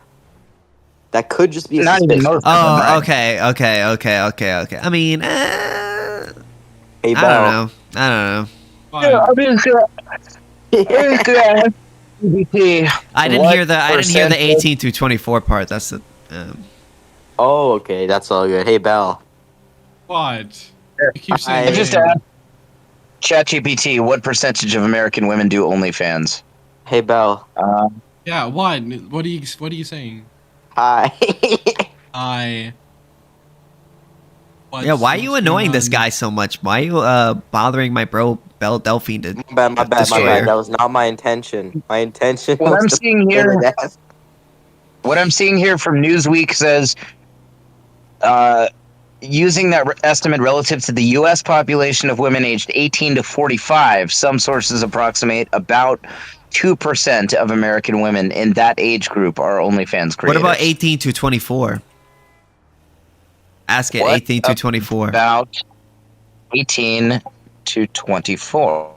That could just be a Not even suspicion. most of them, Oh, right? okay. I mean, Hey, I Bell. don't know. Fine. I didn't hear the 18 through 24 part. That's the. Oh, okay, that's all good. Hey, Bell. What? You keep saying. I just asked ChatGPT, what percentage of American women do OnlyFans? Hey, Bell. Yeah. What? What are you saying? Hi. Yeah, why are you What's annoying going this on? guy so much? Why are you bothering my bro Bell Delphine to My bad. destroyer? That was not my intention. My intention What was I'm to seeing kill here- it death. What I'm seeing here from Newsweek says, using that estimate relative to the U.S. population of women aged 18 to 45, some sources approximate about 2% of American women in that age group are OnlyFans creators. What about 18 to 24? Ask it. What 18 to 24. About 18 to 24.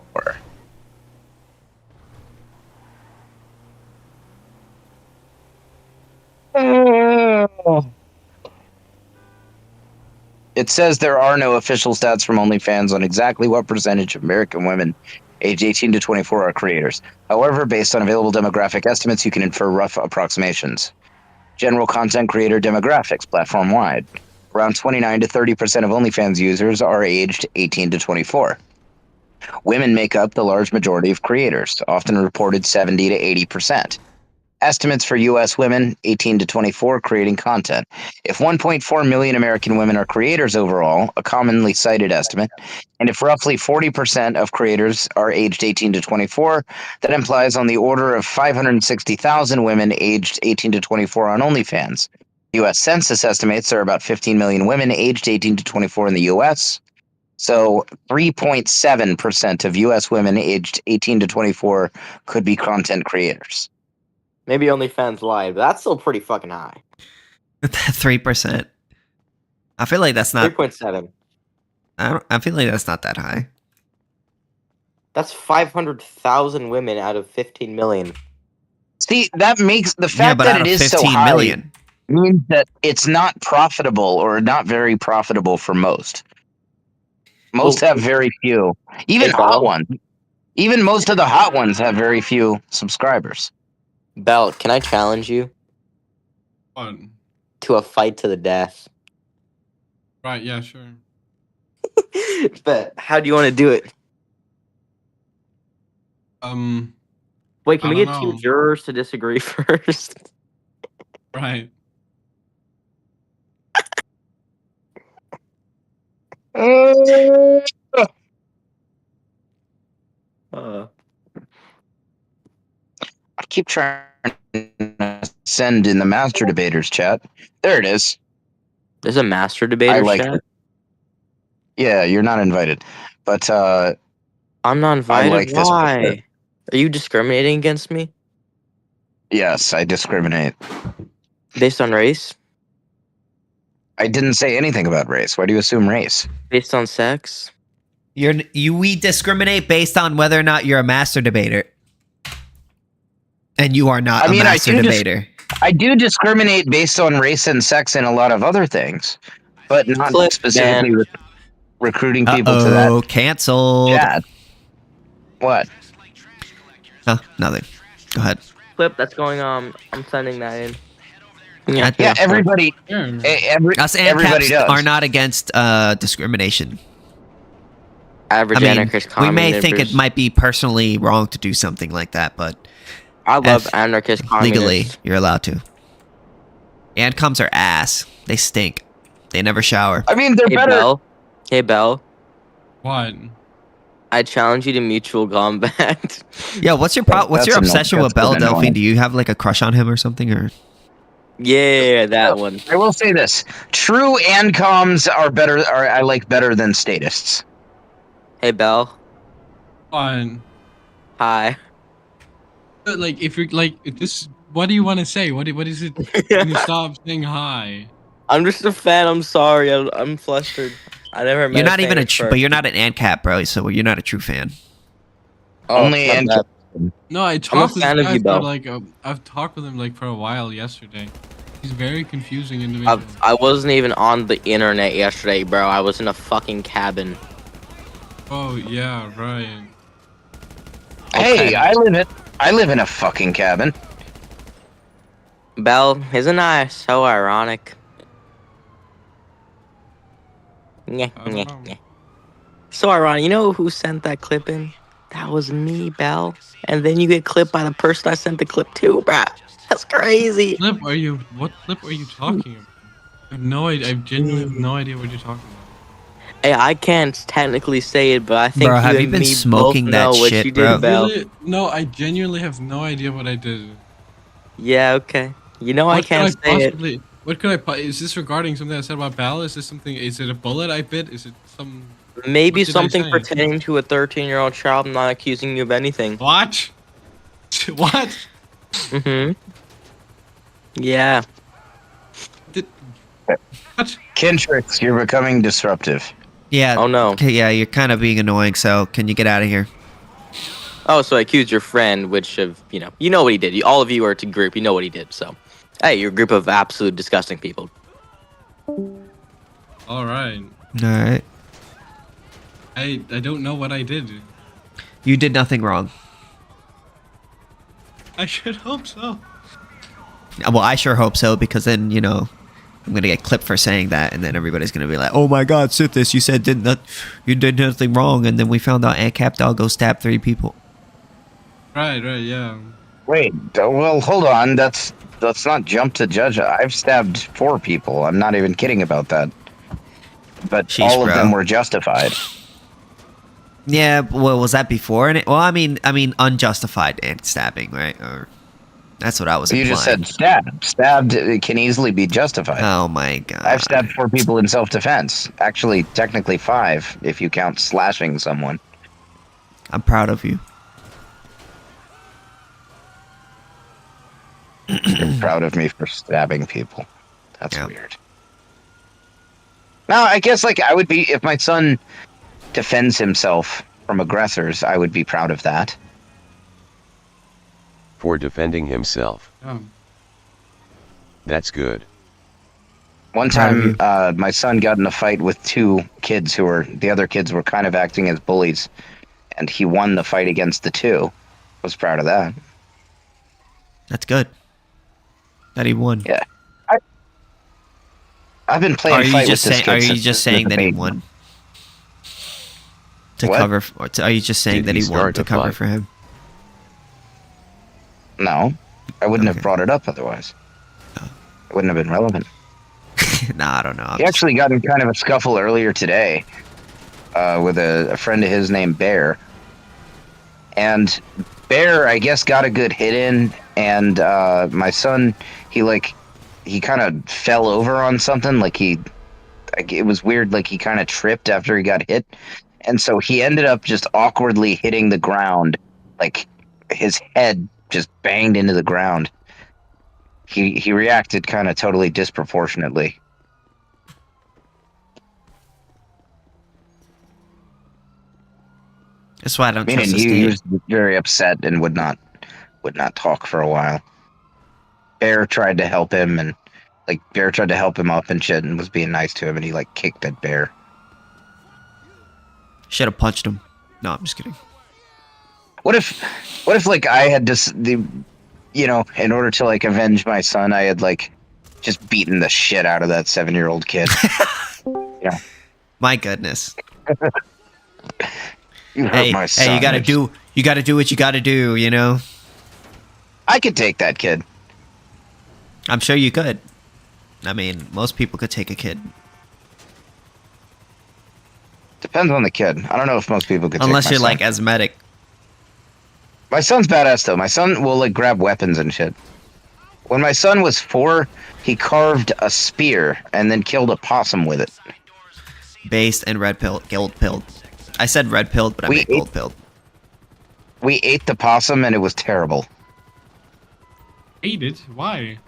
It says there are no official stats from OnlyFans on exactly what percentage of American women aged 18 to 24 are creators. However, based on available demographic estimates, you can infer rough approximations. General content creator demographics, platform-wide. Around 29 to 30% of OnlyFans users are aged 18 to 24. Women make up the large majority of creators, often reported 70 to 80%. Estimates for U.S. women 18 to 24 creating content. If 1.4 million American women are creators overall, a commonly cited estimate, and if roughly 40% of creators are aged 18 to 24, that implies on the order of 560,000 women aged 18 to 24 on OnlyFans. U.S. Census estimates there are about 15 million women aged 18 to 24 in the U.S., so 3.7% of U.S. women aged 18 to 24 could be content creators. Maybe OnlyFans lied, but that's still pretty fucking high. 3%. I feel like that's not. 3.7. I feel like that's not that high. That's 500,000 women out of 15 million. See, that makes the Yeah, fact but that out it of is so 15 high million. means that it's not profitable or not very profitable for most. Most Well, have very few. Even Hey, hot Bell? ones. Even most of the hot ones have very few subscribers. Bell, can I challenge you What? to a fight to the death? Right. Yeah. Sure. But how do you want to do it? Wait, can I we don't get two know. jurors to disagree first? Right. I keep trying to send in the master debaters chat. There it is. There's a master I debater like chat. it. Yeah, you're not invited. But I'm not invited. like this Why? picture. Are you discriminating against me yes, I discriminate. based on race? I didn't say anything about race. Why do you assume race? Based on sex? We discriminate based on whether or not you're a master debater. And you are not a master debater. I do discriminate based on race and sex and a lot of other things, but not Clip, specifically man. recruiting people to that Canceled. chat. What? Huh, nothing. Go ahead. Clip that's going on. I'm sending that in. Yeah, everybody. Yeah. Us Everybody Ancaps does. are not against discrimination. Average I mean, anarchist we common may think it members. might be personally wrong to do something like that, but I love F- anarchist legally, communists. you're allowed to. Ancoms are ass. They stink. They never shower. I mean, they're Hey better. Bell. Hey Bell. What? I challenge you to mutual combat. Yeah, what's your That's obsession annoying. with Bell, That's Delphine? annoying. Do you have like a crush on him or something, or? Yeah, that one. I will say this: true Ancoms are better. I like better than statists. Hey, Belle. Fine. Hi. But, like, if you're like this, what do you want to say? What is it? When you stop saying hi. I'm just a fan. I'm sorry. I'm flustered. I never met You're not even but you're person. not an ANCAP, bro. So you're not a true fan. Oh, Only my Ancap. bad. No, I I'm a talked with fan this of guy you, for Belle. like I've talked with him like for a while yesterday. He's a very confusing individual. I wasn't even on the internet yesterday, bro. I was in a fucking cabin. Oh yeah, right. Hey, Okay. I live in a fucking cabin. Belle, isn't I so ironic? Nyeh, I don't nyeh, know. nyeh. So ironic. You know who sent that clip in? That was me, Belle. And then you get clipped by the person I sent the clip to, bruh. That's crazy. What clip are you talking about? I have no idea. I genuinely have no idea what you're talking about. Hey, I can't technically say it, but I think Bro, you have you and been me both smoking that know what shit, you bro? did, Belle. Really? No, I genuinely have no idea what I did. Yeah, okay. You know I What could can't I say it. possibly? What could I? Is this regarding something I said about Bal? Is this something? Is it a bullet I bit? Is it some? Maybe What did I something say? pertaining to a 13-year-old child. I'm not accusing you of anything. What? What? Mm-hmm. Yeah. Did, what? Kintrix, you're becoming disruptive. Yeah. Oh, no. Okay, yeah, you're kind of being annoying. So can you get out of here? Oh, so I accused your friend, which of, you know what he did. All of you are to group. You know what he did. So, hey, you're a group of absolute disgusting people. All right. All right. I don't know what I did. You did nothing wrong. I should hope so. Well, I sure hope so, because then, I'm gonna get clipped for saying that, and then everybody's gonna be like, "Oh my God, Sithis, you did nothing wrong," and then we found out Ancap Doggo stabbed 3 people. Right, yeah. Wait, well, hold on. Let's not jump to judge. I've stabbed 4 people. I'm not even kidding about that. But Sheesh, all of bro. them were justified. Yeah, well, was that before? Well, I mean, unjustified and stabbing, right? Or that's what I was You implying. just said stabbed. Stabbed can easily be justified. Oh my God. I've stabbed 4 people in self-defense. Actually, technically 5 if you count slashing someone. I'm proud of you. You're proud of me for stabbing people. That's Yeah. weird. No, I guess I would be if my son defends himself from aggressors. I would be proud of that. For defending himself. Oh. That's good. One Proud time, my son got in a fight with 2 kids the other kids were kind of acting as bullies, and he won the fight against the 2. Was proud of that. That's good. That he won. Yeah. I've been playing Are you fight just with this saying? kid Are you since just the saying that he debate. won to What? cover? Are you just saying Did that he he won start to a cover fight? for him? No, I wouldn't have Okay. brought it up otherwise. Oh. It wouldn't have been relevant. Nah, I don't know. He actually got in kind of a scuffle earlier today with a friend of his named Bear. And Bear, I guess, got a good hit in, and my son, he kind of fell over on something. It was weird, he kind of tripped after he got hit. And so he ended up just awkwardly hitting the ground, his head just banged into the ground. He reacted kind of totally disproportionately. That's why I don't Meaning trust the he state. was very upset and would not talk for a while. Bear tried to help him Bear tried to help him up and shit and was being nice to him, and he kicked at Bear. Should have punched him. No, I'm just kidding. What if I had just in order to avenge my son, I had just beaten the shit out of that 7-year-old kid. Yeah. My goodness. You hurt my son. Hey, you gotta do what you gotta do, I could take that kid. I'm sure you could. I mean, most people could take a kid. Depends on the kid. I don't know if most people could. Unless take my you're son. like asthmatic. My son's badass though. My son will like grab weapons and shit. When my son was 4, he carved a spear and then killed a possum with it. Based and red pill, gold pilled. I said red pilled, but I meant gold pilled. We ate the possum and it was terrible. Ate it? Why?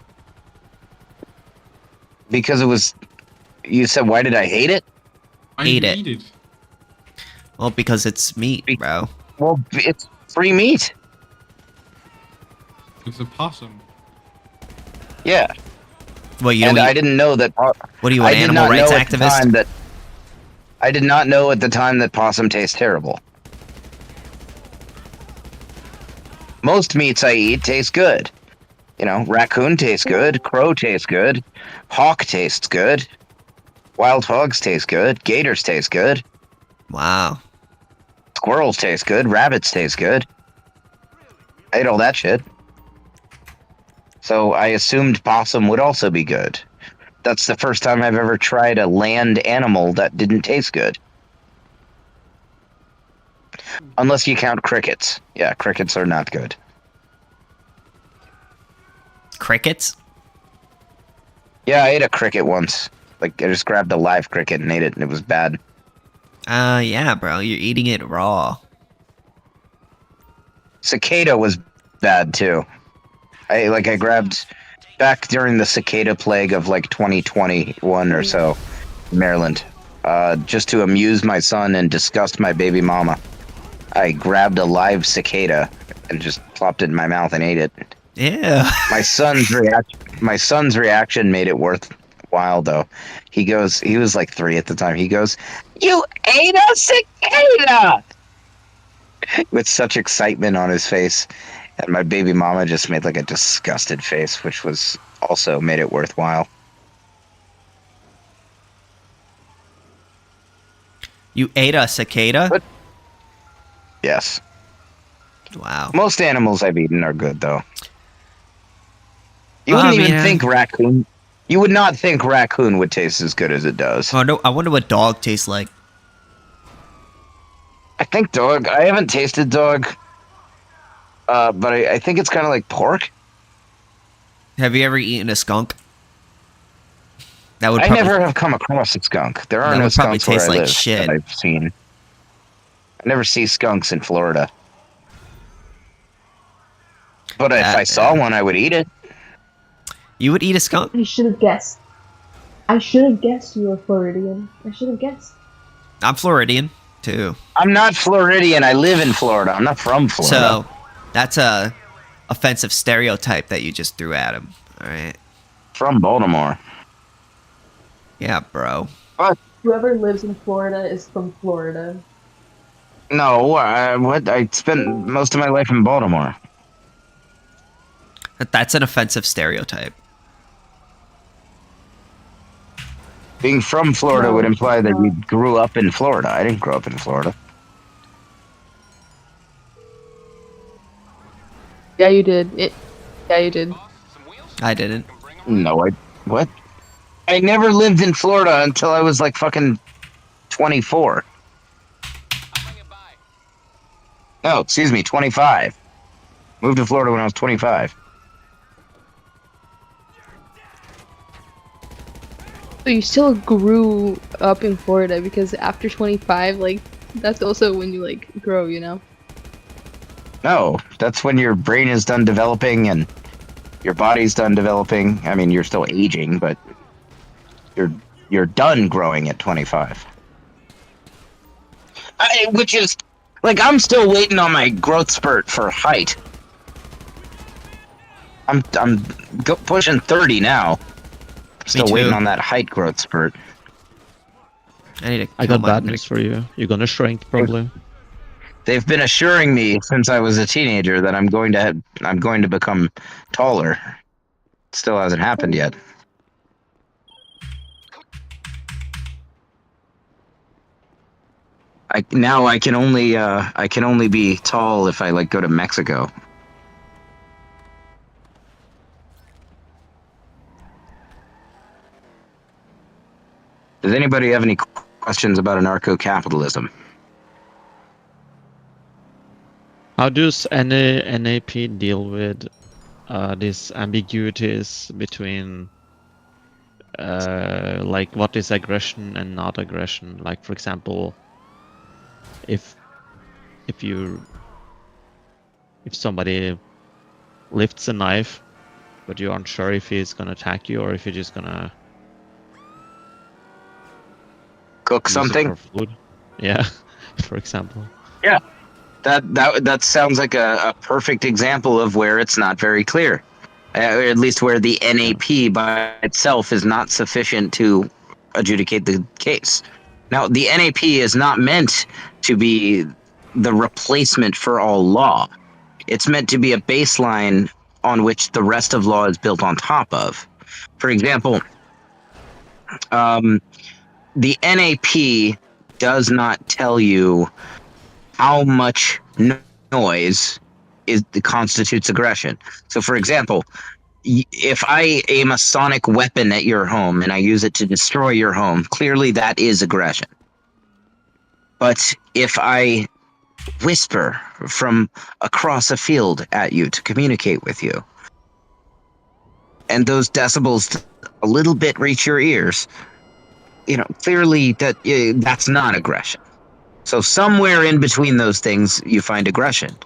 Because it was. You said, why did I hate it? Why did you Ate eat it? Well, because it's meat, bro. Well, it's free meat. It's a possum. Yeah. Well, you And don't I eat, didn't know that. what are you, an I did animal not rights know at the time activist? that. I did not know at the time that possum tastes terrible. Most meats I eat taste good. You know, raccoon tastes good, crow tastes good, hawk tastes good, wild hogs taste good, gators taste good, Wow. squirrels taste good, rabbits taste good. I ate all that shit. So I assumed possum would also be good. That's the first time I've ever tried a land animal that didn't taste good. Unless you count crickets. Yeah, crickets are not good. Crickets? Yeah, I ate a cricket once. Like, I just grabbed a live cricket and ate it, and it was bad. Yeah, bro. You're eating it raw. Cicada was bad, too. I grabbed... Back during the cicada plague of, like, 2021 or so, in Maryland, just to amuse my son and disgust my baby mama, I grabbed a live cicada and just plopped it in my mouth and ate it. Yeah. My son's reaction made it worthwhile, though. He was like 3 at the time. He goes, "You ate a cicada!" With such excitement on his face. And my baby mama just made like a disgusted face, which was also made it worthwhile. You ate a cicada? But- Yes. Wow. Most animals I've eaten are good, though. You wouldn't even think raccoon. You would not think raccoon would taste as good as it does. Oh, no, I wonder what dog tastes like. I think dog. I haven't tasted dog. But I think it's kind of like pork. Have you ever eaten a skunk? That would I probably, never have come across a skunk. There are That no would probably skunks where taste I like live shit. that I've seen. I never see skunks in Florida. But if I saw one, I would eat it. You would eat a skunk? I should have guessed. I should have guessed you were Floridian. I should have guessed. I'm Floridian, too. I'm not Floridian. I live in Florida. I'm not from Florida. So, that's a offensive stereotype that you just threw at him. All right. From Baltimore. Yeah, bro. Whoever lives in Florida is from Florida. No, what? I spent most of my life in Baltimore. That's an offensive stereotype. Being from Florida would imply that you grew up in Florida. I didn't grow up in Florida. Yeah, you did. Yeah, you did. I didn't. No, what? I never lived in Florida until I was like fucking 24. No, excuse me, 25. Moved to Florida when I was 25. So you still grew up in Florida because after 25, like, that's also when you, like, grow, you know? No, that's when your brain is done developing and your body's done developing. I mean, you're still aging, but you're done growing at 25. Which is, like, I'm still waiting on my growth spurt for height. I'm pushing 30 now. Still waiting on that height growth spurt. I got bad news for you. You're gonna shrink probably. They've been assuring me since I was a teenager that I'm going to become taller. Still hasn't happened yet. I can only be tall if I like go to Mexico. Does anybody have any questions about anarcho-capitalism. How does NAP deal with these ambiguities between like what is aggression and not aggression? Like, for example, if somebody lifts a knife, but you aren't sure if he's gonna attack you or if you're just gonna Cook use it something? for food. Yeah, for example. Yeah. That sounds like a perfect example of where it's not very clear. Or at least where the NAP by itself is not sufficient to adjudicate the case. Now, the NAP is not meant to be the replacement for all law. It's meant to be a baseline on which the rest of law is built on top of. For example, the NAP does not tell you how much noise constitutes aggression. So, for example, if I aim a sonic weapon at your home and I use it to destroy your home, clearly that is aggression. But if I whisper from across a field at you to communicate with you, and those decibels a little bit reach your ears, clearly that's not aggression. So somewhere in between those things, you find aggression.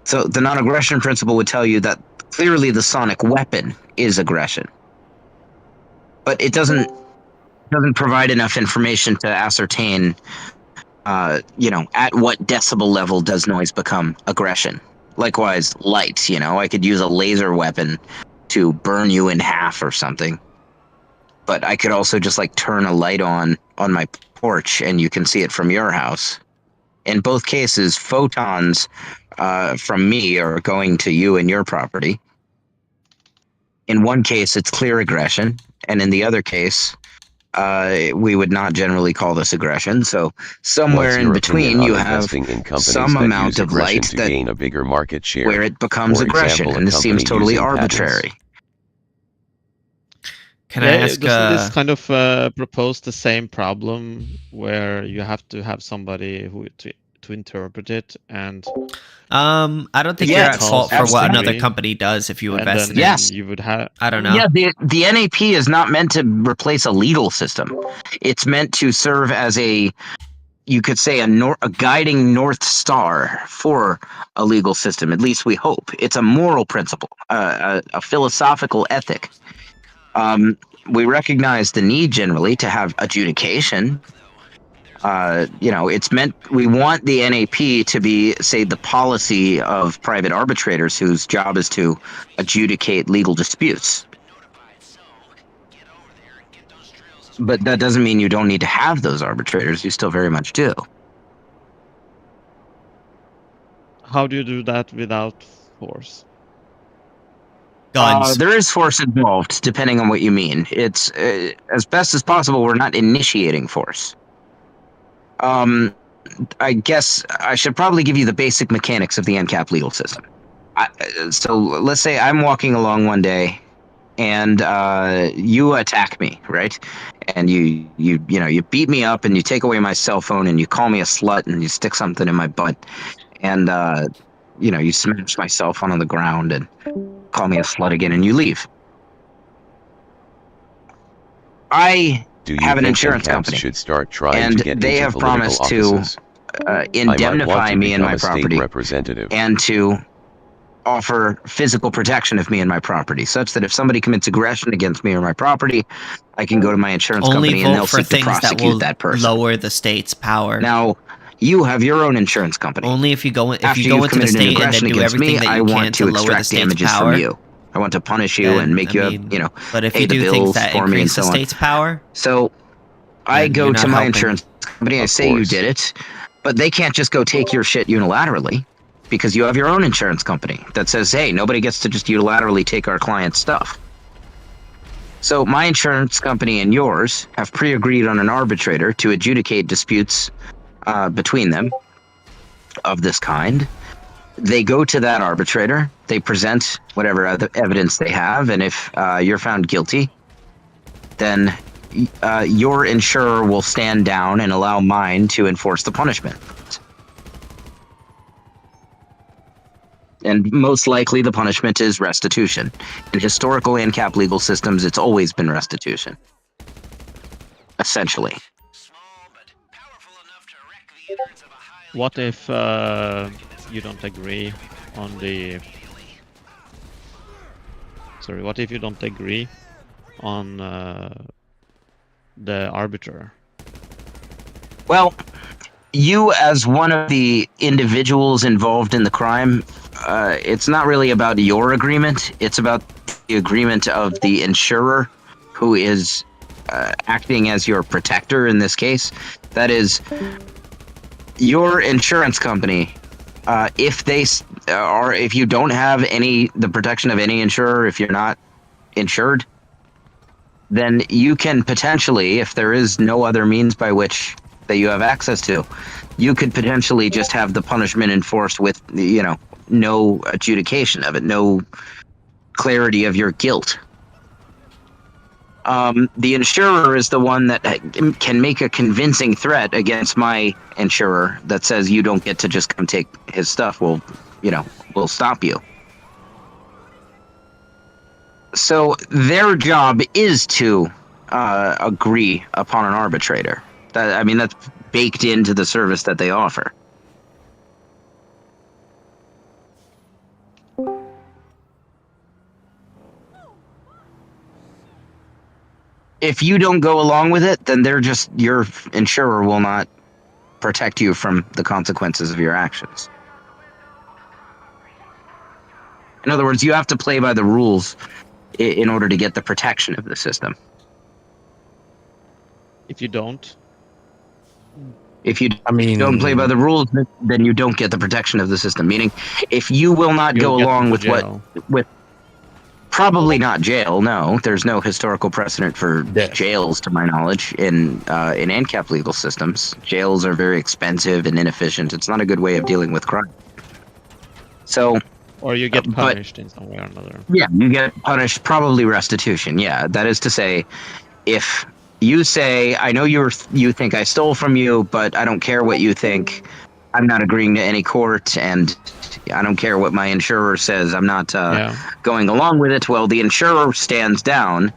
So the non-aggression principle would tell you that clearly the sonic weapon is aggression. But it doesn't provide enough information to ascertain, at what decibel level does noise become aggression. Likewise, light, I could use a laser weapon to burn you in half or something. But I could also just turn a light on my porch and you can see it from your house. In both cases, photons from me are going to you and your property. In one case, it's clear aggression, and in the other case, we would not generally call this aggression. So somewhere in between, you have some amount of light to gain a bigger market share, where it becomes aggression, and this seems totally arbitrary. Can I ask? Doesn't this kind of propose the same problem where you have to have somebody who to interpret it? And I don't think you're at fault for what another company does if you invest in it. Yes, you would have. I don't know. Yeah, the NAP is not meant to replace a legal system. It's meant to serve as you could say a guiding north star for a legal system. At least we hope. It's a moral principle, a philosophical ethic. We recognize the need generally to have adjudication. It's meant, we want the NAP to be, say, the policy of private arbitrators whose job is to adjudicate legal disputes. But that doesn't mean you don't need to have those arbitrators. You still very much do. How do you do that without force? Guns. There is force involved, depending on what you mean. It's as best as possible, we're not initiating force. I guess I should probably give you the basic mechanics of the Ancap legal system. So let's say I'm walking along one day, and you attack me, right? And you beat me up, and you take away my cell phone, and you call me a slut, and you stick something in my butt, and you smash my cell phone on the ground, and call me a slut again, and you leave. I have an insurance company, should start trying and to get they have promised to indemnify me and my property, and to offer physical protection of me and my property, such that if somebody commits aggression against me or my property, I can go to my insurance company and they'll seek to prosecute that person. Lower the state's power. Now, you have your own insurance company. Only if you go into the committed state an aggression and then do against everything me, that you I can want to to lower the extract state's damages power. from you. I want to punish you and make But if pay you the do bills things that for me and increase so the on. state's power, So I then go you're to not my helping. insurance company, I say you did it, but they can't just go take your shit unilaterally, because you have your own insurance company that says, hey, nobody gets to just unilaterally take our client's stuff. So my insurance company and yours have pre-agreed on an arbitrator to adjudicate disputes between them of this kind. They go to that arbitrator, they present whatever other evidence they have, and if you're found guilty, then your insurer will stand down and allow mine to enforce the punishment. And most likely the punishment is restitution. In historical ANCAP legal systems, it's always been restitution. Essentially. What if you don't agree on the... Sorry, what if you don't agree on the arbiter? Well, you as one of the individuals involved in the crime, it's not really about your agreement. It's about the agreement of the insurer who is acting as your protector in this case. That is, your insurance company, if you don't have the protection of any insurer, if you're not insured, then you can potentially, if there is no other means by which that you have access to, you could potentially just have the punishment enforced with, no adjudication of it, no clarity of your guilt. The insurer is the one that can make a convincing threat against my insurer that says you don't get to just come take his stuff. We'll stop you. So their job is to agree upon an arbitrator. That's baked into the service that they offer. If you don't go along with it, then your insurer will not protect you from the consequences of your actions. In other words, you have to play by the rules in order to get the protection of the system. If you don't? If you don't play by the rules, then you don't get the protection of the system. Meaning, if you will not go along with probably not jail. No, there's no historical precedent for jails, to my knowledge, in ANCAP legal systems. Jails are very expensive and inefficient. It's not a good way of dealing with crime. So, or you get punished in some way or another. Yeah, you get punished. Probably restitution. Yeah, that is to say, if you say, "I know you think I stole from you, but I don't care what you think. I'm not agreeing to any court, and I don't care what my insurer says. I'm not going along with it." Well, the insurer stands down.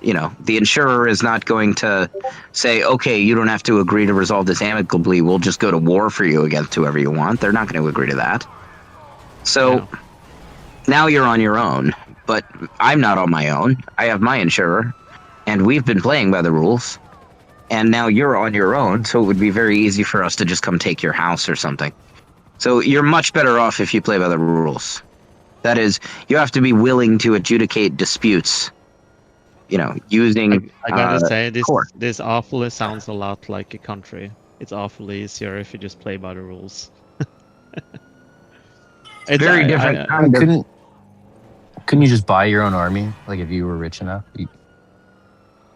The insurer is not going to say, "Okay, you don't have to agree to resolve this amicably. We'll just go to war for you against whoever you want." They're not going to agree to that. So now you're on your own, but I'm not on my own. I have my insurer, and we've been playing by the rules. And now you're on your own, so it would be very easy for us to just come take your house or something. So you're much better off if you play by the rules. That is, you have to be willing to adjudicate disputes, using I gotta say, this awfully sounds a lot like a country. It's awfully easier if you just play by the rules. It's very different. Couldn't you just buy your own army? Like, if you were rich enough?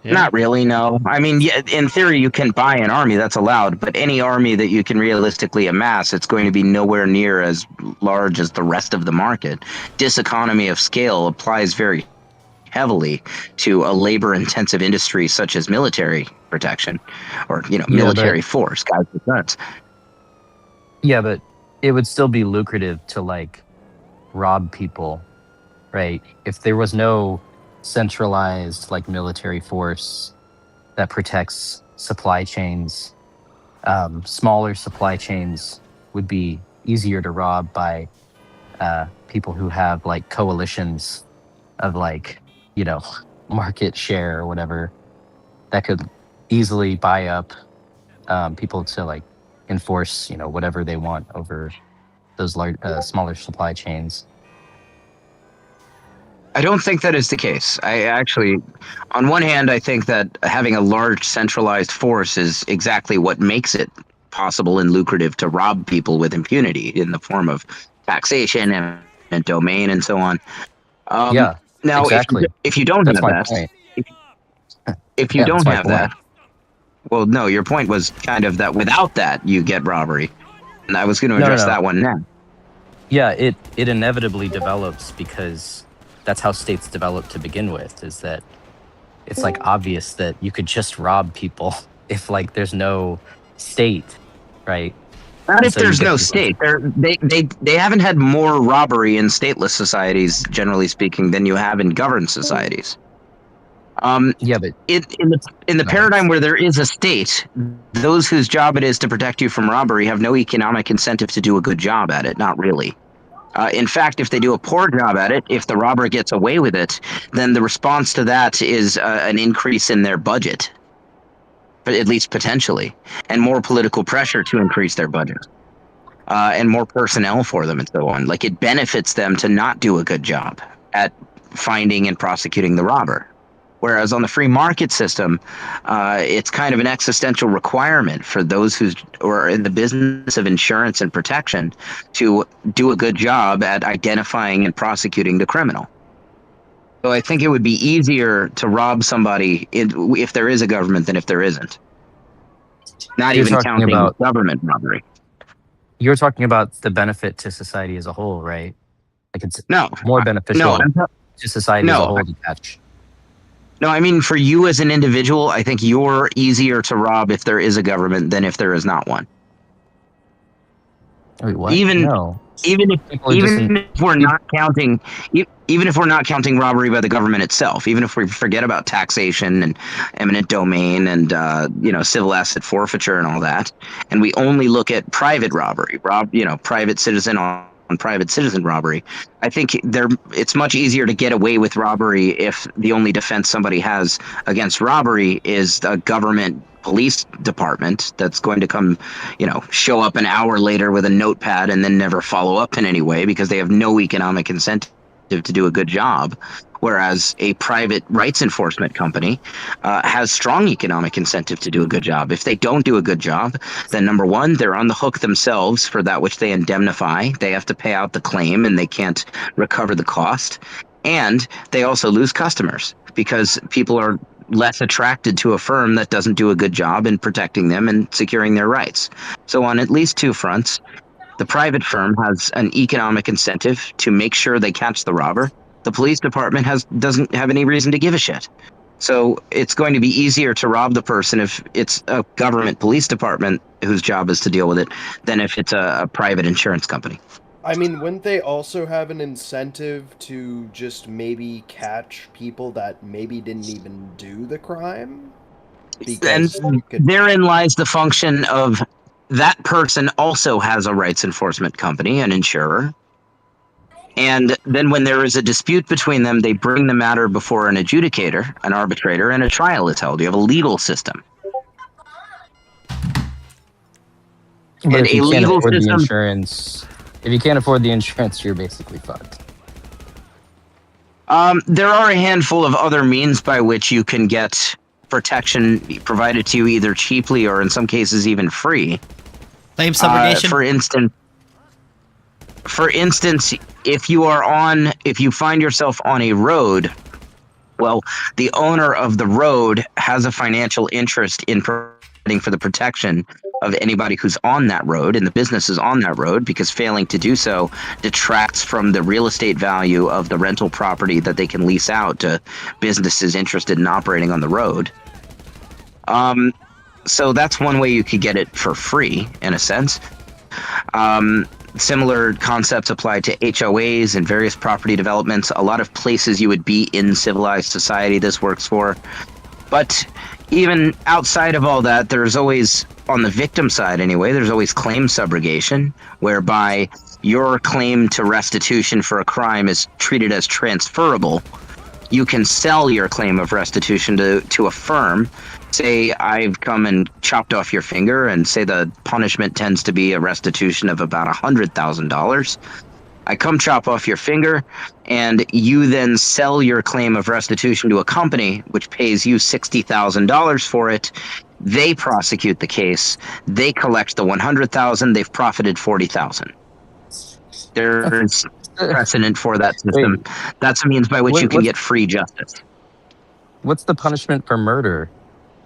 Not really, no. In theory, you can buy an army, that's allowed, but any army that you can realistically amass, it's going to be nowhere near as large as the rest of the market. Diseconomy of scale applies very heavily to a labor-intensive industry such as military protection, or, military force, guys with guns. Yeah, but it would still be lucrative to, rob people, right? If there was no centralized military force that protects supply chains, smaller supply chains would be easier to rob by people who have coalitions of market share or whatever that could easily buy up people to enforce whatever they want over those smaller supply chains. I don't think that is the case. I actually, on one hand, I think that having a large centralized force is exactly what makes it possible and lucrative to rob people with impunity in the form of taxation and domain and so on. Yeah. Now, exactly. if you don't have that, if you don't have that, well, no, your point was kind of that without that you get robbery, and I was going to address that one now. Yeah, it inevitably develops because that's how states develop to begin with, is that it's like obvious that you could just rob people if like there's no state, right? Not And if so you there's get no these, state. They haven't had more robbery in stateless societies, generally speaking, than you have in governed societies. Yeah, but In the paradigm where there is a state, those whose job it is to protect you from robbery have no economic incentive to do a good job at it. Not really. In fact, if they do a poor job at it, if the robber gets away with it, then the response to that is an increase in their budget, but at least potentially, and more political pressure to increase their budget, and more personnel for them, and so on. Like, it benefits them to not do a good job at finding and prosecuting the robber. Whereas on the free market system, it's kind of an existential requirement for those who are in the business of insurance and protection to do a good job at identifying and prosecuting the criminal. So I think it would be easier to rob somebody if there is a government than if there isn't. Not You're even talking counting about- government robbery. you're talking about the benefit to society as a whole, right? Like it's more beneficial to society as a whole to catch. No, I mean, for you as an individual, I think you're easier to rob if there is a government than if there is not one. Wait, what? Even No. even if we're not counting, even if we're not counting robbery by the government itself, even if we forget about taxation and eminent domain and civil asset forfeiture and all that, and we only look at private robbery, private citizen on private citizen robbery, I think it's much easier to get away with robbery if the only defense somebody has against robbery is a government police department that's going to come, show up an hour later with a notepad and then never follow up in any way because they have no economic incentive to do a good job. Whereas a private rights enforcement company has strong economic incentive to do a good job. If they don't do a good job, then number one, they're on the hook themselves for that which they indemnify. They have to pay out the claim and they can't recover the cost. And they also lose customers because people are less attracted to a firm that doesn't do a good job in protecting them and securing their rights. So on at least two fronts, the private firm has an economic incentive to make sure they catch the robber. The police department doesn't have any reason to give a shit. So it's going to be easier to rob the person if it's a government police department whose job is to deal with it than if it's a private insurance company. I mean, wouldn't they also have an incentive to just maybe catch people that maybe didn't even do the crime? And therein lies the function of that person also has a rights enforcement company, an insurer. And then when there is a dispute between them, they bring the matter before an adjudicator, an arbitrator, and a trial is held. You have a legal system. But And if you a can't legal afford the system- insurance, you're basically fucked. There are a handful of other means by which you can get protection provided to you either cheaply or in some cases even free. Claim subrogation. For instance, if you find yourself on a road, well, the owner of the road has a financial interest in providing for the protection of anybody who's on that road and the businesses on that road, because failing to do so detracts from the real estate value of the rental property that they can lease out to businesses interested in operating on the road. So that's one way you could get it for free, in a sense. Similar concepts apply to HOAs and various property developments. A lot of places you would be in civilized society this works for. But even outside of all that, there's always, on the victim side anyway, there's always claim subrogation, whereby your claim to restitution for a crime is treated as transferable. You can sell your claim of restitution to a firm. Say I've come and chopped off your finger, and say the punishment tends to be a restitution of about $100,000. I come chop off your finger, and you then sell your claim of restitution to a company, which pays you $60,000 for it. They prosecute the case. They collect the $100,000. They've profited $40,000. There's precedent for that system. Wait. That's a means by which you can get free justice. What's the punishment for murder?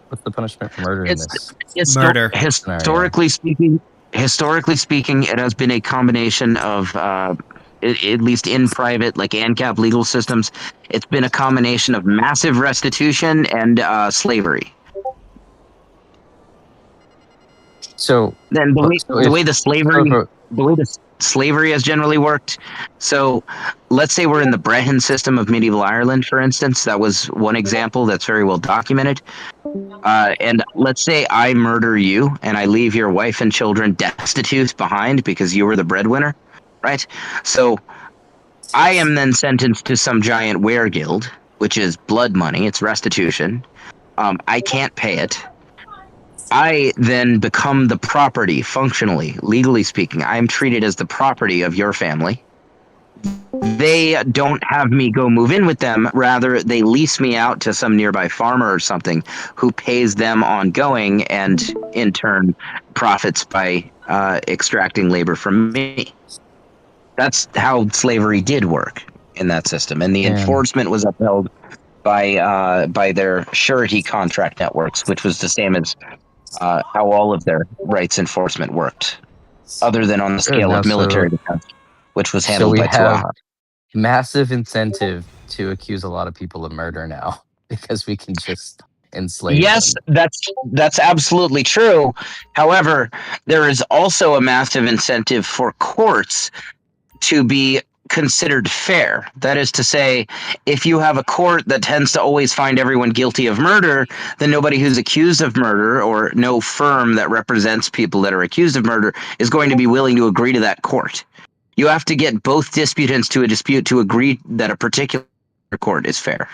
What's the punishment for murder in this? Murder. Historically speaking, it has been a combination of at least in private, like ANCAP legal systems, it's been a combination of massive restitution and slavery. So then the way the slavery has generally worked. So let's say we're in the Brehon system of medieval Ireland, for instance. That was one example that's very well documented. And let's say I murder you and I leave your wife and children destitute behind because you were the breadwinner, right? So I am then sentenced to some giant weregild, which is blood money. It's restitution. I can't pay it. I then become the property, functionally, legally speaking. I am treated as the property of your family. They don't have me go move in with them. Rather, they lease me out to some nearby farmer or something who pays them ongoing and, in turn, profits by extracting labor from me. That's how slavery did work in that system. And the enforcement was upheld by their surety contract networks, which was the same as how all of their rights enforcement worked, other than on the scale of military defense, which was handled by Tuaha. Massive incentive to accuse a lot of people of murder now because we can just enslave them. That's absolutely true. However, there is also a massive incentive for courts to be considered fair. That is to say, if you have a court that tends to always find everyone guilty of murder, then nobody who's accused of murder, or no firm that represents people that are accused of murder, is going to be willing to agree to that court. You have to get both disputants to a dispute to agree that a particular court is fair.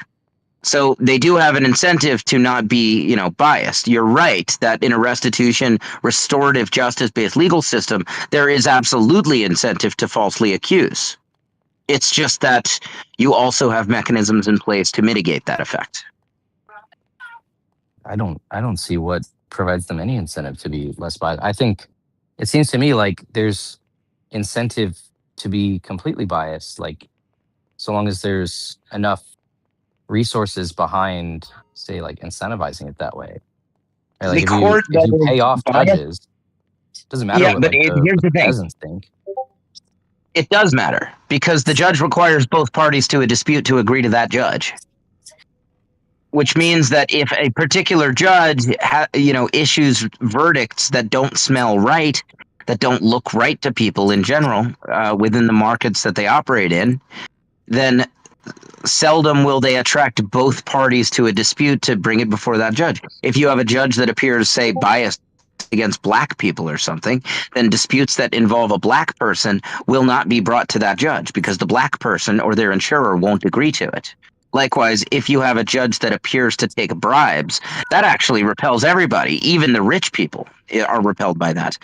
So they do have an incentive to not be, biased. You're right that in a restitution, restorative justice-based legal system, there is absolutely incentive to falsely accuse. It's just that you also have mechanisms in place to mitigate that effect. I don't see what provides them any incentive to be less biased. I think it seems to me like there's incentive to be completely biased, like so long as there's enough resources behind, say, like incentivizing it that way. Right? Like if you pay off judges, it doesn't matter what the peasants think. It does matter because the judge requires both parties to a dispute to agree to that judge. Which means that if a particular judge, issues verdicts that don't smell right, that don't look right to people in general within the markets that they operate in, then seldom will they attract both parties to a dispute to bring it before that judge. If you have a judge that appears, say, biased against black people or something, then disputes that involve a black person will not be brought to that judge because the black person or their insurer won't agree to it. Likewise, if you have a judge that appears to take bribes, that actually repels everybody. Even the rich people are repelled by that.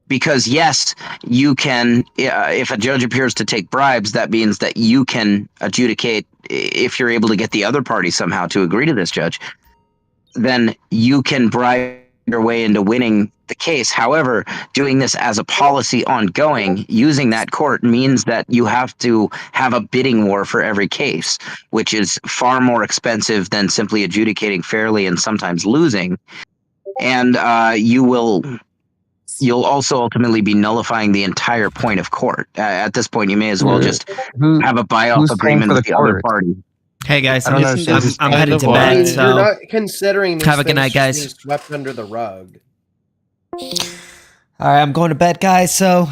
Because yes, you can, if a judge appears to take bribes, that means that you can adjudicate, if you're able to get the other party somehow to agree to this judge, then you can bribe your way into winning the case. However, doing this as a policy ongoing, using that court means that you have to have a bidding war for every case, which is far more expensive than simply adjudicating fairly and sometimes losing. And you'll also ultimately be nullifying the entire point of court. At this point, you may as well just have a buy-off agreement with the other party. Hey guys, I don't understand. I'm headed to I mean, bed, so you're not considering these have a good things night, just being guys. swept under the rug. All right, I'm going to bed, guys. So